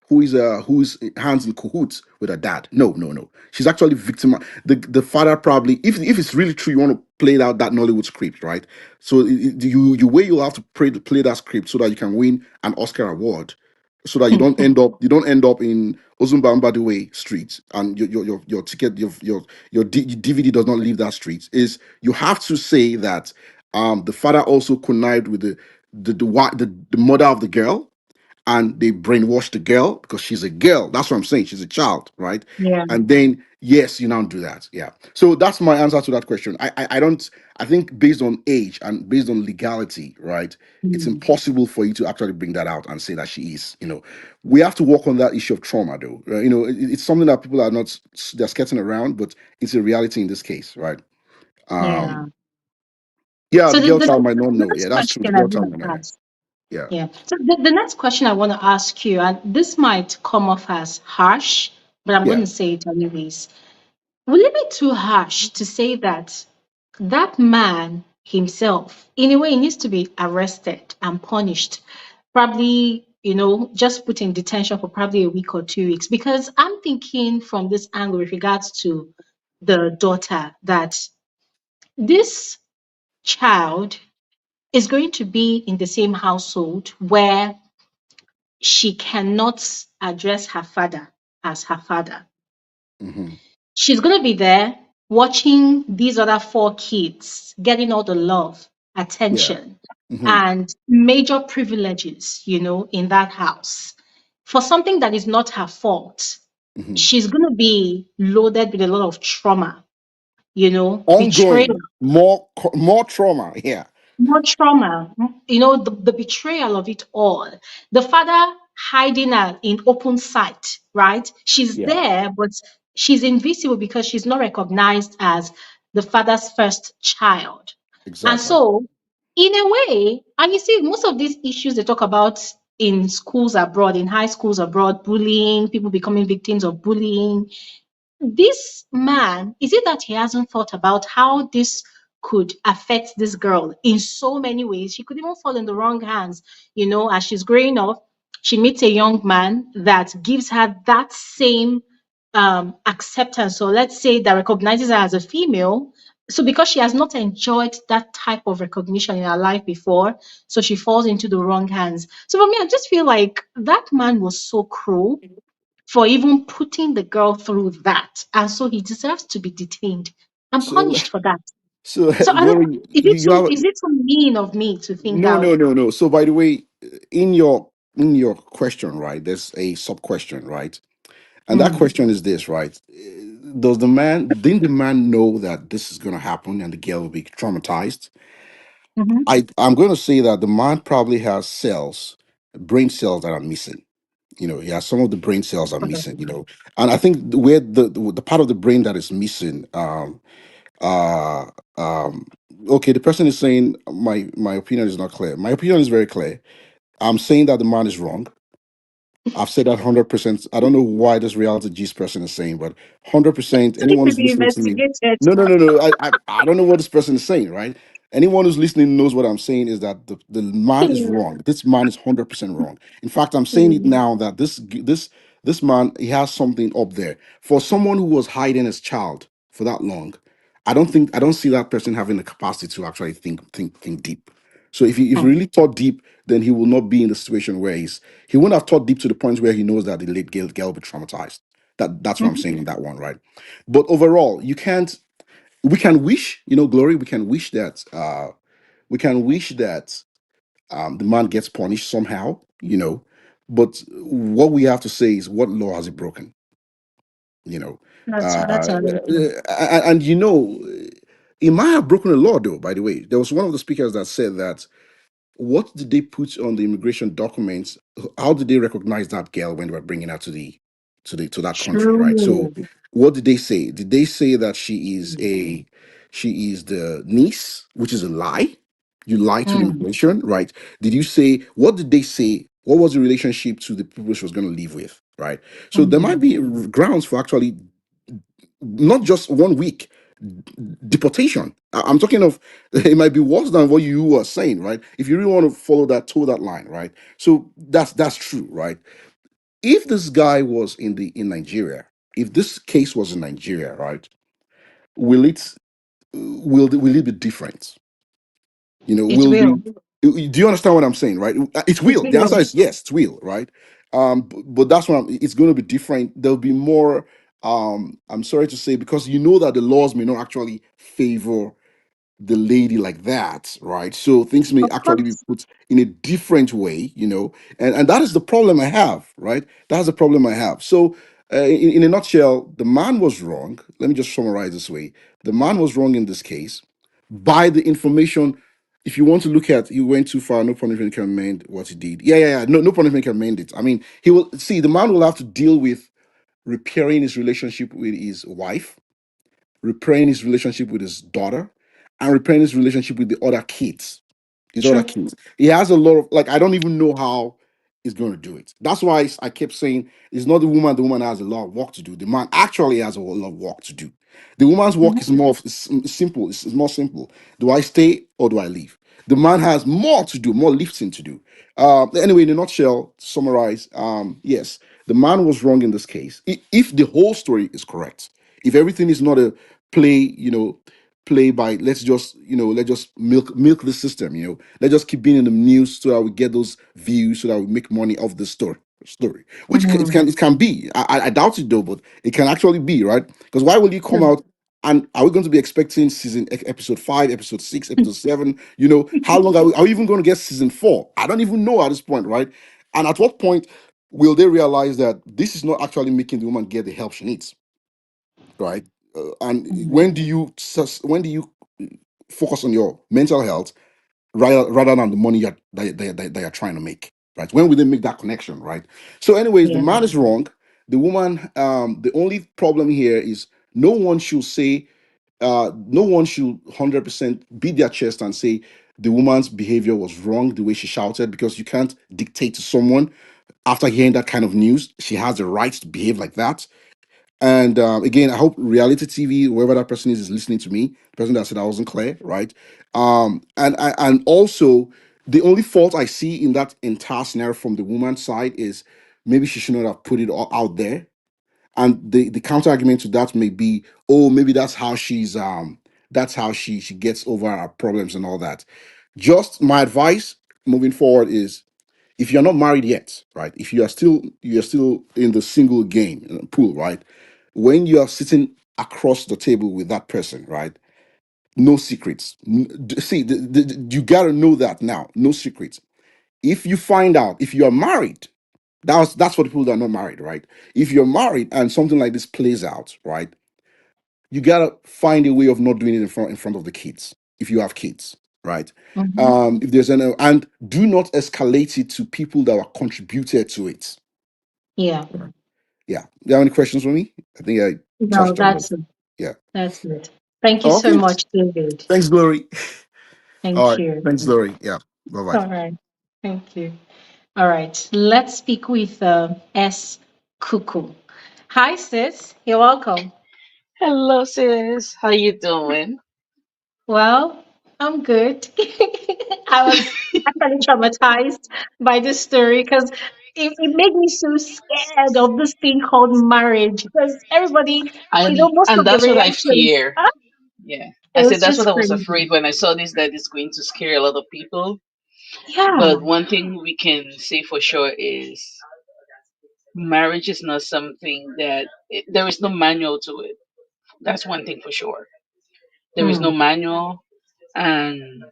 who is hands in cahoots with her dad. No, no, no. She's actually victim. The father probably, if it's really true, you want to play out that Nollywood script, right? So you'll have to play that script so that you can win an Oscar award, so that you don't end up in Ozumba Way street, and your ticket your DVD does not leave that street. Is you have to say that the father also connived with the mother of the girl, and they brainwash the girl because she's a girl. That's what I'm saying. She's a child, right? Yeah. And then yes, you now do that. Yeah. So that's my answer to that question. I don't. I think based on age and based on legality, right? It's Mm. impossible for you to actually bring that out and say that she is. We have to work on that issue of trauma, though. It's something that people are not they're skirting around, but it's a reality in this case, right? Yeah. Um. Yeah, So the the, girl the child might not know. next Yeah, that's true. The question I girl child want might to not know. ask. Yeah. Yeah. So the next question I want to ask you, and this might come off as harsh, but I'm going Yeah. to say it anyways. Will it be too harsh to say that that man himself, in a way, he needs to be arrested and punished. Probably, just put in detention for probably a week or 2 weeks. Because I'm thinking from this angle with regards to the daughter that this child is going to be in the same household where she cannot address her father as her father. Hmm. She's going to be there watching these other four kids getting all the love, Yeah. attention, Hmm. and major privileges, in that house for something that is not her fault. Hmm. She's going to be loaded with a lot of trauma, betrayal. Ongoing, more trauma. Yeah. More trauma, the betrayal of it all. The father hiding her in open sight, right? She's Yeah. there, but she's invisible because she's not recognized as the father's first child. And Exactly. so, in a way, and you see, most of these issues they talk about in schools abroad, in high schools abroad, bullying, people becoming victims of bullying, this man, is it that he hasn't thought about how this could affect this girl in so many ways? She could even fall in the wrong hands, as she's growing up. She meets a young man that gives her that same acceptance, or let's say that recognizes her as a female. So, because she has not enjoyed that type of recognition in her life before, so she falls into the wrong hands. So, for me, I just feel like that man was so cruel for even putting the girl through that. And so he deserves to be detained and So, punished for that. so So I don't, Glory, you have is it too mean of me to think no, that no, way? no, no. So, by the way, in your question, right? There's a sub question, right? And that Mm. question is this, right? Didn't the man know that this is going to happen and the girl will be traumatized? Mm-hmm. I'm going to say that the man probably has cells, brain cells that are missing. Yeah, some of the brain cells are missing. And I think where the part of the brain that is missing, uh, um, okay, the person is saying my opinion is not clear. My opinion is very clear. I'm saying that the man is wrong. I've said that 100%. I don't know why this reality G's person is saying, but 100%. So it Anyone should who's be listening to me, investigated. no, no, no, no. I don't know what this person is saying, right? Anyone who's listening knows what I'm saying is that the man is wrong. This man is 100% wrong. In fact, I'm saying it Mm. now that this man, he has something up there for someone who was hiding his child for that long. I don't see that person having the capacity to actually think deep. So if he Mm. really thought deep, then he will not be in the situation where he wouldn't have thought deep to the point where he knows that the late girl will be traumatized. That's what I'm Mhm. saying in that one, right? But overall, you can't. We can wish, Glory. We can wish that the man gets punished somehow, But what we have to say is, what law has he broken? You know, That's another thing. and he might have broken the law, though. By the way, there was one of the speakers that said that what did they put on the immigration documents? How did they recognize that girl when they were bringing her to that country, right? So True. what did they say? Did they say that she is the niece, which is a lie? You lie to the Mm. immigration, right? Did you say, what did they say? What was the relationship to the people she was going to live with, right? So there might Mm. be grounds for actually not just 1 week deportation. I'm talking of, it might be worse than what you were saying, right? If you really want to follow that line, right? So that's true, right? If this guy was in Nigeria, if this case was in Nigeria, right? Will it will it be different? It Will will. the Do you understand what I'm saying, right? It It will. The answer will. is yes, it will, right? But that's what it's going to be different. There'll be more. I'm sorry to say, because that the laws may not actually favor the lady like that, right? So things may Of actually be course. put in a different way, and that is the problem I have, right? That's the problem I have. So, in a nutshell, the man was wrong. Let me just summarize this way: the man was wrong in this case by the information. If you want to look at, he went too far. No punishment can amend what he did. Yeah, yeah, yeah. No, no punishment can amend it. I mean, he will see. The man will have to deal with repairing his relationship with his wife, repairing his relationship with his daughter, and repairing his relationship with the other kids. His other True. kids. He has a lot of, like, I don't even know how. is going to do it. That's why I kept saying it's not the woman. The woman has a lot of work to do. The man actually has a lot of work to do. The woman's work is more simple. It's more simple. Do I stay or do I leave? The man has more to do, more lifting to do. Anyway, in a nutshell, to summarize, yes, the man was wrong in this case. If the whole story is correct, if everything is not a play, play by let's just milk the system, let's just keep being in the news so that we get those views so that we make money off the story, which Mm. it can be. I doubt it though, but it can actually be, right? Because why will you come out and are we going to be expecting episode 5, episode 6, episode 7? How long are we even going to get season 4? I don't even know at this point, right? And at what point will they realize that this is not actually making the woman get the help she needs, right? And Mm. when do you focus on your mental health rather than the money that you're trying to make, right? When will they make that connection, right? So anyways, the Yeah. man is wrong. The woman, the only problem here is no one should 100% beat their chest and say the woman's behavior was wrong the way she shouted, because you can't dictate to someone after hearing that kind of news. She has the right to behave like that. And again, I hope reality TV, whoever that person is listening to me. The person that said I wasn't clear, right? And also, the only fault I see in that entire scenario from the woman's side is maybe she should not have put it all out there. And the counter argument to that may be, oh, maybe that's how she gets over her problems and all that. Just my advice moving forward is, if you're not married yet, right? If you're still in the single game pool, right? When you are sitting across the table with that person, right? No secrets. See, you gotta know that now. No secrets. If you find out, if you are married, that's for the people that are not married, right? If you're married and something like this plays out, right? You gotta find a way of not doing it in front of the kids if you have kids, right? Mhm. If there's an and do not escalate it to people that were contributed to it. Yeah. Yeah. Do you have any questions for me? I think I No, touched on it. that's it. Yeah. That's it. Thank you so Okay. much, David. Thanks, Glory. All Thank right. you. Thanks, Glory. Yeah. Bye bye. All right. Thank you. All right. Let's speak with S. Kuku. Hi, sis. You're welcome. Hello, sis. How you doing? Well, I'm good. I was actually traumatized by this story because it made me so scared of this thing called marriage. Because everybody, most And of the that's what I reactions, fear. Yeah. I it said was that's what just I was crazy. afraid when I saw this, that it's going to scare a lot of people. Yeah. But one thing we can say for sure is marriage is not something that there is no manual to it. That's one thing for sure. There is no Hmm. manual, and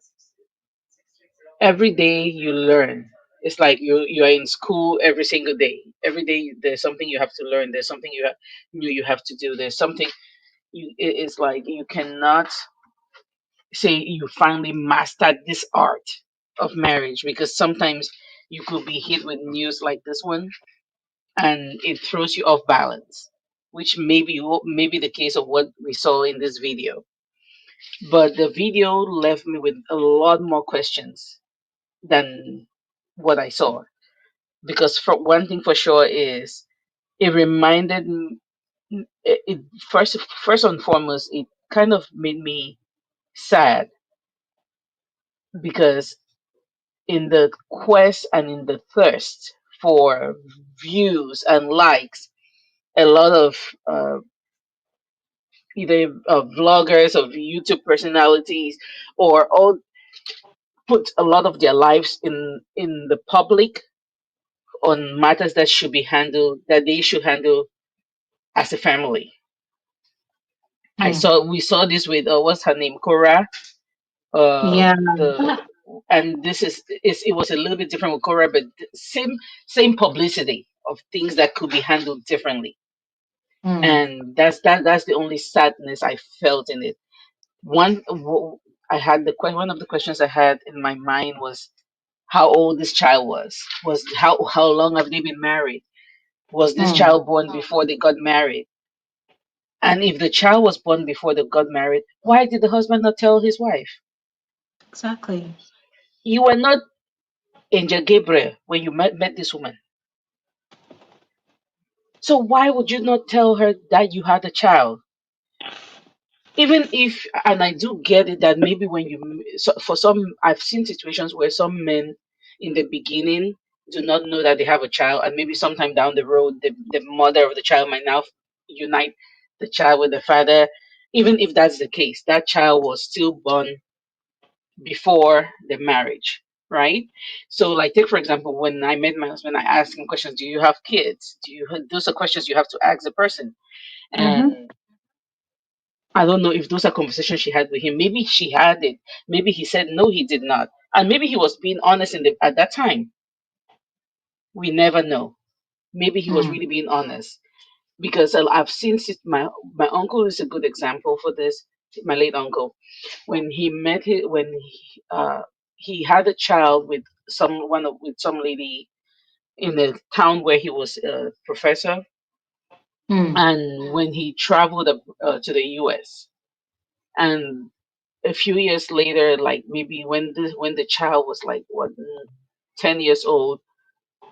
every day you learn. It's like you are in school every single day. Every day there's something you have to learn. There's something you have to do. There's something it's like you cannot say you finally mastered this art of marriage, because sometimes you could be hit with news like this one and it throws you off balance, which maybe the case of what we saw in this video. But the video left me with a lot more questions than what I saw, because for one thing for sure is it reminded me, it first and foremost, it kind of made me sad, because in the quest and in the thirst for views and likes, a lot of uh, either vloggers or YouTube personalities or all put a lot of their lives in the public on matters that should be handled, that they should handle as a family. Hmm. We saw this with what's her name, Cora. Yeah. The and this it was a little bit different with Cora, but same publicity of things that could be handled differently. Hmm. And that's the only sadness I felt in it. I had one of the questions I had in my mind was how old this child was how long have they been married, was this Hmm. child born before they got married, and if the child was born before they got married, why did the husband not tell his wife? Exactly. You were not Angel Gabriel when you met this woman. So why would you not tell her that you had a child? Even if, and I do get it that maybe when so for some, I've seen situations where some men in the beginning do not know that they have a child, and maybe sometime down the road, the mother of the child might now unite the child with the father. Even if that's the case, that child was still born before the marriage, right? So, like, take for example, when I met my husband, I asked him questions: Do you have kids? Do you? Those are questions you have to ask the person, Mm-hmm. and I don't know if those are conversations she had with him. Maybe she had it. Maybe he said no, he did not, and maybe he was being honest at that time. We never know. Maybe he was Mm. really being honest because I've seen my uncle is a good example for this. My late uncle, when he met his, when he had a child with with some lady in the town where he was a professor, Mm. and when he traveled to the U.S. and a few years later, like maybe when the child was like 10 years old,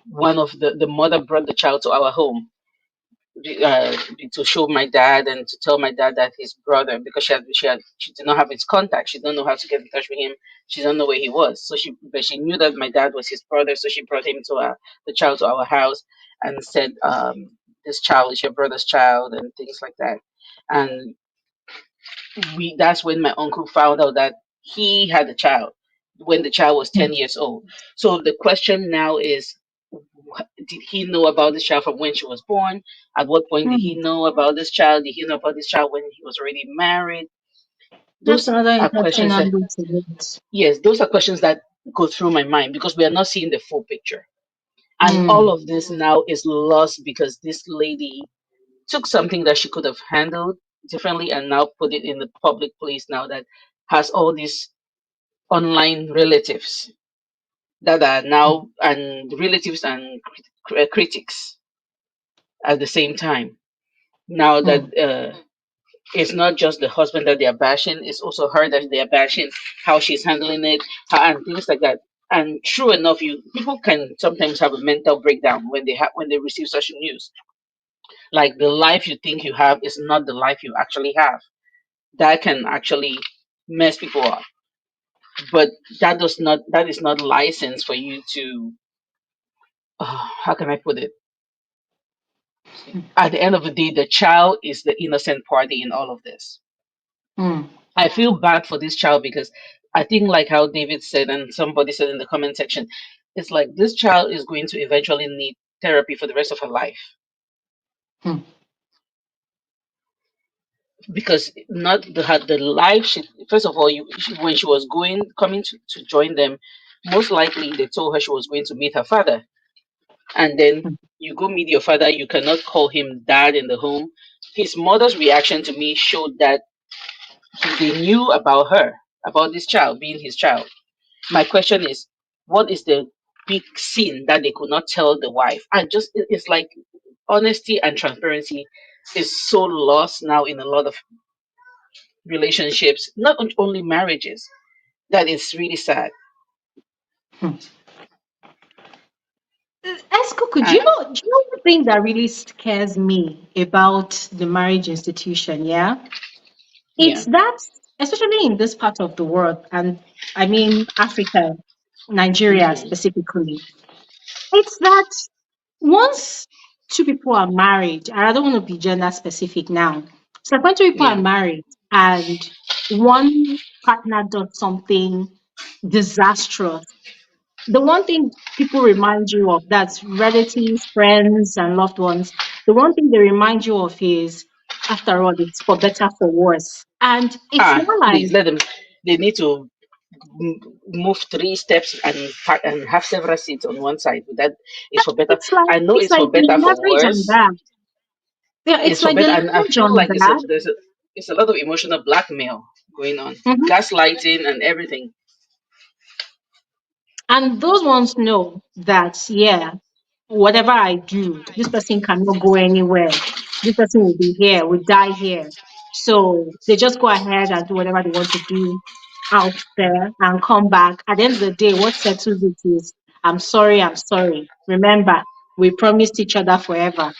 one of the mother brought the child to our home uh, to show my dad and to tell my dad that his brother, because she did not have his contact, she didn't know how to get in touch with him, she didn't know where he was, so she knew that my dad was his brother, so she brought the child to our house and said, this child is your brother's child and things like that. And we that's when my uncle found out that he had a child when the child was 10 years old. So the question now is, did he know about this child from when she was born? At what point did he Mm. know about this child? Did he know about this child when he was already married? That's Those another are interesting questions that, angle to it. yes, those are questions that go through my mind because we are not seeing the full picture. And all Mm. of this now is lost because this lady took something that she could have handled differently and now put it in the public place now that has all these online relatives that are now and relatives and critics at the same time. Now that Mm. it's not just the husband that they are bashing, it's also her that they are bashing, how she's handling it, and things like that. And true enough, you people can sometimes have a mental breakdown when they receive such news. Like the life you think you have is not the life you actually have. That can actually mess people up. But that is not license for you to how can I put it? At the end of the day, the child is the innocent party in all of this. Mm. I feel bad for this child because I think, like how David said, and somebody said in the comment section, it's like this child is going to eventually need therapy for the rest of her life Mm. because not the life she first of all when she was coming to join them, most likely they told her she was going to meet her father, and then Mm. you go meet your father, you cannot call him dad in the home. His mother's reaction to me showed that they knew about her, about this child being his child. My question is, what is the big sin that they could not tell the wife? And just it's like honesty and transparency is so lost now in a lot of relationships, not only marriages. That is really sad. Mm. Esco, could And do you know the thing that really scares me about the marriage institution? Yeah. yeah, It's that, especially in this part of the world, and I mean Africa, Nigeria hmm specifically, it's that once two people are married, and I don't want to be gender specific now. So like when two people are yeah, married and one partner does something disastrous, the one thing people remind you of, that's relatives, friends, and loved ones, the one thing they remind you of is, after all, it's for better, for worse. And it's ah, not like, please let them. They need to m- move 3 steps and and have several seats on one side. That is for better. I know it's it's like for they better for leverage on worse. that. Yeah, it's It's for like they better, and I leverage feel on like that. it's a lot of emotional blackmail going on, Mhm. gaslighting and everything. And those ones know that, yeah, whatever I do, this person cannot go anywhere. This person will be here, will die here. So they just go ahead and do whatever they want to do out there and come back. At the end of the day, what settles it is, I'm sorry, I'm sorry. Remember, we promised each other forever.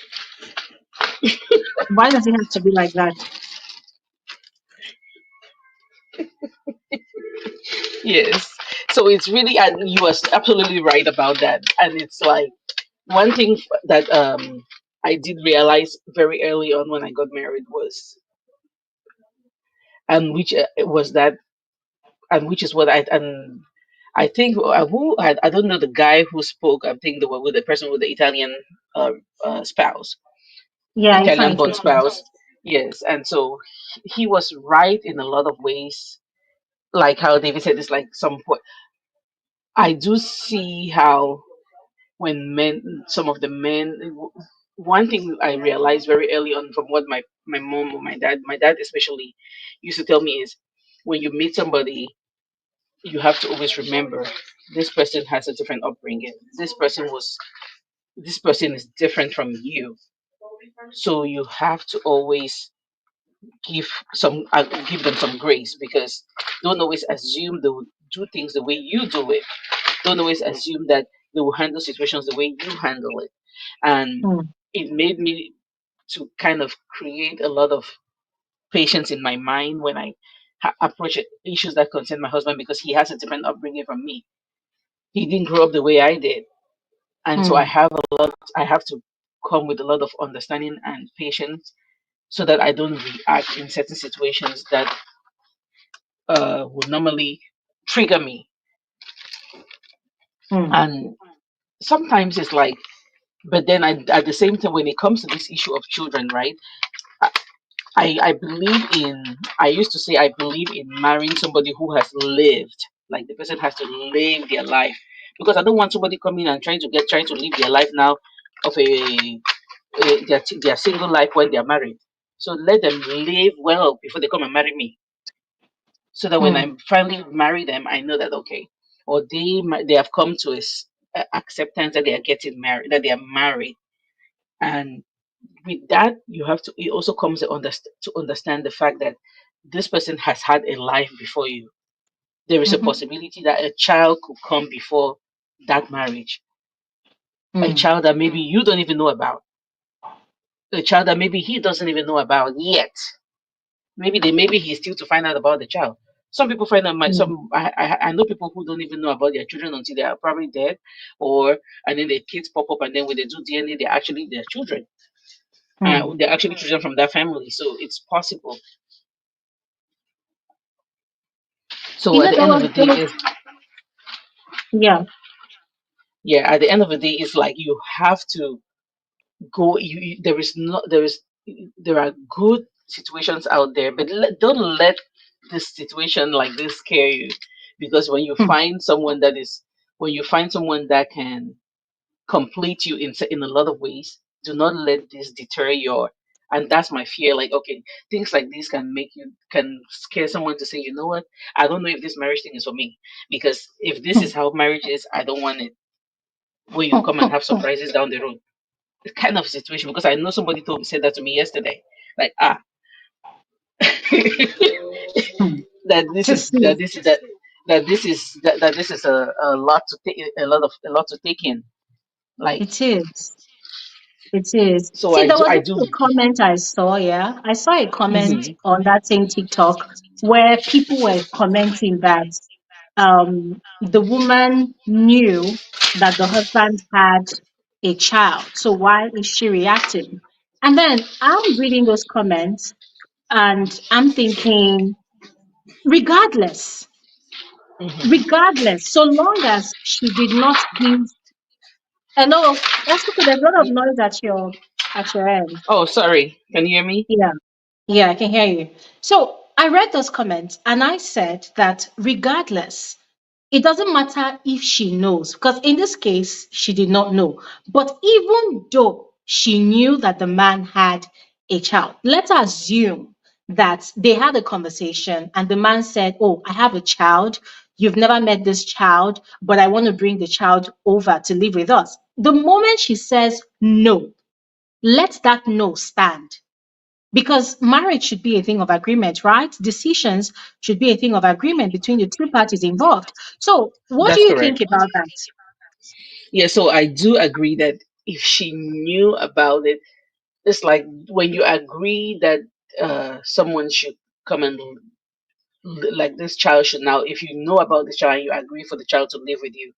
Why does it have to be like that? Yes. So it's really, and you are absolutely right about that. And it's like one thing that I did realize very early on when I got married was, and which was that, and which is what I think I don't know the guy who spoke. I think the one with the person with the Italian uh, spouse, Yeah, it's Italian fine. born It's fine. spouse. Yes, and so he was right in a lot of ways. Like how David said, it's like some point. I do see how when men, some of the men, one thing I realized very early on from what my mom or my dad especially used to tell me is when you meet somebody, you have to always remember this person has a different upbringing. This person is different from you. So you have to always give them some grace because don't always assume they will do things the way you do it. Don't always assume that they will handle situations the way you handle it. And Mm, it made me to kind of create a lot of patience in my mind when I approach issues that concern my husband because he has a different upbringing from me. He didn't grow up the way I did, and so mm, I have to come with a lot of understanding and patience so that I don't react in certain situations that would normally trigger me. mm, And sometimes it's like, but then at the same time, when it comes to this issue of children, right? I believe in, I used to say, I believe in marrying somebody who has lived. Like the person has to live their life. Because I don't want somebody coming and trying to live their life now of their single life when they are married. So let them live well before they come and marry me. So that when I mm, finally marry them, I know that okay, or they have come to a acceptance that they are getting married, that they are married, and with that you have to. It also comes to understand the fact that this person has had a life before you. There is a mhm, possibility that a child could come before that marriage, a mm, child that maybe you don't even know about, a child that maybe he doesn't even know about yet. Maybe he's still to find out about the child. Some people find out my mm, some I know people who don't even know about their children until they are probably dead, or and then the kids pop up and then when they do DNA they're actually their children. mm. They're actually children from that family, so it's possible. So You at know, the end of the day, is yeah. yeah, at the end of the day, it's like you have to go. There is not there are good situations out there, but don't let this situation like this scare you, because Mm, when you find someone that can complete you in a lot of ways, do not let this deter your. And that's my fear. Like, okay, things like this can scare someone to say, you know what, I don't know if this marriage thing is for me, because if this is mm, how marriage is, I don't want it. Where you mm, come and mm, have mm, surprises down the road, the kind of situation. Because I know somebody said that to me yesterday, like mm. that this To is see, that this is a lot to take, a lot to take in. Like, it is. It is. so See, there was I even do. a comment I saw, yeah. I saw a comment Mhm. on that same TikTok where people were commenting that the woman knew that the husband had a child. So why is she reacting? And then I'm reading those comments and I'm thinking, regardless, Mhm. regardless, so long as she did not give. Hello, that's okay. There's a lot of noise at your end. Oh, sorry. Can you hear me? Yeah. Yeah, I can hear you. So I read those comments and I said that regardless, it doesn't matter if she knows, because in this case, she did not know. But even though she knew that the man had a child, let's assume that they had a conversation and the man said, oh, I have a child. You've never met this child, but I want to bring the child over to live with us. The moment she says no, let that no stand, because marriage should be a thing of agreement, right? Decisions should be a thing of agreement between the two parties involved. So, what do That's you think correct. about that? Yeah, so I do agree that if she knew about it, it's like when you agree that someone should come and like this child should now, if you know about the child and you agree for the child to live with you,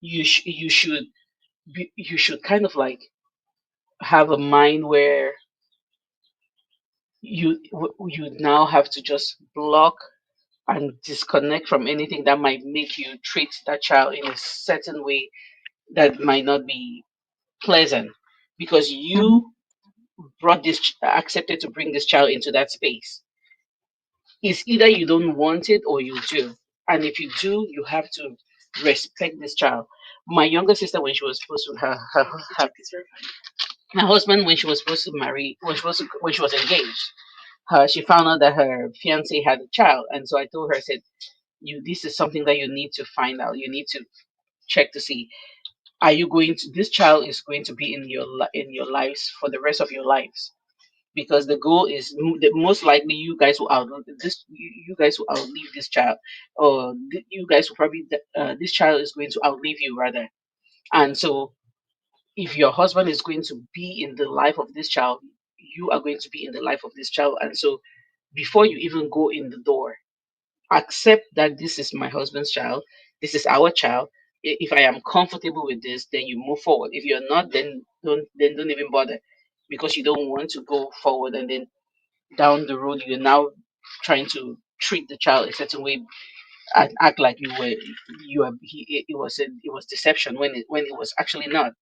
you should you should kind of like have a mind where you now have to just block and disconnect from anything that might make you treat that child in a certain way that might not be pleasant, because Mhm. you brought this accepted to bring this child into that space. It's either you don't want it or you do, and if you do, you have to respect this child. My younger sister, when she was supposed to her husband, when she was supposed to marry, when she was engaged, she found out that her fiance had a child, and so I told her, I said, "You, this is something that you need to find out. You need to check to see, are you going to, this child is going to be in your in your lives for the rest of your lives, because the goal is most likely you guys will outlive this, you guys will outlive this child, or you guys will probably this child is going to outlive you rather. And so if your husband is going to be in the life of this child, you are going to be in the life of this child. And so before you even go in the door, accept that this is my husband's child, this is our child. If I am comfortable with this, then you move forward. If you're not, then don't even bother, because you don't want to go forward and then down the road you're now trying to treat the child a certain way and act like it was deception when it was actually not.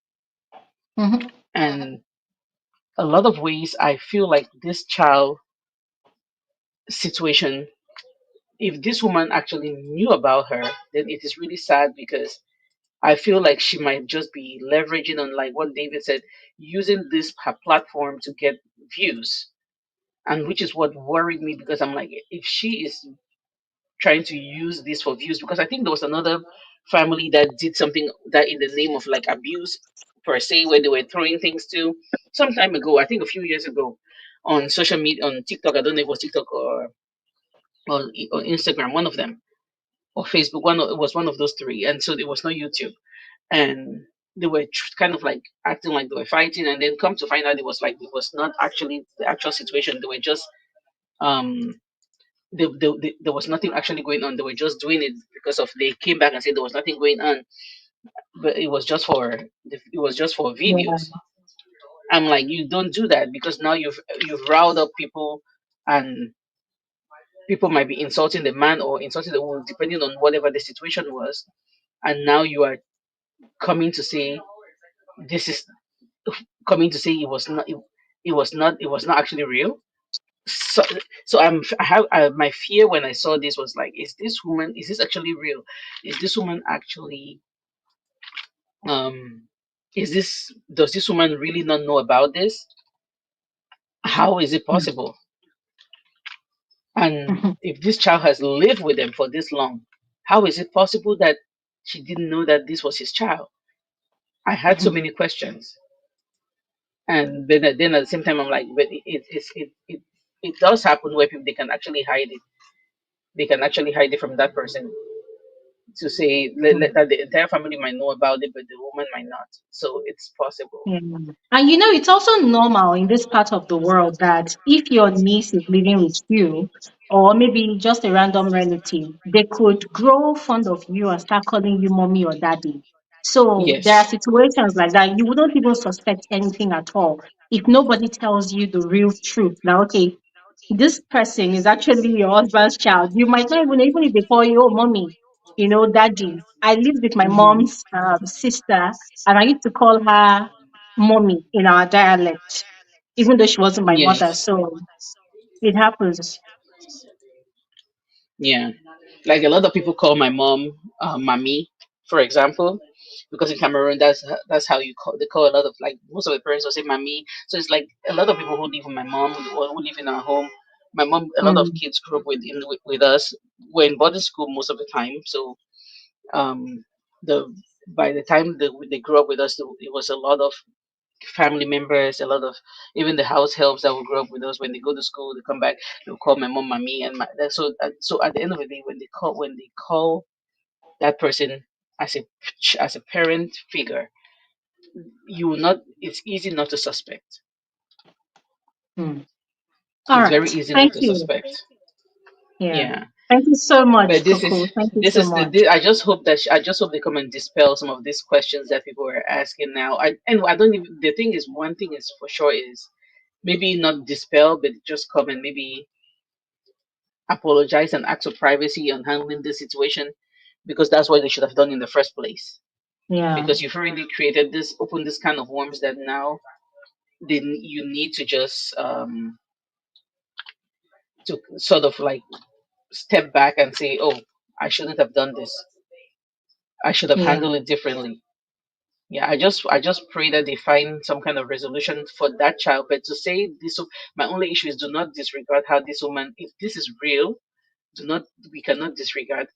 Mhm. And a lot of ways I feel like this child situation, if this woman actually knew about her, then it is really sad, because I feel like she might just be leveraging on, like what David said, using this her platform to get views. And which is what worried me, because I'm like, if she is trying to use this for views, because I think there was another family that did something that in the name of like abuse per se, where they were throwing things to some time ago, I think a few years ago, on social media, on TikTok. I don't know if it was TikTok or Instagram, one of them, or Facebook. It was one of those three, and so there was no YouTube, and they were kind of like acting like they were fighting, and then come to find out it was like it was not actually the actual situation. They were just um there was nothing actually going on. They were just doing it because of they came back and said there was nothing going on, but it was just for Yeah. videos. I'm like, you don't do that, because now you've riled up people, and people might be insulting the man or insulting the woman depending on whatever the situation was, and now you are coming to say this is coming to say it was not actually real. So, I have my fear when I saw this was like, is this actually real? Is this woman actually um is this does this woman really not know about this? How is it Mm. possible? And Mhm. if this child has lived with them for this long, how is it possible that she didn't know that this was his child? I had so Mhm. many questions, and then at the same time I'm like, but it does happen where people they can actually hide it. They can actually hide it from that person, to say that the entire family might know about it, but the woman might not. So it's possible. Yeah. And it's also normal in this part of the world that if your niece is living with you, or maybe just a random relative, they could grow fond of you and start calling you mommy or daddy. So there are Yes. situations like that. You wouldn't even suspect anything at all if nobody tells you the real truth. Now, okay, this person is actually your husband's child. You might not even if they call you, oh, mommy, daddy. I lived with my Mhm. mom's sister, and I used to call her mommy in our dialect, even though she wasn't my mother. Yes. So it happens. Yeah. Like a lot of people call my mom mommy, for example, because in Cameroon that's how you call they call a lot of, like, most of the parents will say mommy. So it's like a lot of people who live with my mom or who live in our home. My mom, a lot of Mm, kids grew up with us. We're in boarding school most of the time, so um the by the time they grew up with us, it was a lot of family members, a lot of even the house helps that will grow up with us. When they go to school, they come back, they'll call my mom mommy, and so at the end of the day, when they call that person, as a parent figure, you will not. It's easy not to suspect. Hmm. All It's very right. easy not Thank to you. suspect. Yeah. Yeah. Thank you so But much, Coco. Thank you this so is much. I just hope that I just hope they come and dispel some of these questions that people are asking now. I don't even, the thing is, one thing is for sure is maybe not dispel, but just come and maybe apologize and ask for privacy on handling this situation, because that's what they should have done in the first place. Yeah. Because you've already created this, opened this kind of worms that now then you need to just to sort of like step back and say, oh, I shouldn't have done this. I should have Yeah. handled it differently. Yeah, I just pray that they find some kind of resolution for that child. But to say this, my only issue is do not disregard how this woman, if this is real, do not we cannot disregard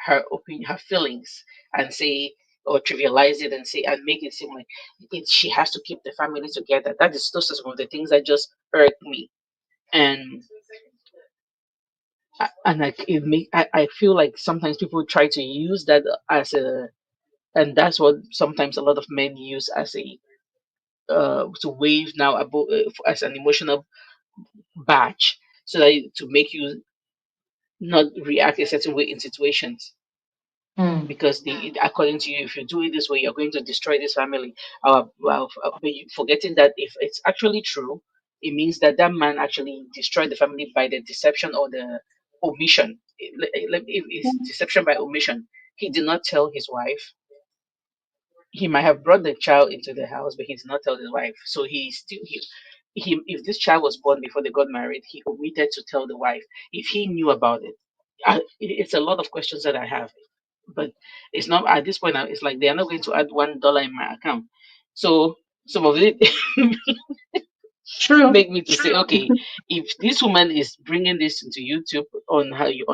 her opinion, her feelings, and say or trivialize it and say and make it seem like she has to keep the family together. That is those are some of the things that just hurt me. And I feel like sometimes people try to use that as a, and that's what sometimes a lot of men use as a to wave now about as an emotional badge, so that to make you not react a certain way in situations, Hmm. because according to you, if you do it this way, you're going to destroy this family. But you forgetting that if it's actually true, it means that that man actually destroyed the family by the deception or the omission. If it's deception by omission, he did not tell his wife. He might have brought the child into the house, but he did not tell his wife. So he if this child was born before they got married, he omitted to tell the wife. If he knew about it, it's a lot of questions that I have. But it's not at this point. It's like they are not going to add $1 in my account. So some of it True. make me to say, okay, if this woman is bringing this into YouTube on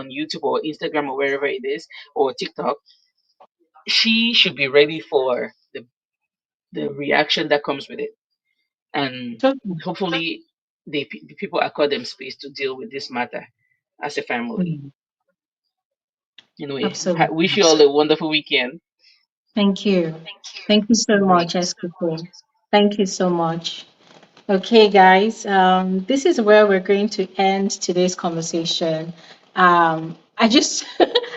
YouTube or Instagram or wherever it is or TikTok, she should be ready for the reaction that comes with it, and Totally. hopefully the people accord them space to deal with this matter as a family. Hmm. Anyway, wish Absolutely. you all a wonderful weekend. Thank you. Thank you so All right. much, Escopo. Thank you so much. Okay, guys, this is where we're going to end today's conversation. I just,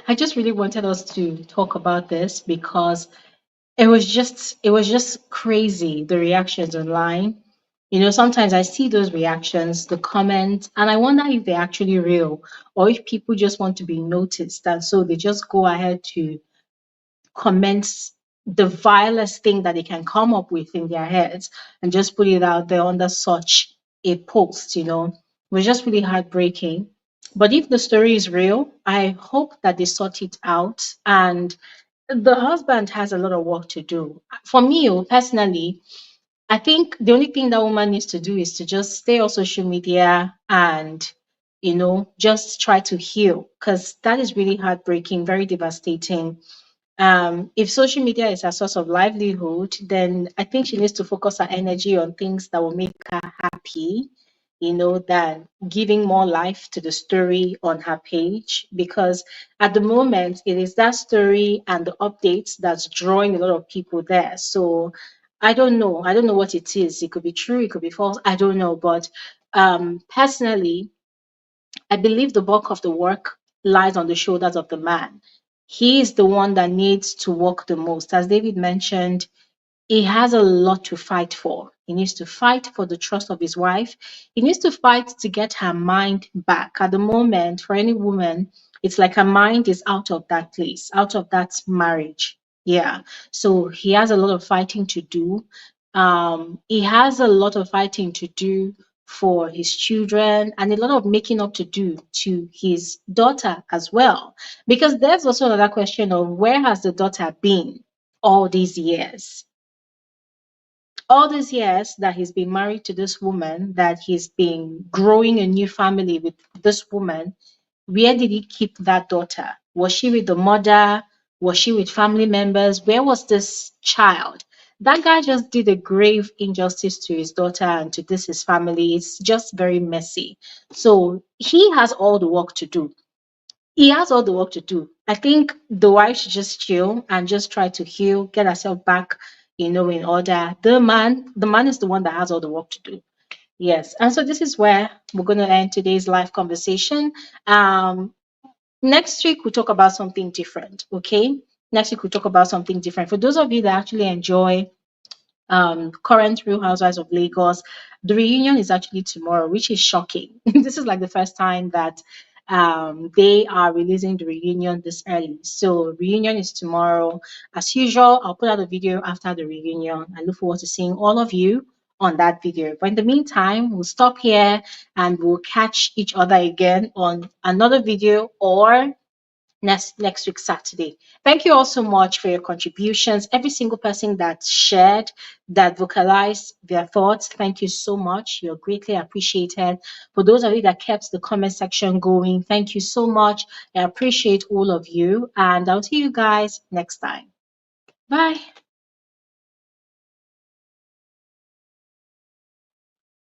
I just really wanted us to talk about this because it was just crazy, the reactions online. Sometimes I see those reactions, the comments, and I wonder if they're actually real or if people just want to be noticed, and so they just go ahead to comments the vilest thing that they can come up with in their heads and just put it out there under such a post. It was just really heartbreaking. But if the story is real, I hope that they sort it out. And the husband has a lot of work to do. For me, personally, I think the only thing that woman needs to do is to just stay on social media and just try to heal, because that is really heartbreaking, very devastating. If social media is a source of livelihood, then I think she needs to focus her energy on things that will make her happy, than giving more life to the story on her page. Because at the moment, it is that story and the updates that's drawing a lot of people there. So I don't know. I don't know what it is. It could be true, it could be false. I don't know. But personally, I believe the bulk of the work lies on the shoulders of the man. He is the one that needs to work the most. As David mentioned, he has a lot to fight for. He needs to fight for the trust of his wife. He needs to fight to get her mind back. At the moment, for any woman, it's like her mind is out of that place, out of that marriage. Yeah. So he has a lot of fighting to do. He has a lot of fighting to do for his children and a lot of making up to do to his daughter as well. Because there's also another question of where has the daughter been all these years? All these years that he's been married to this woman, that he's been growing a new family with this woman, where did he keep that daughter? Was she with the mother? Was she with family members? Where was this child? That guy just did a grave injustice to his daughter and to this his family. It's just very messy. So he has all the work to do. he has all the work to do. I think the wife should just chill and just try to heal, get herself back, in order. The man is the one that has all the work to do. Yes. And so this is where we're going to end today's live conversation. Next week we'll talk about something different. Okay. Next week we'll talk about something different. For those of you that actually enjoy current Real Housewives of Lagos. The reunion is actually tomorrow, which is shocking. This is like the first time that they are releasing the reunion this early. So reunion is tomorrow. As usual, I'll put out a video after the reunion. I look forward to seeing all of you on that video. But in the meantime, we'll stop here and we'll catch each other again on another video or next week Saturday. Thank you all so much for your contributions. Every single person that shared, that vocalized their thoughts, thank you so much. You're greatly appreciated. For those of you that kept the comment section going, thank you so much. I appreciate all of you, and I'll see you guys next time. Bye.